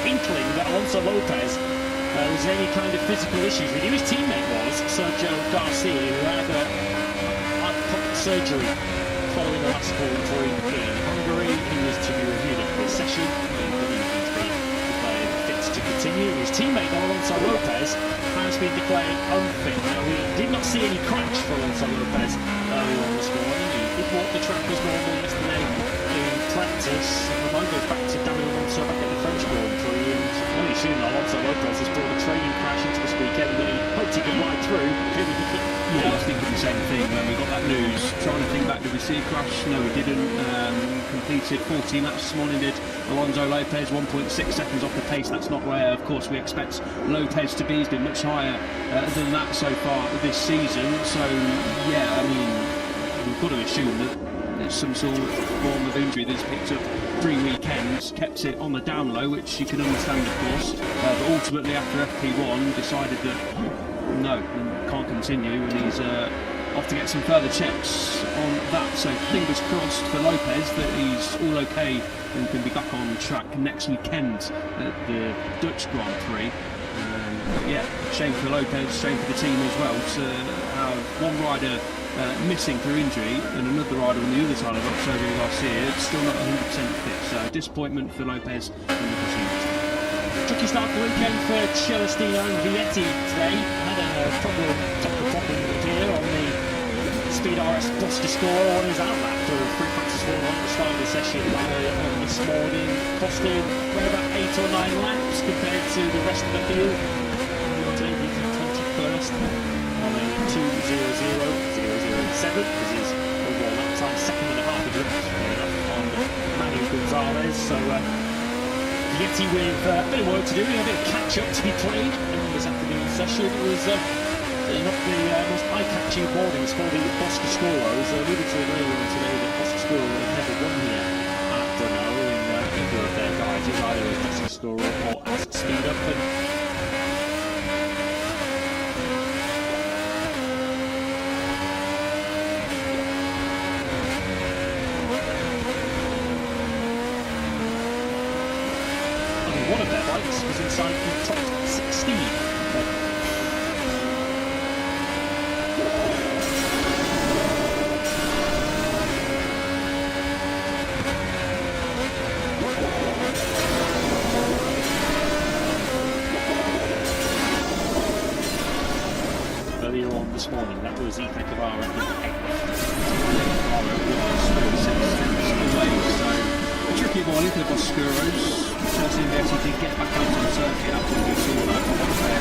inkling that Alonso Lopez was any kind of physical issues. We knew his teammate was Sergio Garcia, who had heart surgery following the last Grand Prix in Hungary. He was to be reviewed at this session. He believed he's been declared fit to continue. His teammate Alonso Lopez has been declared unfit. Now, we did not see any crash for Alonso Lopez earlier on this morning. He did walk the track as normal yesterday in practice. The mind goes back to David Alonso back at the French Grand Prix, and really soon Alonso Lopez has brought a training crash into this weekend that he hoped he could ride through. Clearly he couldn't. Yeah, I was thinking the same thing when we got that news. Trying to think back, did we see a crash? No, we didn't. Completed 14 laps this morning, did Alonso Lopez, 1.6 seconds off the pace. That's not where, of course, we expect Lopez to be. He's been much higher than that so far this season. So, yeah, I mean, we've got to assume that there's some sort of form of injury that's picked up 3 weekends, kept it on the down low, which you can understand, of course. But ultimately, after FP1, decided that no, can't continue, and he's off to get some further checks on that. So fingers crossed for Lopez that he's all okay and can be back on track next weekend at the Dutch Grand Prix. But yeah, shame for Lopez, shame for the team as well to have one rider missing through injury and another rider on the other side of Octavio Garcia still not 100% fit. So disappointment for Lopez and the team. Tricky start to the weekend for Celestino Vietti today. Had a problem, top here on the Speed RS Buster score on his outlap for free practice 4 on the start of the session on this morning. Costed about 8 or 9 laps compared to the rest of the field. Today he's 21st on a 2:00.007, which is overall lap time, second and a half of on Manu Gonzalez. So Vietti with a bit of work to do, a bit of catch-up to be played in this afternoon session. It was not the most eye-catching mornings for the Boscoscoros. Alluded to it earlier on today that Boscoscoro have never won here at Brno in either of their guises, either as Boscoscoro or as Speed Up. One of their bikes was inside the top 16. Earlier on this morning, that was Ethan Guevara in 8th. Tricky morning for the Boscoscoros. Chelsea Vietti did get back out on the circuit after we saw that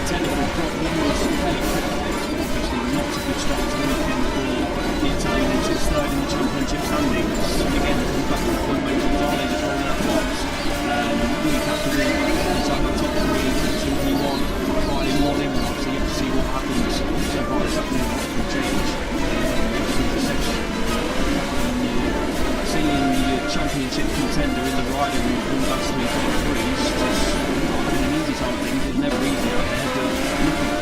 technical problem was fairly quickly. Obviously not a good start to the weekend for the Italians. It's third in the championship standings. Again, comes back to the point where Gonzalez is rolling out blocks. Week after week, inside the top 3, until we won Friday morning. We'll obviously get to see what happens so far this afternoon. What can change through the section. Seeing the championship contender in the rider who won last week on threes, just not having an easy time of things. It's never easy out there, but looking at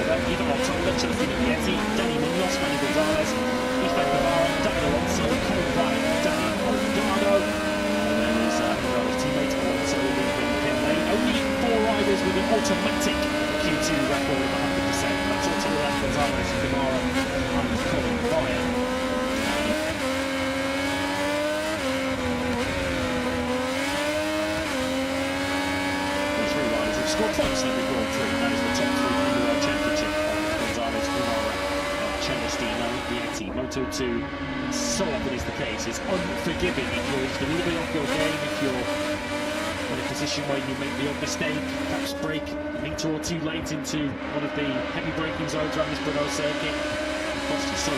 Schneider, Ivan Altola, Celestino Vietti, Danny Munoz, Manny Gonzalez, Ethan Navarro, Daniel Alonso, Colin Ryan, Daniel Brno, and then his teammate Alonso leaving pin lane. Only 4 riders with an automatic Q2 record of 100%. That's all to the left, Gonzalez, Navarro, and Colin Ryan. Scored points in every Grand Prix. That is the top 3 in the World Championship. Gonzalez, Brno, Celestino Vietti. Moto2, so often is the case, is unforgiving if you're just a little bit off your game, if you're in a position where you make the odd mistake, perhaps brake a metre or 2 late into one of the heavy braking zones around this Brno circuit. It costs you so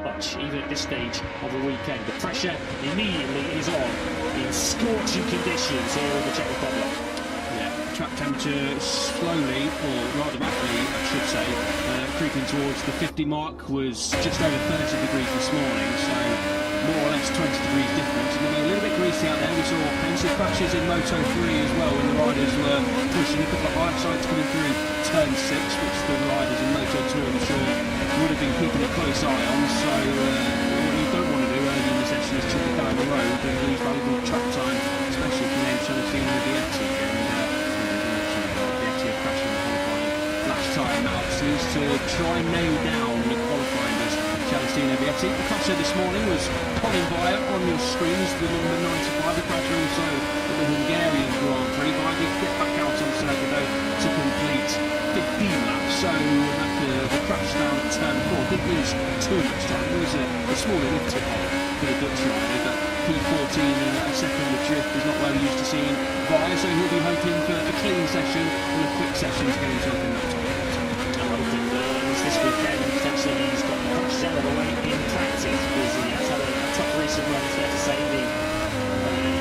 much, even at this stage of the weekend. The pressure immediately is on in scorching conditions here in the Czech Republic. Yeah, track temperature slowly, or rather rapidly, I should say, creeping towards the 50 mark. Was just over 30 degrees this morning, so more or less 20 degrees difference. It's going to be a little bit greasy out there. We saw plenty of crashes in Moto3 as well when the riders were pushing a couple of high sides coming through turn 6, which the riders in Moto2 I'm sure would have been keeping a close eye on. So what you don't want to do early in the session is chip it down the road and lose valuable track time, especially if you name Celestino Vietti. And Vietti are crashing the qualifying last time out, so needs to try and nail down the qualifying as Celestino Vietti. The crasher this morning was Colin Ryan on your screens, the number 95. The crasher also at the Hungarian Grand Prix. But I did get back out on Saturday to complete 15 laps, so the crash down at turn 4 didn't lose too much time. There was a small enough tip off for the Dutch rider, but P14 a second of drift is not where we're used to seeing Via, so he'll be hoping for a clean session and a quick session to get himself in that time. This weekend, potentially he's got the crashes out of the way in practice because he has had a tough recent run, it's fair to say. The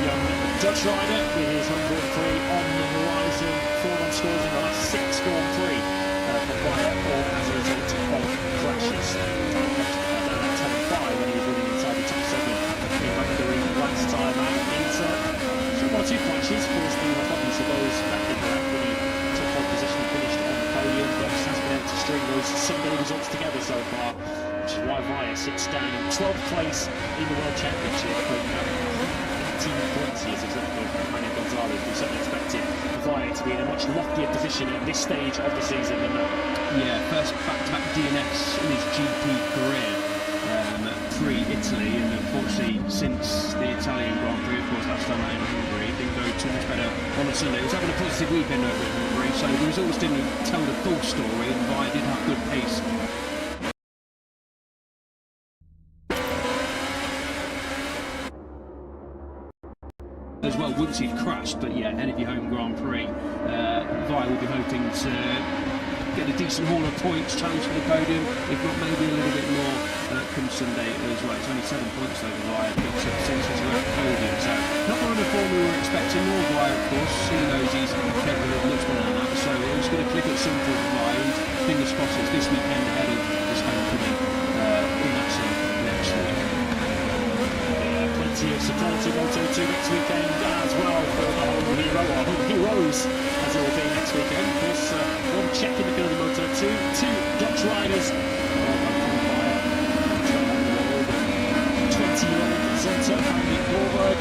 young Dutch rider with his home Grand Prix on the horizon, 4 scores in the last 6 Grand Prix for Via, all as a result of crashes. Down at turn 5 when he was running inside the top 7 in Hungary last time out. He's 1 or 2 crashes, of course, the obvious of those back in the rack when he took pole position and finished on the podium, but just hasn't been able to string those Sunday results together so far, which is why Via sits down in 12th place in the World Championship with 18 points. He is exactly Manny Gonzalez. We certainly expected Via to be in a much loftier position at this stage of the season than that. Yeah, first back-to-back DNS in his GP career, pre-Italy, and unfortunately since the Italian Grand Prix, of course, last time out in Hungary, it didn't go too much better on a Sunday. He was having a positive weekend over in Hungary, so the results didn't tell the full story, and Via did have good pace. As well, once he'd crashed, but yeah, ahead of your home Grand Prix, Via will be hoping to get a decent haul of points, challenge for the podium, if not maybe a little bit more come Sunday as well. It's only 7 points over Via picked up since he's around the podium, so not the run of form we were expecting, nor Via of course. He knows he's capable of much more than that, so we're just going to click at some for Via, and fingers crossed it's this weekend ahead of his homecoming in that circuit next week. Plenty of support to Moto2 next weekend as well for the home hero, or home heroes as it will be next weekend. Of course, 1 Czech in the field of Moto2, 2 Dutch riders, 20-year-old Zonta and Nick Borberg.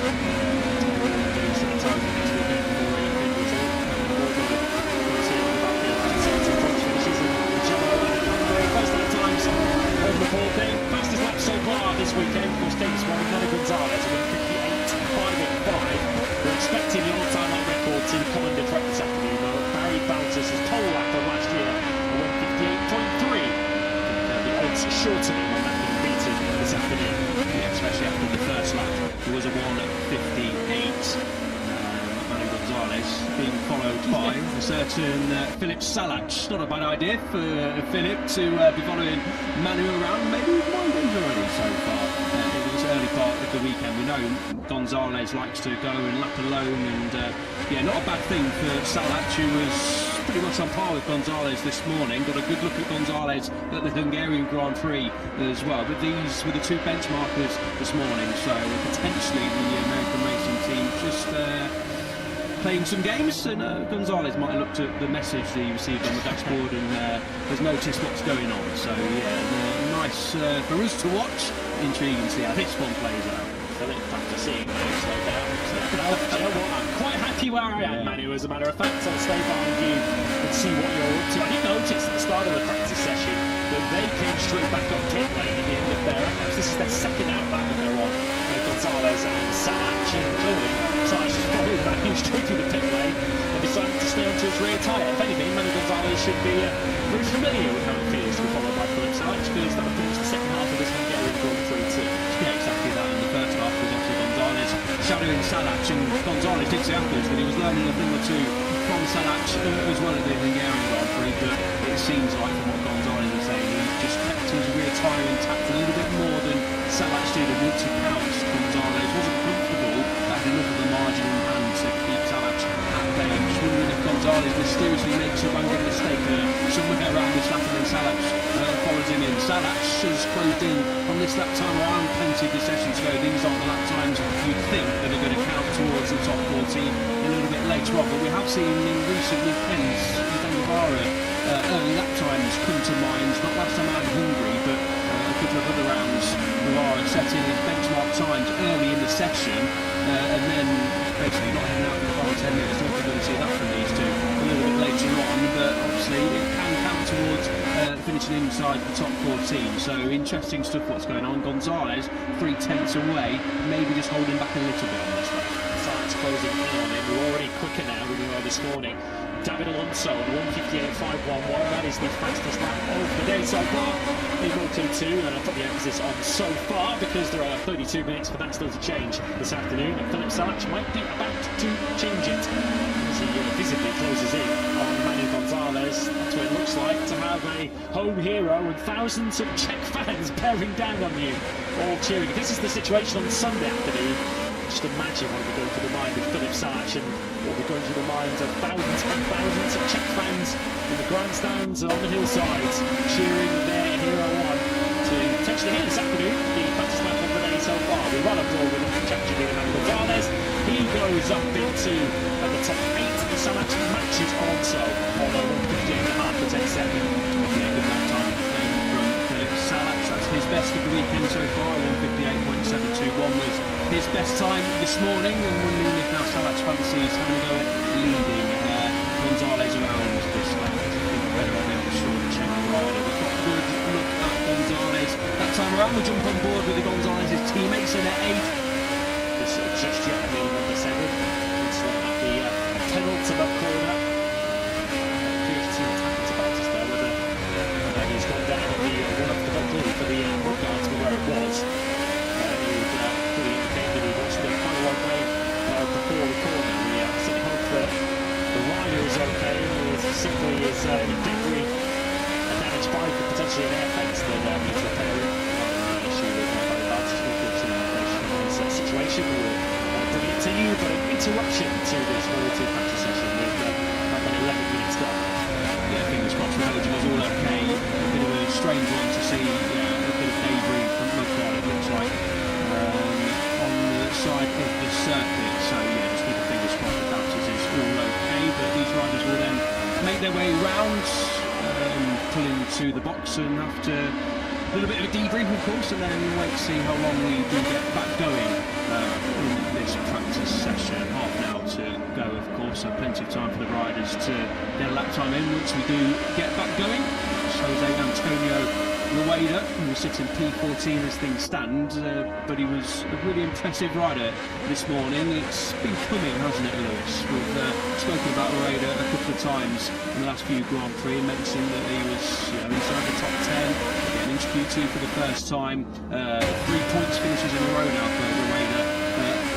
Fastest lap so far this weekend, of course, Davis won with Manny Gonzalez with 58.585. We're expecting the all-time lap record to come under threat this afternoon, though. Barry Baltus' pole lap from last year went 58.3. The odds are sure to be on that being beaten this afternoon. Yeah, especially after the first lap, there was a 1:58. Manny Gonzalez being followed by a certain Philip Salac. Not a bad idea for Philip to be following Manu around. Maybe 9 days already so far. In this early part of the weekend, we know Gonzalez likes to go and lap alone, and yeah, not a bad thing for Salac, who was pretty much on par with Gonzalez this morning. Got a good look at Gonzalez at the Hungarian Grand Prix as well. But these were the 2 benchmarkers this morning, so potentially the American racing team just playing some games, and Gonzalez might have looked at the message that he received on the dashboard and has noticed what's going on. So yeah, nice for us to watch. Intriguing to see how this one plays out. Philip, after seeing those slow down, you know what, I'm quite happy where I am, Manu, as a matter of fact. I'll stay behind you and see what you're up to. I did notice at the start of the practice session that they came straight back up pit lane at the end of their efforts. This is their second outback that they're on. Gonzalez and Salach, and clearly Salach just followed Manu straight through the pit lane and decided to stay onto his rear tyre. If anything, Manu Gonzalez should be very familiar with how it feels to be followed by Philip Salach, because that will finish the second half of this Hungarian Grand Prix too. Yeah, exactly that. In the first half was obviously Gonzalez shadowing Salach, and Gonzalez did say afterwards that he was learning a thing or two from Salach as well as the Hungarian Grand Prix, but it seems like from what Gonzalez was saying, he just kept his rear tyre intact a little bit more than Salach did, and once he pounced, Gonzalez wasn't comfortable, but had enough of a margin in hand to keep Salach at bay. I'm just wondering if Gonzalez mysteriously makes a random mistake somewhere around this lap, and then Salach follows him in. Salach has closed in on this lap time around, plenty of the sessions to go. These aren't the lap times you'd think that are going to count towards the top 14 a little bit later on, but we have seen in recent weekends early lap times come to mind, not last time out in Hungary, but a couple of other rounds. Navarra setting his benchmark times early in the session, and then basically not heading out in the final 10 minutes. Not going to see that from these two a little bit later on, but obviously it can count towards finishing inside the top 14. So interesting stuff what's going on. Gonzalez 3/10 away, maybe just holding back a little bit on this one. Science closing in on him. We're already quicker now than we were this morning. David Alonso on 1:58.511. That is the fastest lap of the day so far in Moto2, and I put the emphasis on so far because there are 32 minutes for that still to change this afternoon, and Philip Salach might be about to change it as he visibly closes in on Manu Gonzalez. That's what it looks like to have a home hero and thousands of Czech fans bearing down on you, all cheering. If this is the situation on Sunday afternoon, just imagine what will be going through the mind of Philip Salach and what will be going through the minds of thousands and thousands of Czech fans in the grandstands and on the hillsides, cheering their hero on to potentially hit this afternoon the fastest lap of the day so far. We run up all with CzechGP and Manu Gonzalez. He goes up into the top 8. Salach matches also on a 1:58.5 for 10 seconds. Yeah, good lap time from Philip Salach. That's his best of the weekend so far. 1:58.721 was his best time this morning, and wondering if now Salach fancies having a go at leading Gonzalez around this lap. I think better on him for sure, the Czech rider. We've got a good look at Gonzalez that time around. We'll jump on board with the Gonzalez's teammates in at 8. This gesture at the number 7. It's at the penultimate corner. Appears to have happened about us there, whether he's gone down on the one up the boat clearly for the mud guard to be where it was. He would fully indicate that he wants to get quite a long way before the corner. We certainly hope that the rider is okay, as simply as debris, a damaged bike, and potentially an air fence that needs repairing. An issue with very bad situation. We'll bring it to you, but an interruption to this Moto2 practice session with not many 11 minutes gone. Yeah, fingers crossed for Belgium is all okay. A bit of a strange one to see, a bit of debris from mudguard, it looks like, on the side of the circuit. So yeah, just keep the fingers crossed that is all okay. But these riders will then make their way round, pull into the box, and after a little bit of a debrief, of course, and then wait to see how long we do get back going in this practice session. Half an hour to go, of course, so plenty of time for the riders to get a lap time in once we do get back going. Jose Antonio Rueda, who was sitting P14 as things stand, but he was a really impressive rider this morning. It's been coming, hasn't it, Lewis? We've spoken about Rueda a couple of times in the last few Grand Prix, mentioning that he was inside the top 10, getting into Q2 for the first time. 3 points finishes in a row now for Rueda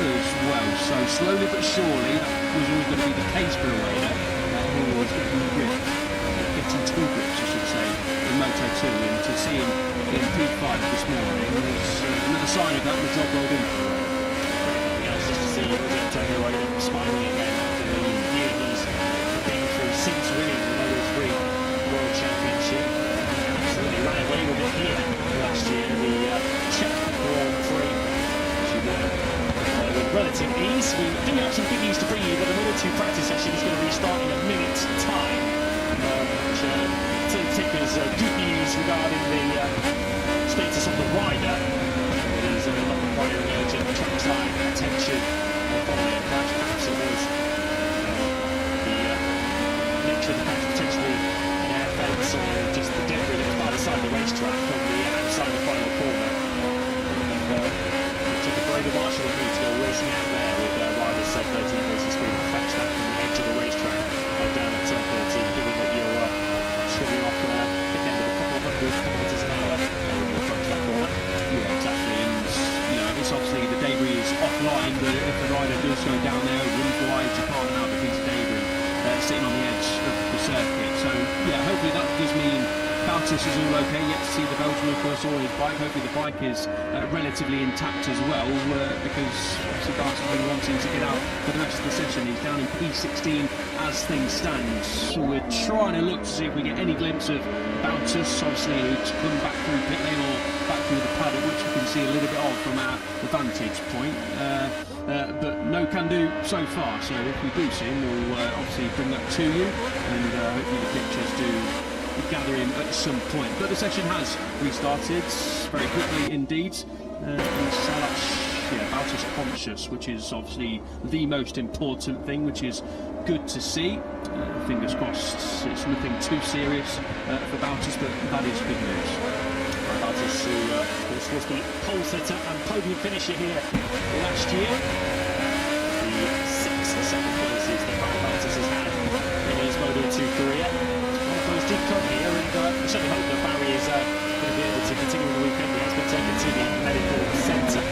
as well. So slowly but surely, that was always going to be the case for Rueda, who was getting two grips, I should say, in Moto2, and to see him in P5 this morning was another sign of that, the job well done. Yeah, it's just to see Antonio Rueda smiling again after the year he's been through since winning the Moto3 World Championship. Absolutely ran away with it here last year, the Czech Grand Prix, as you know, with relative ease. We do have some good news to bring you, but the Moto2 practice session is going to restart in a minute's time, which in particular is good news regarding the status of the rider. It is not requiring urgent trackside attention following a crash. Perhaps it was the nature of the crash, potentially an air fence or just the debris that was by the side of the racetrack from the outside of the final corner. It took a brave marshal of me to go racing out there with riders 13 racing speed and fetch that from the edge of the racetrack down at turn 13, given that you're trimming off the end of a couple of hundred kilometres an hour when you approach that corner. Yeah, exactly. And you know, it's obviously the debris is offline, but if the rider does go down there, runs wide, you can't have a piece of debris sitting on the edge of the circuit. So yeah, hopefully that does mean Bautis is all okay. Yet to see the Belgian, of course, or his bike. Hopefully the bike is relatively intact as well, because obviously Bautis has been wanting to get out for the rest of the session. He's down in P16 as things stand. So we're trying to look to see if we get any glimpse of Bautis, obviously, to come back through pit lane or back through the paddock, which we can see a little bit of from our vantage point. But no can do so far. So if we do see him, we'll obviously bring that to you, and hopefully the pictures do gather him at some point. But the session has restarted very quickly indeed. And Bautis conscious, which is obviously the most important thing, which is good to see. Fingers crossed it's nothing too serious for Bautis, but that is good news. Bautis, who was the pole sitter and podium finisher here last year. The 6 second places that Bautis has had in his Moto2 career. One of those did come here, and we certainly hope that Barry is going to be able to continue in the weekend. He has been taken to the medical centre.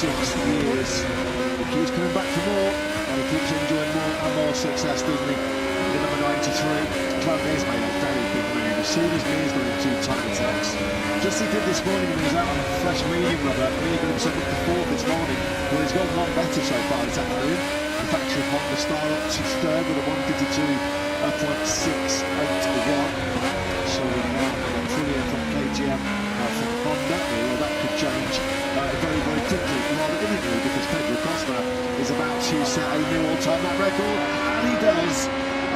years. He keeps coming back for more, and he keeps enjoying more and more success, doesn't he? The number 93, Cloud Mears made a very big move. As soon as Mears got into tight attacks, just as he did this morning when he was out on fresh medium rubber, really got himself up to fourth this morning. Well, he's got one better so far this afternoon. The factory Honda star up to third with a 152.681. So now Aprilia from KTM from Honda. Well, that could change very, very quickly, rather imminently, because Pedro Costa is about to set a new all-time lap record, and he does.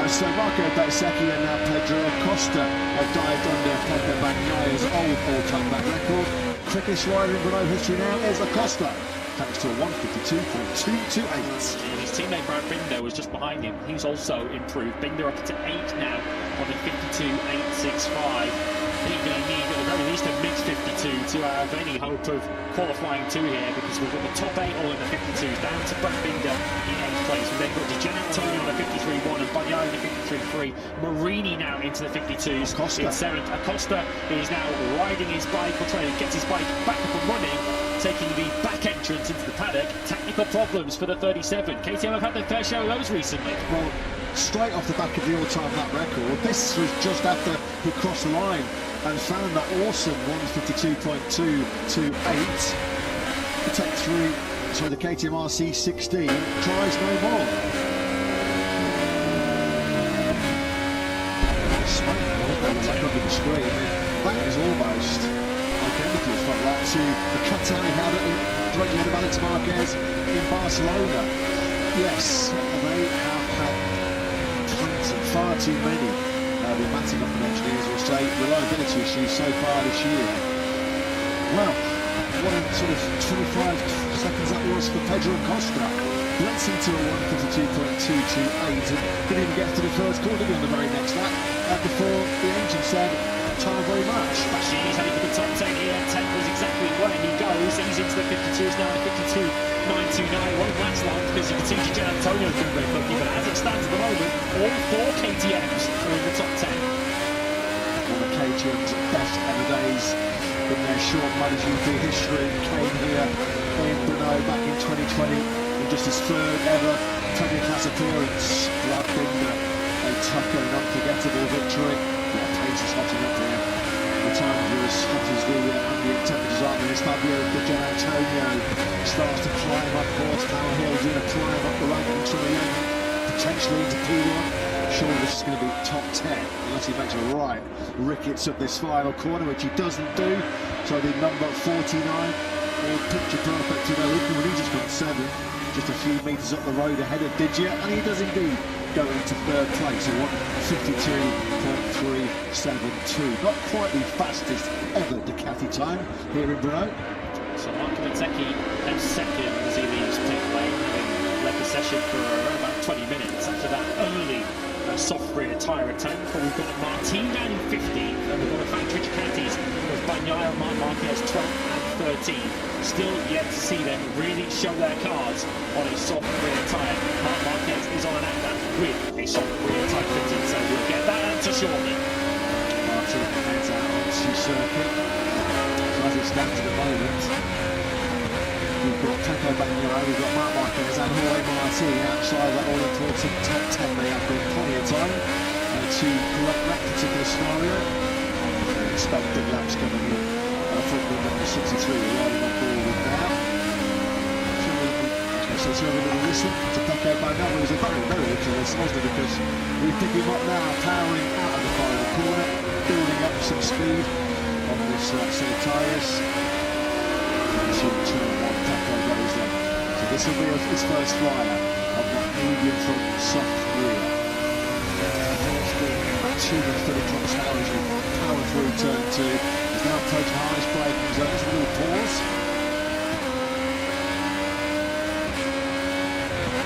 So Marco CZECHIA and now Pedro Costa have dived under Pepe Bagnaya's old all-time lap record. Quickest rider in Brno history now is Acosta, thanks to a 152.228. His teammate Brad Binder was just behind him. He's also improved. Binder up to 8 now on the 52.865. He's going to need at the very least a mid-52 to have any hope of qualifying 2 here, because we've got the top 8 all in the 52s, down to Brad Binder in 8th place. We've then got Gian Antonio on the 53.1 and Bagnaia on the 53.3. Marini now into the 52s in 7th. Acosta is now riding his bike, or trying to get his bike back up and running, taking the back entrance into the paddock. Technical problems for the 37. KTM have had their fair share of those recently. Well, straight off the back of the all-time lap record, this was just after he crossed the line and found that awesome 152.228. The Tech 3, so the KTM RC16 tries no more. Under the screen, that is almost identical from that to the cutout he had directly ahead of Alex Marquez in Barcelona. Yes, they have had far too many, the Matic engineers will say, reliability issues so far this year. Well, what a sort of 25 seconds that was for Pedro Acosta. Blitz into a 152.228 and didn't even get to the first corner on the very next lap before the engine said, time very much. Actually, he's heading for the top 10 here. 10 was exactly where he goes. He's into the 52s now, the 52.929. Won't last long because you can see Gian Antonio's been very lucky, but as it stands at the moment, all 4 KTMs are in the top 10. One of KTM's best ever days in their short MotoGP history came here in Brno back in 2020. Just his 3rd ever Premier Class appearance. Brad Binder, a tough and unforgettable victory. Yeah, pace is hotting up there. The time was as hot as the ambient temperatures are in this Fabio de Gian Antonio starts to climb up horsepower hill, doing a climb up the rankings from 11, potentially into P1. Surely this is going to be top 10 unless he makes a right rickets of this final corner, which he doesn't do. So the number 49, all picture perfect to know when he just got 7. Just a few metres up the road ahead of Digia, and he does indeed go into 3rd place at 152.372. Not quite the fastest ever Ducati time here in Brno. So Marco CZECHIA now 2nd as he leaves pit lane, having led the session for around about 20 minutes after that early soft rear tyre attempt. But we've got Martin down in 15th, and we've got a factory Ducatis with Bagnaia and Marquez 12th and 13th. Still yet to see them really show their cards on a soft rear tyre. Marc Marquez is on an outback with a soft rear tyre fitted, so we'll get that answer shortly. Martin heads out onto circuit. So as it stands at the moment, we've got Pecco Bagnaia, we've got Marc Marquez and Jorge Martin outside that all-important top 10. They have got plenty of time to correct that particular scenario. Expected laps coming in. From the number 63 we're riding on board with now. So have a little listen to Pecco Bagnaia. It was a very, very little listen, wasn't it? Because we pick him up now, powering out of the final corner, building up some speed on this set of tyres. Into turn 1, Pecco goes then. So this will be his first flyer on that medium from soft rear. About 230 kilometres an hour as we power through turn 2. Now approaching highest braking zone, just a little pause.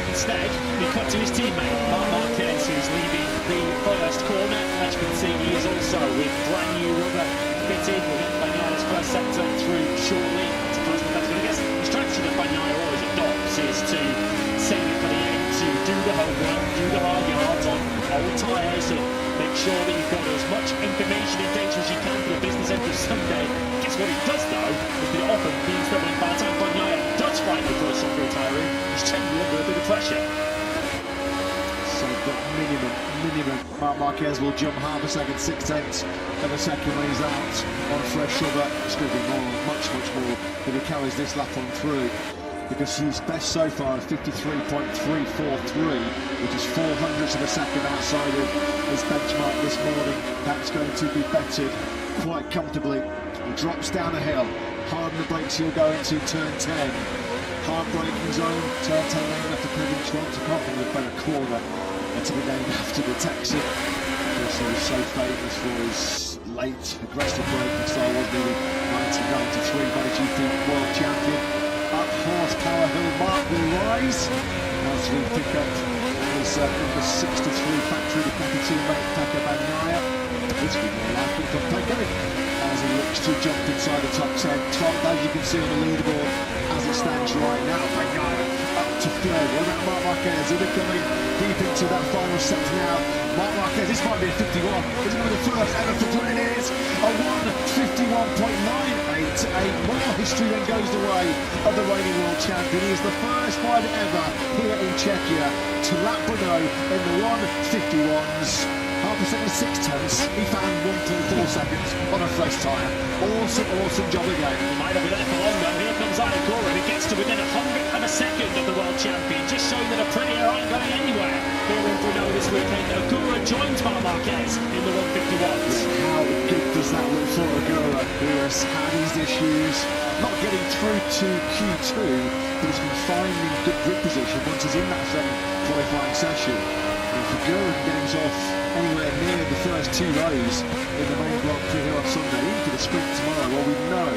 Instead, we cut to his teammate, Marc Marquez, who's leaving the first corner. As you can see, he is also with brand new rubber fitted. We'll get Bagnaia's first sector through shortly. To close the I guess the strategy that Bagnaia always adopts is to save it for the end, to do the homework, do the hard yards on old tyres, and make sure that you've got as much information and data as you can for the business end of Sunday. Guess what it does though, is that it often means that when by the time Bagnaia does find monument. Marc Marquez will jump half a second, 6/10 of a second when he's out on fresh rubber. It's going to be more, much more if he carries this lap on through, because he's best so far at 53.343, which is 400ths of a second outside of his benchmark this morning. That's going to be bettered quite comfortably. He drops down a hill, hard on the brakes, he'll go into turn 10. Hard braking zone, turn 10 named after Kevin Schwantz. I can't think of a better corner to be named after the Texan. Because he was so famous for his late aggressive braking style, wasn't he? 1993 MotoGP World Champion. Up horsepower hill mark will rise as we pick up his number 63 factory Ducati teammate Pecco Bagnaia. This will be more likely from Pecco as he looks to jump inside the top 10. Top, as you can see on the leaderboard as it stands right now. Bagnaia up to third. What about Marc Marquez? Are they coming deep into that final set now? Marc Marquez, this might be a 51. This is going to be the first ever for what it is. A 1:51.988. More history then goes the way of the reigning world champion. He is the first rider ever here in Czechia to lap Brno in the 1:51s. Half a second, 6/10. He found 1.4 seconds on a fresh tyre. Awesome job again. He might have been there for long though. Here comes Alicora, and he gets to within 100th of a second of the world champion, just showing that Aprilia aren't going anywhere here in Brno this weekend. Agura joins Marc Marquez in the 1:51s. How good does that look for Agura, who has had his issues, not getting through to Q2, but has been finding good grip position once he's in that second qualifying session. And if Agura can get himself anywhere near the first 2 rows in the main Grand Prix here on Sunday, even for the sprint tomorrow, well, we know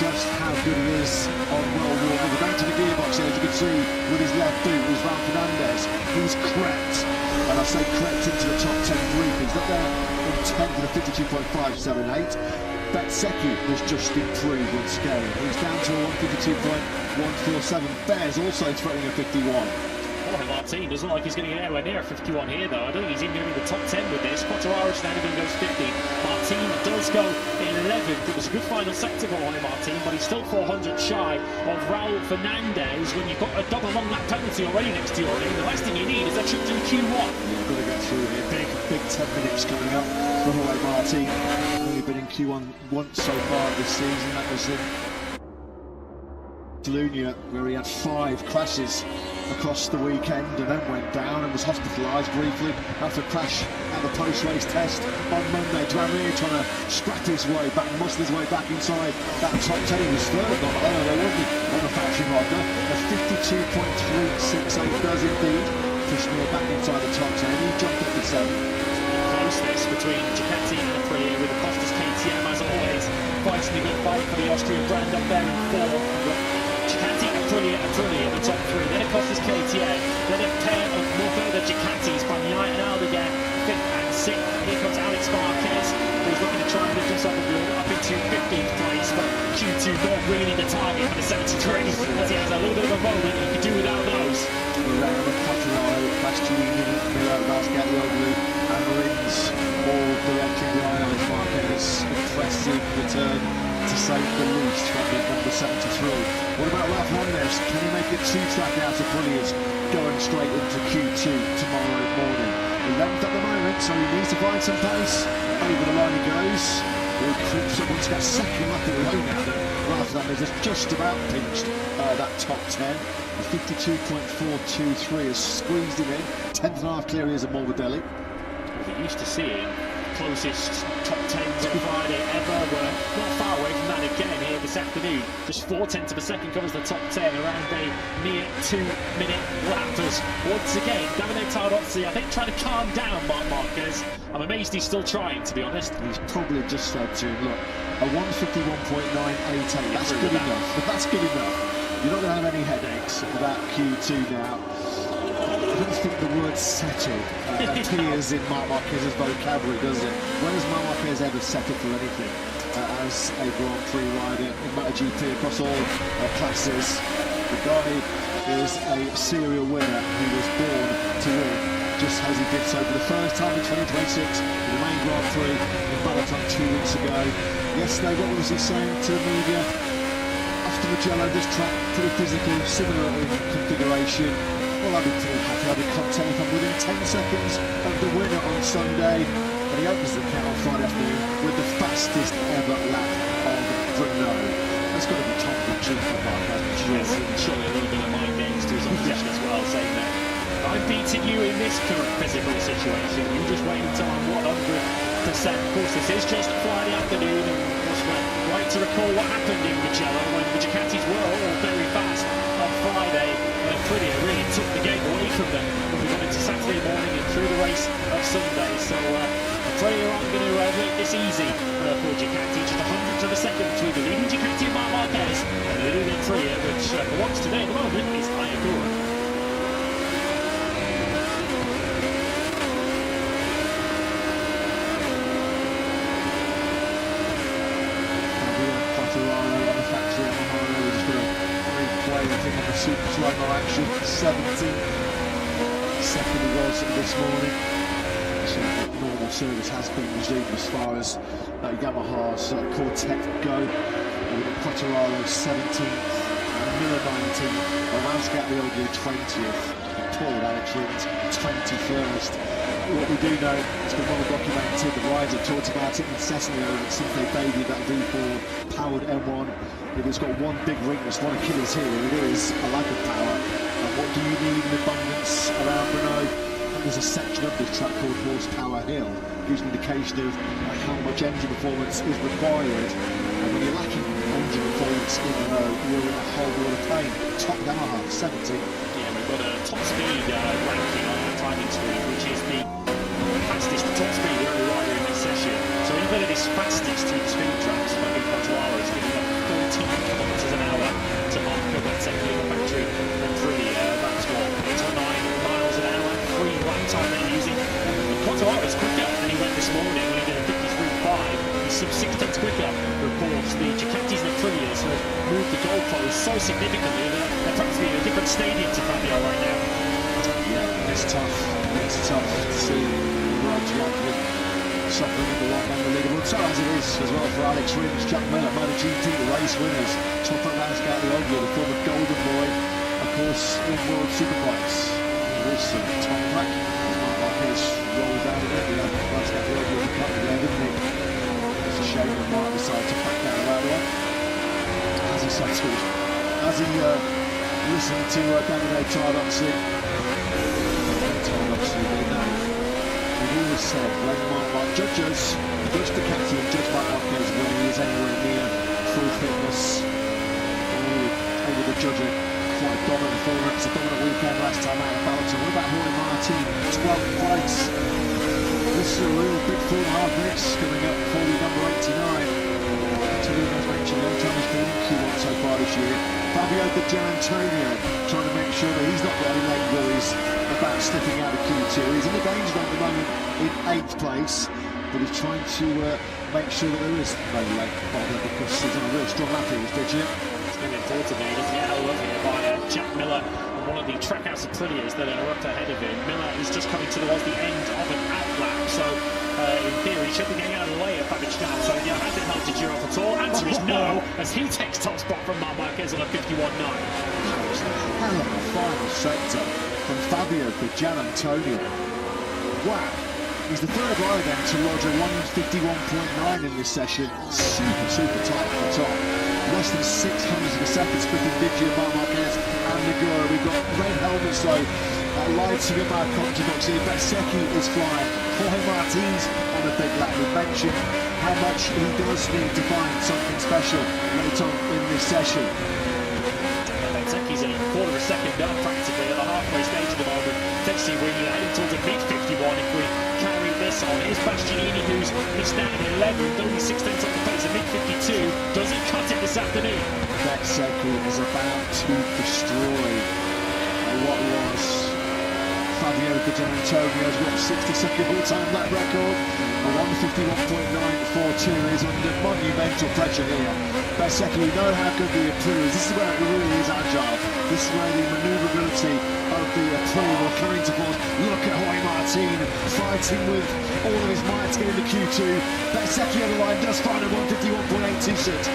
just how good he is on well warm. We're down to the gearbox here, as you can see, with his left boot, with Raul Fernandez. He's crept, and I say crept into the top 10 briefings. Look there in 10th with a 52.578. CZECHIA has just improved once again. He's down to a 152.147. Bears also threatening a 51. Jorge Martin doesn't look like he's going to get anywhere near a 51 here though. I don't think he's even going to be in the top 10 with this. Quartararo Schneiderlin goes 50. Martin does go 11th. It was a good final sector for Jorge Martin, but he's still 400 shy of Raul Fernandez. When you've got a double long lap penalty already next to your name, the last thing you need is a trip to the Q1. You've got to get through here. Big 10 minutes coming up for Jorge Martin. Only been in Q1 once so far this season. That was in Catalonia, where he had 5 crashes across the weekend and then went down and was hospitalised briefly after a crash at the post-race test on Monday. Dramir trying to scrap his way back, muscle his way back inside that top 10. He was third, not there, wasn't he, on the factory marker. A 52.368 does indeed push me back inside the top 10. He jumped up to 7. Close this between Ducati and Aprilia, with the Costas KTM as always fighting a good fight for the Austrian brand up there in 4. Ducati, Aprilia in the top 3, then it Costas KTM, then a pair of more further Ducatis, Bagnaia and Aldeguer, 5th and 6th. Here comes Alex Marquez, who's looking to try and lift himself up into 15th place, but Q2 not really the target for the 73, as he has a little bit of a moment. He could do without those. Around the Quartararo, Bastianini, Miller, Vasquez-Loglu, and Rins, all directing behind Alex Marquez. Impressive return, to say the least, from the number 73. What about Ralph Hernandez? Can he make it 2-track out of Brilliant, going straight into Q2 tomorrow morning? 11th at the moment, so he needs to find some pace. Over the line he goes. He'll creeps up once he gets second lap of the road now. Ralph Hernandez has just about pinched that top 10. A 52.423 has squeezed him in. 10th and a half clear he is at Morbidelli. We're used to seeing closest top 10s on Friday ever. We're not far away from that again here this afternoon. Just 4/10 of a second covers the top 10 around a mere 2-minute lap. As once again, Davide Tardozzi, I think, trying to calm down Marc Marquez. I'm amazed he's still trying, to be honest. He's probably just said to him, look, a 1:51.988, that's good enough. That's good enough. You're not going to have any headaches about Q2 now. I don't think the word settled appears in Marc Marquez's vocabulary, does it? When has Marc Marquez ever settled for anything as a Grand Prix rider in MotoGP across all classes? The guy is a serial winner who was born to win, just as he did so for the first time in 2026 in the main Grand Prix in Balaton 2 weeks ago. Yesterday, what was he saying to the media? After Mugello, this track pretty physical, similar in configuration. Well, I'll be pretty happy. I'll be content if I'm within 10 seconds of the winner on Sunday. And he opens the count on Friday afternoon with the fastest ever lap of Brno. That's got to be Tom Butcher for Mark, Yes, and surely a little bit of mind games to his opposition as well, saying that I've beaten you in this current physical situation. You just wait until I'm 100%. Of course, this is just Friday afternoon, and of course we're right to recall what happened in Mugello when the Ducatis were all very fast on Friday. Aprilia really took the game away from them when we got into Saturday morning and through the race of Sunday. So Aprilia aren't going to make this easy for Ducati. Just 100ths of a second between the leading Ducati and Marc Marquez and the leading Aprilia, which for once today at the moment is Ayagura. Super slow-mo action, 17th. Second he was this morning. So normal service has been resumed as far as Yamaha's Quartet go. We've got Quartararo 17th, Miller 19th, Ransgatlioglu 20th, and Paul Alex Rins 21st. What we do know, it's been well documented, the riders have talked about it incessantly since they debuted that V4 powered M1. If it's got one big weakness, one Achilles heel, it is a lack of power. And what do you need in abundance around Brno? There's a section of this track called Horsepower Hill, gives an indication of how much engine performance is required. And when you're lacking engine performance in Brno, you're in a whole world of pain. Top Yamaha, 70. Yeah, we've got a top speed ranking on the timing screen, which is the fastest top speed early rider in this session. So even at his fastest through the speed tracks, I think Quartararo is giving up 14 kilometers an hour to Mark Marquez in the factory Aprilia. That's what, 8 or 9 miles an hour, free lap time they're using. Quartararo is quicker than he went this morning when he did a 53.5. He's some 6 tenths quicker. Of course, the Ducatis and Aprilias have moved the goalposts so significantly that they're practically in a different stadium to Fabio right now. Yeah, it's tough. It's tough to see the road to suffering at the long end of the leaderboard. So as it is as well for Alex Rins, Jack Miller, MotoGP race winners, top of Ransgatlioglu, the former Golden Boy, of course, in World Superbikes. There is some Tom Black, as Marc Marquez rolls down a bit. We have Ransgatlioglu in the cup there, didn't he? It's a shame that Marc decided to back down that one. As he settled, as he listened to Davide Tardozzi, he always said when Marc judges, judge Ducati and judge Marc Marquez when he is anywhere near full fitness. Able to judge it quite dominant performance, a dominant weekend last time out of Balton. What about Jorge Martin, 12th place? This is a real big 4.5 minutes coming up for the number 89. As mentioned, long time has been in Q1 so far this year. Fabio Di Giannantonio trying to make sure that he's not got any late worries about slipping out of Q2. He's in the danger zone at the moment in 8th place, but he's trying to make sure that there is no late bother because he's on a real strong lap here, Richard. It's going to be important there. He doesn't get out of here by Jack Miller and one of the Trackhouse Aprilias that are up ahead of him. Miller is just coming towards the end of an outlap, so in theory, he should be getting out of the way of Fabio So, yeah, has it helped Giro at all? Answer is no, as he takes top spot from Marc Marquez on a 51.9. Hell of a final sector from Fabio Di Giannantonio. Wow. He's the third rider then to lodge a 151.9 in this session. Super tight at the top. Less than 600 of a second splitting Viggi and Marc Marquez and Negura. We've got red helmets though. Lighting up our controversy. Bezzecchi is flying. Jorge Martin's on a big lap. We mentioned how much he does need to find something special later on in this session. Bezzecchi's a quarter of a second up practically at the halfway stage at the moment. Potentially we're heading towards a mid-51 if we carry this on. Here's Bastianini, who's missed out in 11th, only 6 tenths off the pace, a mid-52. Does he cut it this afternoon? Bezzecchi is about to destroy what was Fabio Di Giannantonio's 60-second all-time lap record. A 151.942 is under monumental pressure here. Bezzecchi, we know how good the Aprilia is. This is where it really is agile. This is where the manoeuvrability of the Aprilia will come into force. Look at Jorge Martin fighting with all of his might to get into Q2. Bezzecchi on the line does find a 151.826.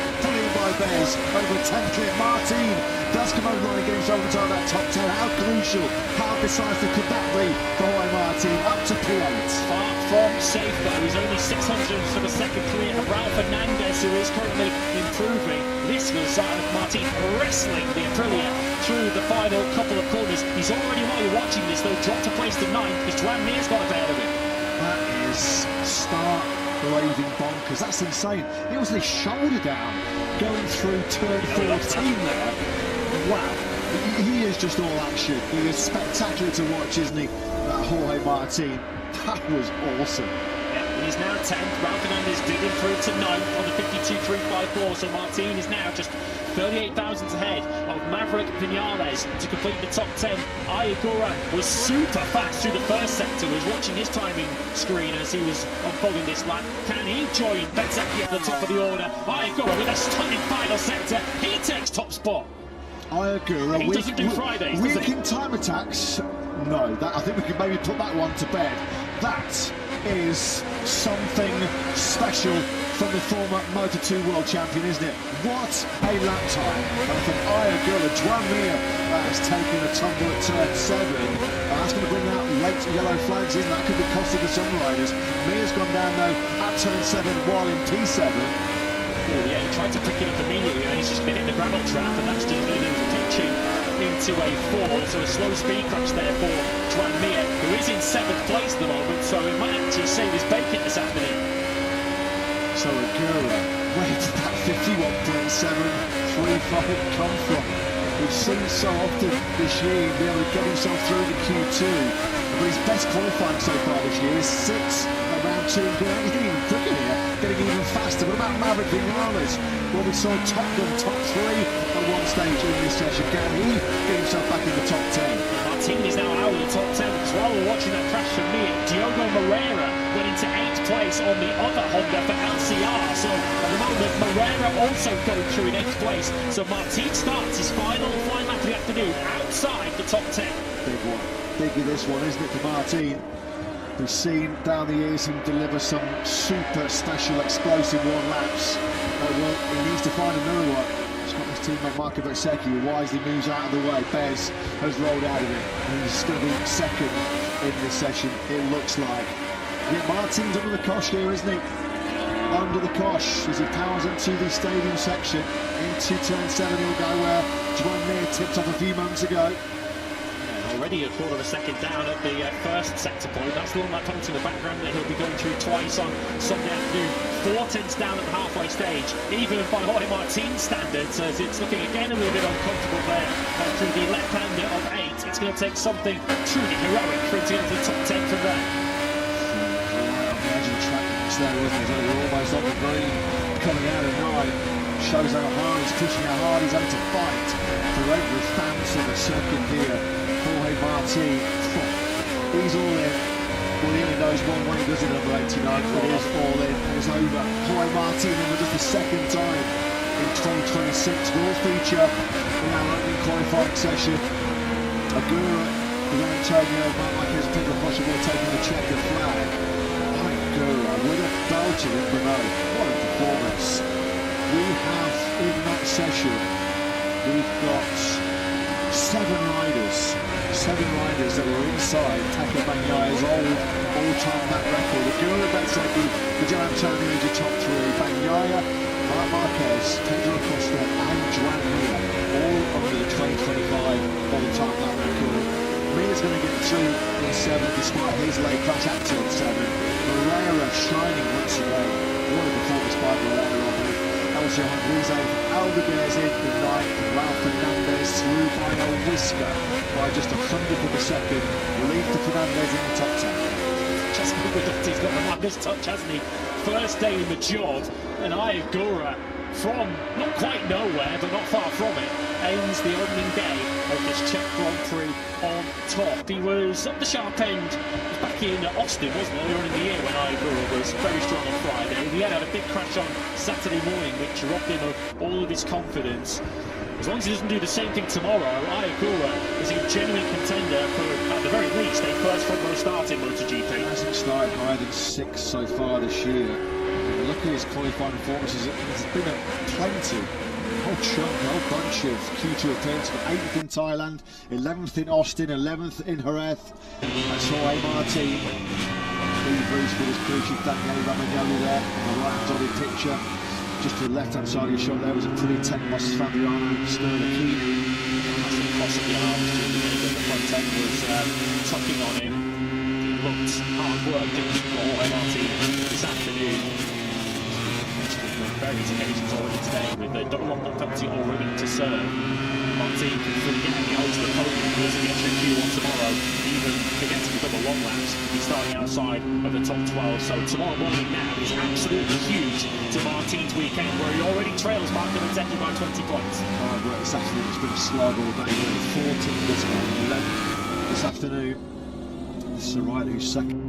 followed by Bez, over 10 clear. Martin does come over the line and get himself into that top 10. How crucial, how decisive could that be for Jorge Martin, up to P8? Far from safe though, he's only 600 for the second clear. Raul Fernandez, who is currently improving. This was Martin wrestling the Aprilia through the final couple of corners. He's already, while you're watching this though, dropped a place to 9th because Joan Mir's got ahead of him. That is stark raving bonkers. That's insane. It was his shoulder down going through turn 14 there. Wow. He is just all action. He is spectacular to watch, isn't he? Jorge Martin. That was awesome. Yeah, he's now 10th. Raul Fernandez did improve to 9th on the 52.354. So Martin is now just 38 thousandths ahead of Maverick Vinales to complete the top 10. Ayagura was super fast through the first sector. Was watching his timing screen as he was unfolding this lap. Can he join Bezzecchi at the top of the order? Ayagura with a stunning final sector. He takes top spot. Ayagura, He doesn't do Fridays, does weak he? in time attacks. No, I think we can maybe put that one to bed. That is something special from the former Moto2 world champion, isn't it? What a lap time. And from Ayagura, Joan Mir has taken a tumble at turn 7. That's going to bring out late yellow flags, isn't it? That could be costing the Sun Riders. Mir's gone down though at turn 7 while in P7. Yeah, he tried to pick it up immediately and he's just been in the gravel trap, and that's just been pitching into a 4. So a slow speed crash there for Joan Mir, who is in 7th place at the moment, so it might actually save his bacon this afternoon. So Agura, where did that 51.735 come from? We've seen so often this year be able to get himself through the Q2, but his best qualifying so far this year is 6 around 2. He's getting even quicker here, getting even faster. What about Maverick Vinales? Well, we saw top 3 at one stage in this session. Can he get himself back in the top 10? Martin is now out of the top 10 because while we're watching that crash for Mir, Diogo Moreira went into 8th place on the other Honda for LCR. So at the moment, Moreira also going through in 8th place. So Martin starts his final lap of the afternoon outside the top 10. Big one. Biggie this one, isn't it, for Martin? We've seen down the years him deliver some super special explosive laps. Well, he needs to find another one. He's got his teammate Marco Bezzecchi, who wisely moves out of the way. Bez has rolled out of it, and he's going to be second in this session, it looks like. Yeah, Martin's under the cosh here, isn't he? Under the cosh as he powers into the stadium section. Into turn 7 he'll go where Joan Mir tipped off a few months ago. Already a quarter of a second down at the first sector point. That's the one that comes in the background that he'll be going through twice on Sunday afternoon. 4 tenths down at the halfway stage, even by Jorge Martin's standards, as it's looking again a little bit uncomfortable there. Through the left-hander of 8, it's going to take something truly heroic for him to get to the top 10 from there. Imagine track mix there, wasn't it? They're almost on the green, coming out of 9. Shows how hard he's pushing, how hard he's having to fight for every bounce of the circuit here. Jorge Martin, he's all in. Well, he only knows one way, does it, number 89? It is all in, and it's over. Jorge Martin, in for just the second time in 2026, will feature in our opening qualifying session. Agura, with Antonio Marquez, Pedro Possible taking the checkered flag. Agura with a belter in Brno. What a performance. We have, in that session, we've got 7 riders that are inside Taco Bagnaya's all-time lap record. Agura, Bezzecchi, Joan Antonio into top 3, Bagnaya, Marc Marquez, Pedro Acosta and Joan Mir, all under the 2025 all-time lap record. Mir's going to get through in 7 despite his late crash at turn 7. Moreira shining once again. What a performance by Moreira. Johan Rize, Aldeberes in the 9th, Raul Fernandez through by a whisker by just 100th of a second, relief to Fernandez in the top 10. Just he's got the Magnus touch, hasn't he? First day in the job, and Ayagura from not quite nowhere, but not far from it, ends the opening day of this Czech Grand Prix on top. He was at the sharp end, back in Austin, wasn't it, earlier in the year when Ayagura was very strong on Friday. He had a big crash on Saturday morning, which robbed him of all of his confidence. As long as he doesn't do the same thing tomorrow, Ayagura is a genuine contender for, at the very least, a first front row start in MotoGP. He hasn't started higher than 6th so far this year. Look at his qualifying performances. There's been a whole bunch of Q2 attempts. 8th in Thailand, 11th in Austin, 11th in Jerez. That's Jorge Martin. Steve Bruce with his crew chief Daniele Ramagnoli there on the right-handed picture. Just to the left-hand side of your shot there was a pretty tense Fabiano Sterlachini. Massive cross at the arms to indicate that the front end was tucking on him. It looked hard work for Martin this afternoon. On various occasions already today with the double long penalty already to serve. Martin can forget he holds the podium because he gets the Q1 tomorrow. Even forgets the double long laps. He's starting outside of the top 12. So tomorrow morning now is absolutely huge to Martin's weekend where he already trails MerliMollyMeki by 20 points. Hard work this afternoon. It's been a slog all day. 14th this morning, 11th this afternoon. This is Riley who's second.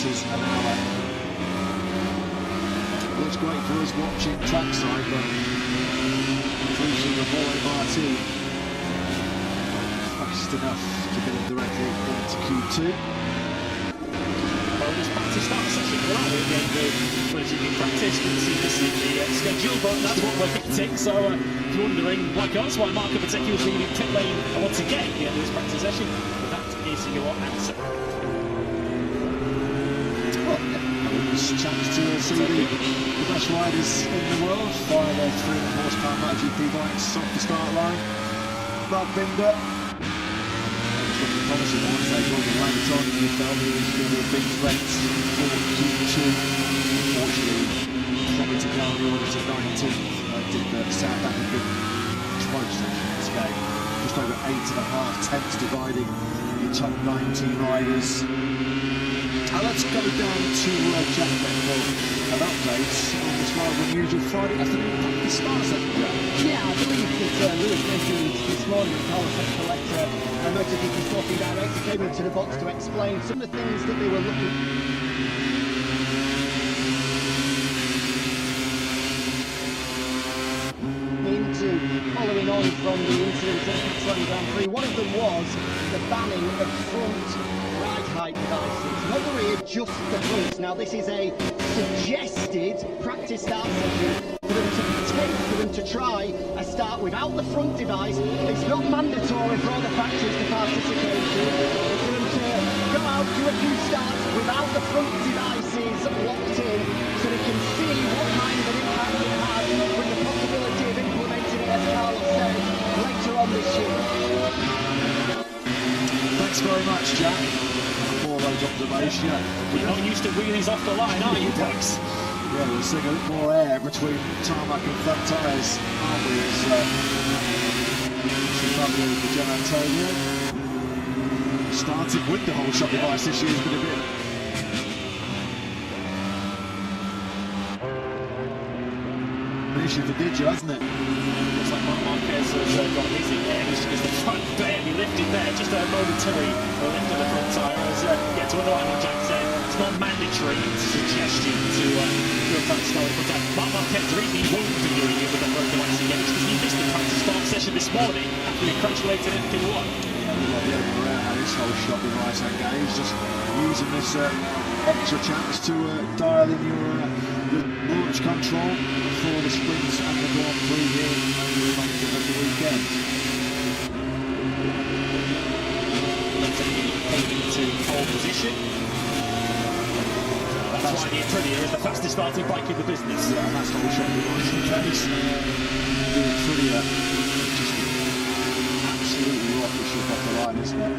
An hour. Looks great for us watching trackside, but crucially the boy Martin fast enough to get him directly into Q2. Bonus practice start session for that at the end of MotoGP practice. Didn't see this in the schedule, but that's what we're getting. So if you're wondering, like us, why MerliMollyMeki was leaving pit lane once again at the end of this practice session, that is your answer. Chance to see the best riders in the world fire their 300 horsepower MotoGP bikes off the start line. Brad Binder. It's looking promising once they got the land on. You felt he was going to be a big threat for Q2. Unfortunately, probably to go on the order to 19th. Did the South African close section in this game. Just over 8.5 tenths dividing the top 19 riders. Let's go down to Jack then for an update on this rather unusual Friday afternoon practice start session. Yeah, I believe that Lewis mentioned this morning that Carlos Collector and MotoGP Sporting Director came into the box to explain some of the things that they were looking into following on from the incident at the Catalan Grand Prix. One of them was the banning of front ride height devices. Whether we adjust the fronts. Now this is a suggested practice start session for them to take, for them to try a start without the front device. It's not mandatory for all the factories to participate. It's for them to go out, do a few starts without the front devices locked in so they can see what kind of an impact it has with the possibility of implementing it, as Carlos said, later on this year. Thanks very much, Jack, for close observation. You're not used to wheelies off the line, are you, PRIX? Yeah, we're seeing a little more air between tarmac and front tyres, aren't we? As Fabio Di Gianantonio started with the whole shock device this year has been a bit. An issue for Digio, hasn't it? Looks like Marquez has got his in there, just because the front barely lifted there, just a momentary lift of the front tyre. As to what Jack said, it's not mandatory, it's a suggestion to do a front start. But Marquez, the reason he won't be doing it with the front device again is because he missed the practice start session this morning after he crashed late in P1. Yeah, we've got the other way around how this whole shock device engaged, just using this extra chance to dial in your launch control for the sprints and the Grand Prix here at the weekend. Into pole position. That's why the Aprilia is the fastest starting bike in the business. Yeah, and that's the whole shock device in case. The Aprilia just absolutely rock the ship off the line, isn't it?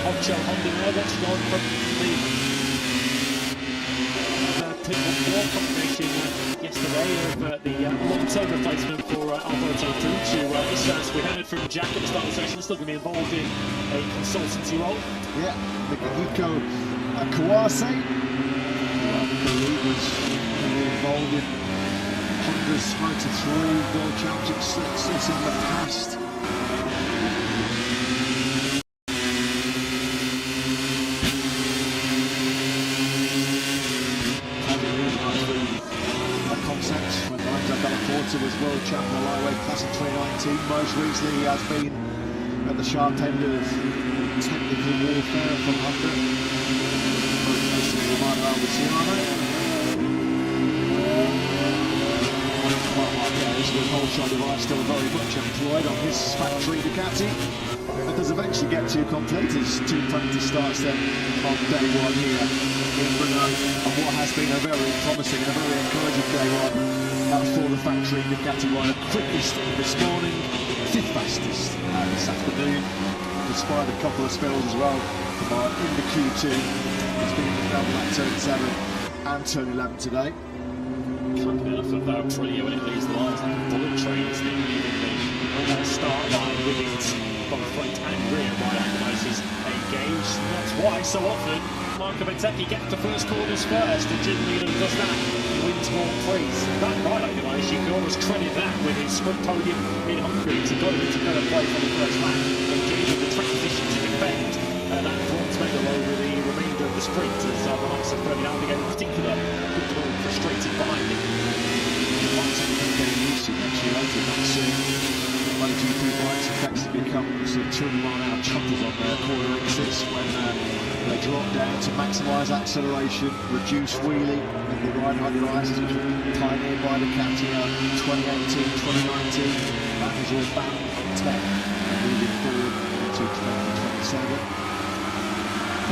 Honcho Honda there, watching on from the pit wall combination yesterday of the long-term replacement for Moto2 to this as we heard from Jack at the start of the session, still going to be involved in a consultancy role. Yeah, Mikahiko Kawase, I believe was involved in Honda's Moto3 World Championship success in the past. Was world champion of lightweight class in 2019. Most recently he has been at the sharp end of technical warfare from Honda. Most recently Romano Alberciano. Marquez with whole shot device still very much employed on his factory Ducati. And does eventually get to complete his 2 practice starts then on day one here in Brno, and what has been a very promising and a very encouraging day one for the factory Ducati rider. Quickest this morning, 5th fastest this afternoon, despite a couple of spills as well in the Q2. It's been down that turn 7 and turn 11 today. Can't get enough of Aprilia when it leaves the lines like a bullet train, isn't it? Leaving the start line with it both front and rear wide devices engaged. And that's why so often MerliMollyMeki gets the first corners first, and generally he does that, he wins more praise. That ride device, you can always credit that with his sprint podium in Hungary. It's a good play from the first lap, and gave him the transition to defend that bronze medal over the remainder of the sprint, as the likes of Ferdinand again in particular looked a little frustrated behind him. Getting used to next year, I think that's MotoGP bikes effectively become sort of 200 mile an hour choppers on their corner exits when they drop down to maximise acceleration, reduce wheelie, and the ride height devices which were pioneered by Ducati in 2018, 2019. That is all banned on tech moving forward into 2027.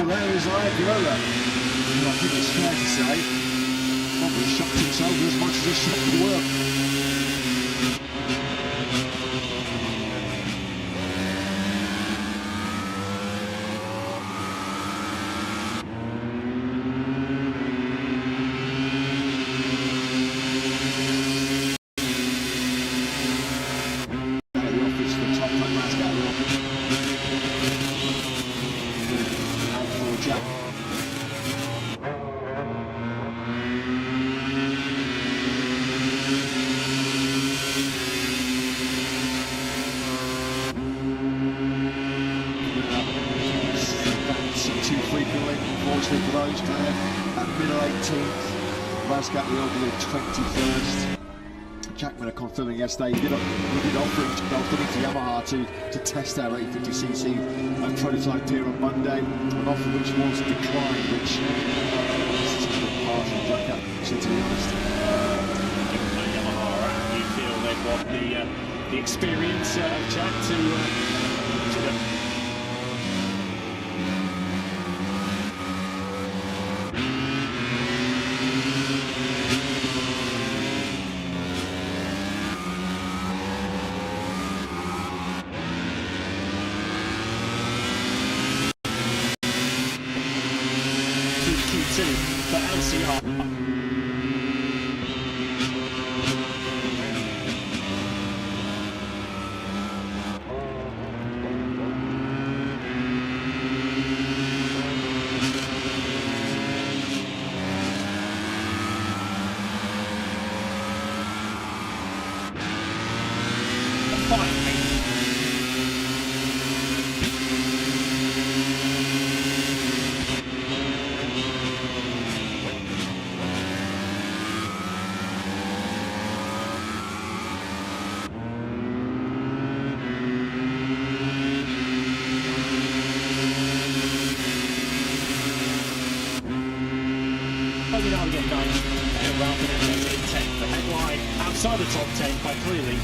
Well, there is Iogola, and I think it's fair to say probably shocked himself as much as he shocked the world. 19th, Vasgatlioglu 21st. Jackman are confirming yesterday we did offer to Yamaha to test our 850cc prototype here on Monday, an offer which was declined, which is a bit harsh on Jack, to be honest. Yamaha, you feel they've got the experience of Jack to for LCR. We now get 9th rather than 10th. The headline outside the top 10 quite clearly.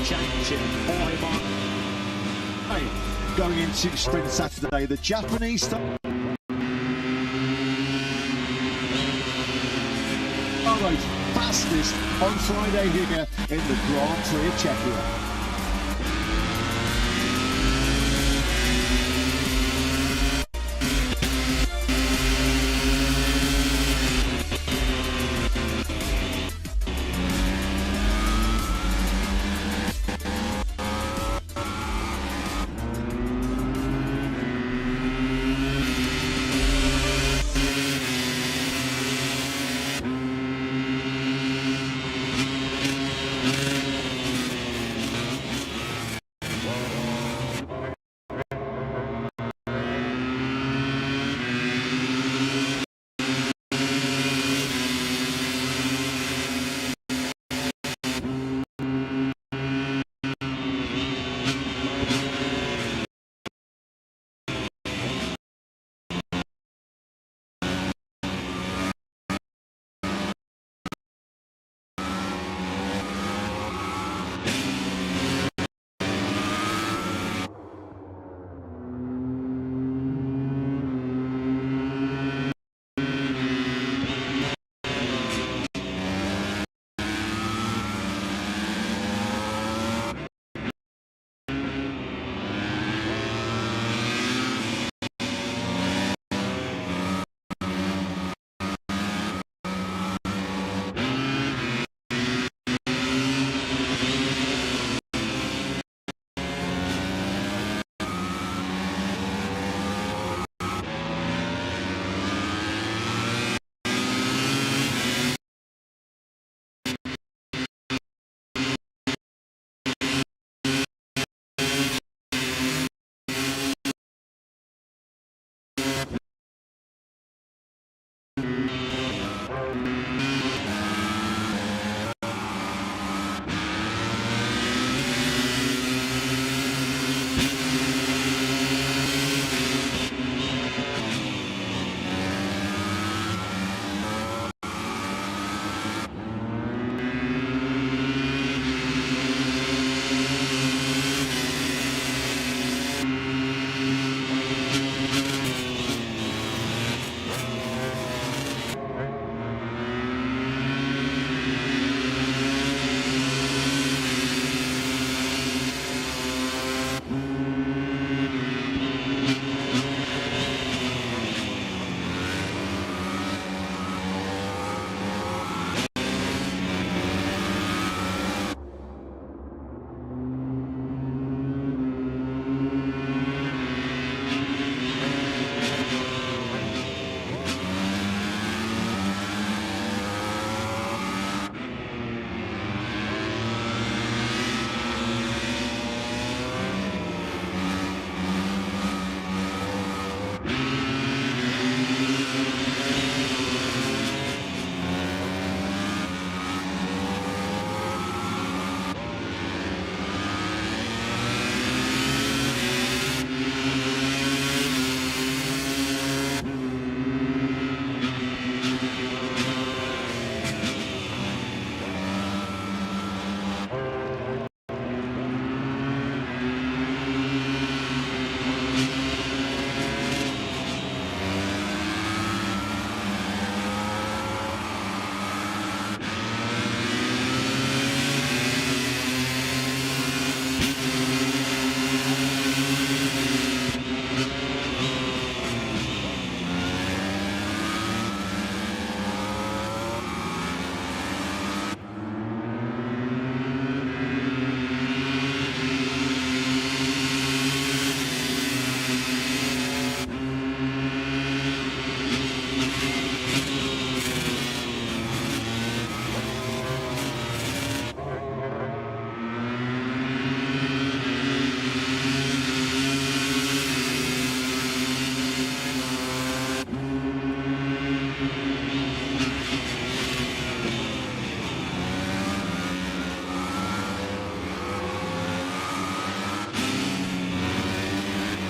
Championship. Going into Sprint Saturday, the Japanese are both fastest on Friday here in the Grand Prix of Czechia.